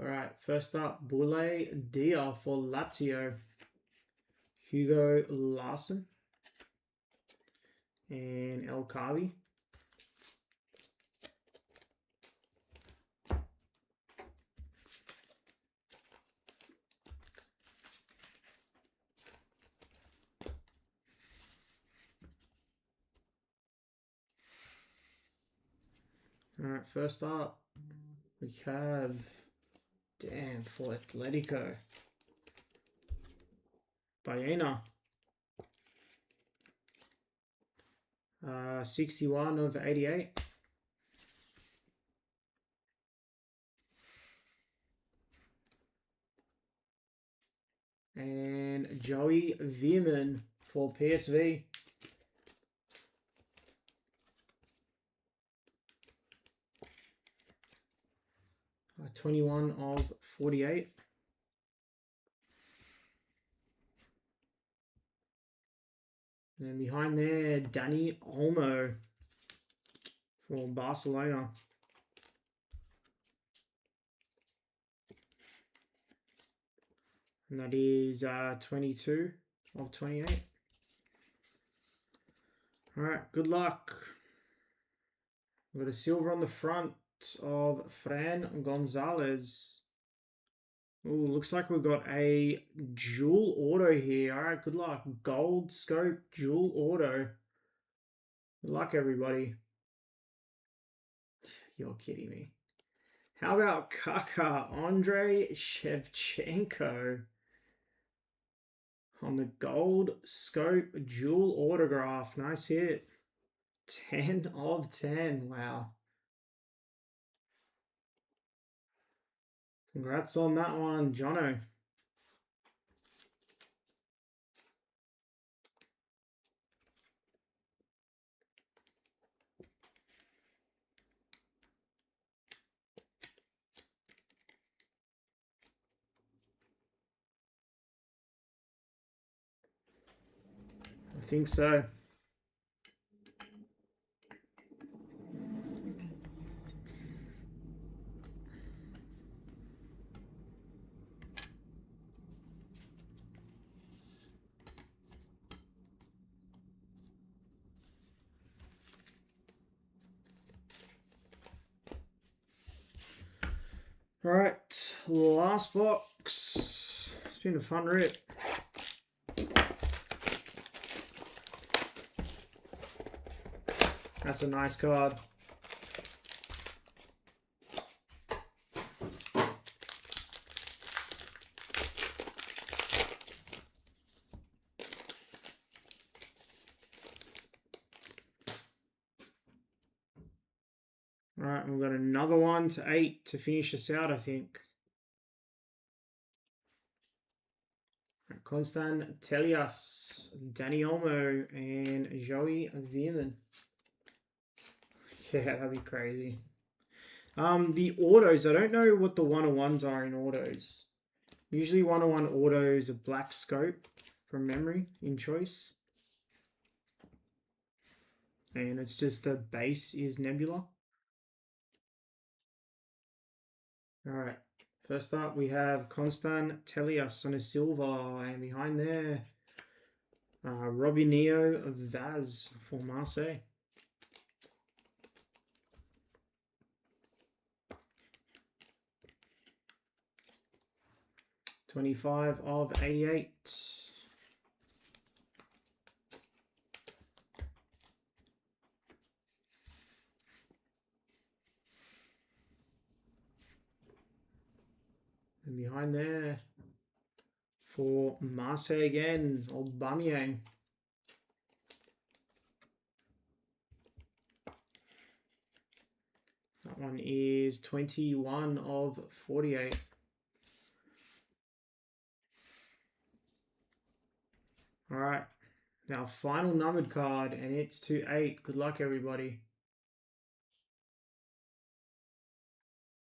All right, first up, Boule Dia for Lazio. Hugo Larson and El Kavi. All right, first up, we have, damn, for Atletico, Baena. 61 of 88. And Joey Veerman for PSV. 21 of 48. And then behind there, Danny Olmo for Barcelona. And that is 22 of 28. All right, good luck. We've got a silver on the front of Fran Gonzalez. Ooh, looks like we've got a dual auto here. All right, good luck. Gold scope dual auto. Good luck, everybody. You're kidding me. How about Kaka? Andrei Shevchenko on the gold scope dual autograph. Nice hit. 10 of 10. Wow. Congrats on that one, Jono. I think so. All right, last box. It's been a fun rip. That's a nice card. All right, we've got another one to 8 to finish us out, I think. Constant Telias, Danny Olmo, and Joey Veerman. Yeah, that'd be crazy. The autos, I don't know what the 101s are in autos. Usually 101 autos a black scope from memory in choice. And it's just the base is Nebula. All right. First up, we have Constant Telias on a silver. And behind there, Robinho Vaz for Marseille. $25 of 88. And behind there, for Marseille again, or Aubameyang. That one is 21 of 48. All right, now final numbered card, and it's to 8. Good luck, everybody.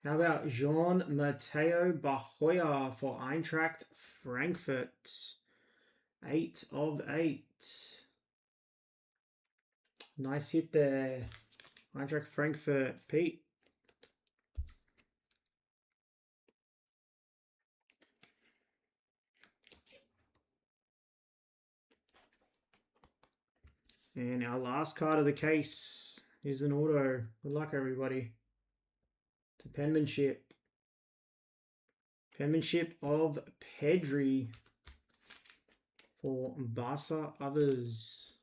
How about Jean Matteo Bahoya for Eintracht Frankfurt? 8 of 8. Nice hit there. Eintracht Frankfurt, Pete. And our last card of the case is an auto. Good luck, everybody. To penmanship. Penmanship of Pedri for Barca Others.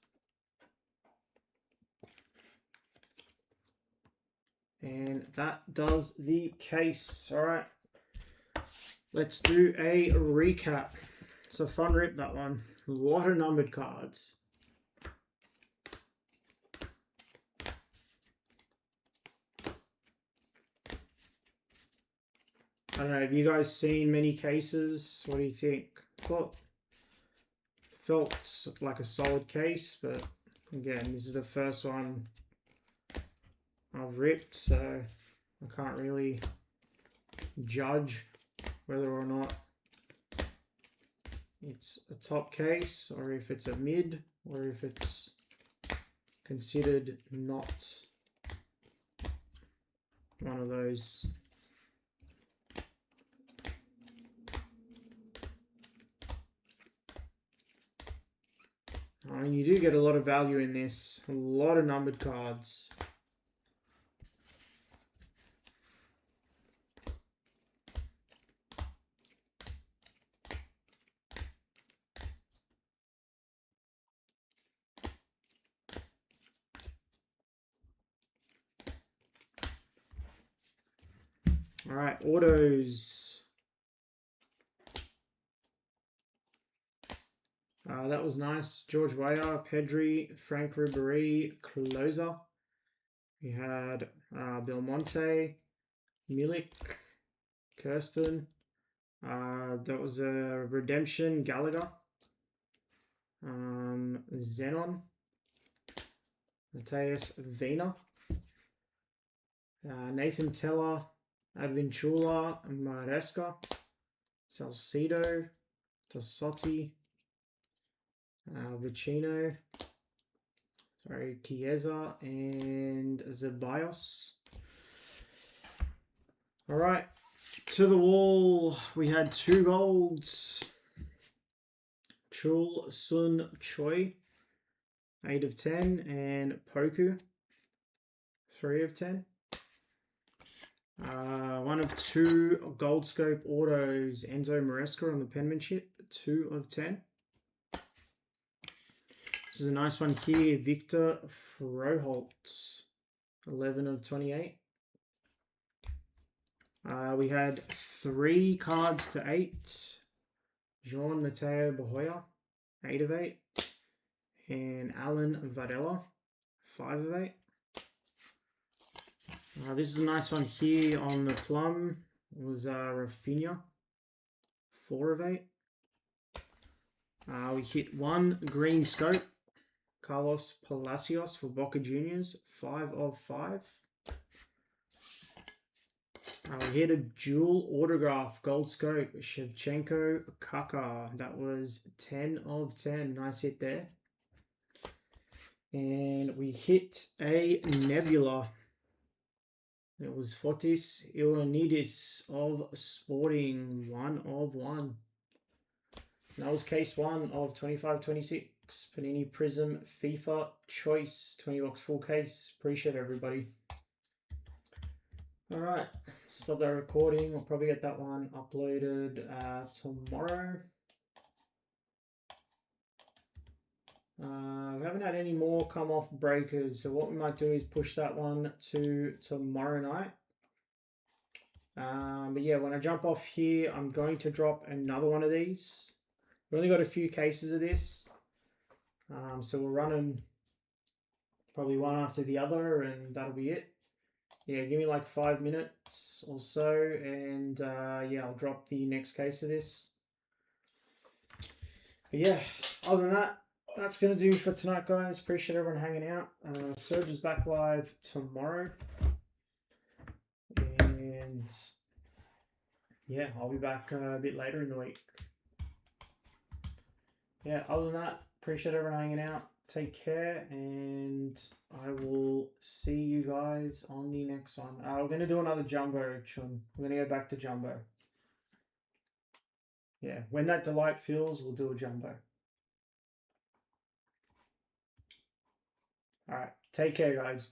And that does the case. All right. Let's do a recap. It's a fun rip, that one. A lot of numbered cards. I don't know, have you guys seen many cases? What do you think? Felt like a solid case, but again, this is the first one I've ripped, so I can't really judge whether or not it's a top case, or if it's a mid, or if it's considered not one of those. I mean, you do get a lot of value in this. A lot of numbered cards. All right, autos. That was nice. George Weah, Pedri, Frank Ribéry, closer. We had Belmonte, Milik, Kirsten. That was a redemption, Gallagher. Zenon, Mateus Vina, Nathan Teller, Advincula, Maresca, Salcedo, Tossotti, Vicino, Chiesa, and Zeballos. All right, to the wall, we had 2 golds. Chul Sun Choi, 8 of 10, and Poku, 3 of 10. 1 of 2 Gold Scope autos, Enzo Maresca on the penmanship, 2 of 10. This is a nice one here, Victor Froholt, 11 of 28. We had 3 cards to 8. Jean Matteo Bahoya, 8 of 8. And Alan Varela, 5 of 8. This is a nice one here on the plum. It was Rafinha, 4 of 8. We hit 1 green scope. Carlos Palacios for Boca Juniors, 5 of 5. We hit a dual autograph gold scope, Shevchenko Kaka. That was 10 of 10. Nice hit there. And we hit a Nebula. It was Fotis Ioannidis of Sporting, 1 of 1. That was case 1 of 25-26. Panini Prizm FIFA Choice, 20 box full case. Appreciate it, everybody. All right, stop that recording. I'll probably get that one uploaded tomorrow. We haven't had any more come off breakers, so what we might do is push that one to tomorrow night. But yeah, when I jump off here, I'm going to drop another one of these. We only got a few cases of this, so we're running probably one after the other, and that'll be it. Yeah, give me like 5 minutes or so, and yeah, I'll drop the next case of this. But yeah, other than that, that's going to do for tonight, guys. Appreciate everyone hanging out. Surge is back live tomorrow. And yeah, I'll be back a bit later in the week. Yeah, other than that, appreciate everyone hanging out. Take care, and I will see you guys on the next one. We're going to do another jumbo, Chun. We're going to go back to jumbo. Yeah, when that delight fills, we'll do a jumbo. All right, take care, guys.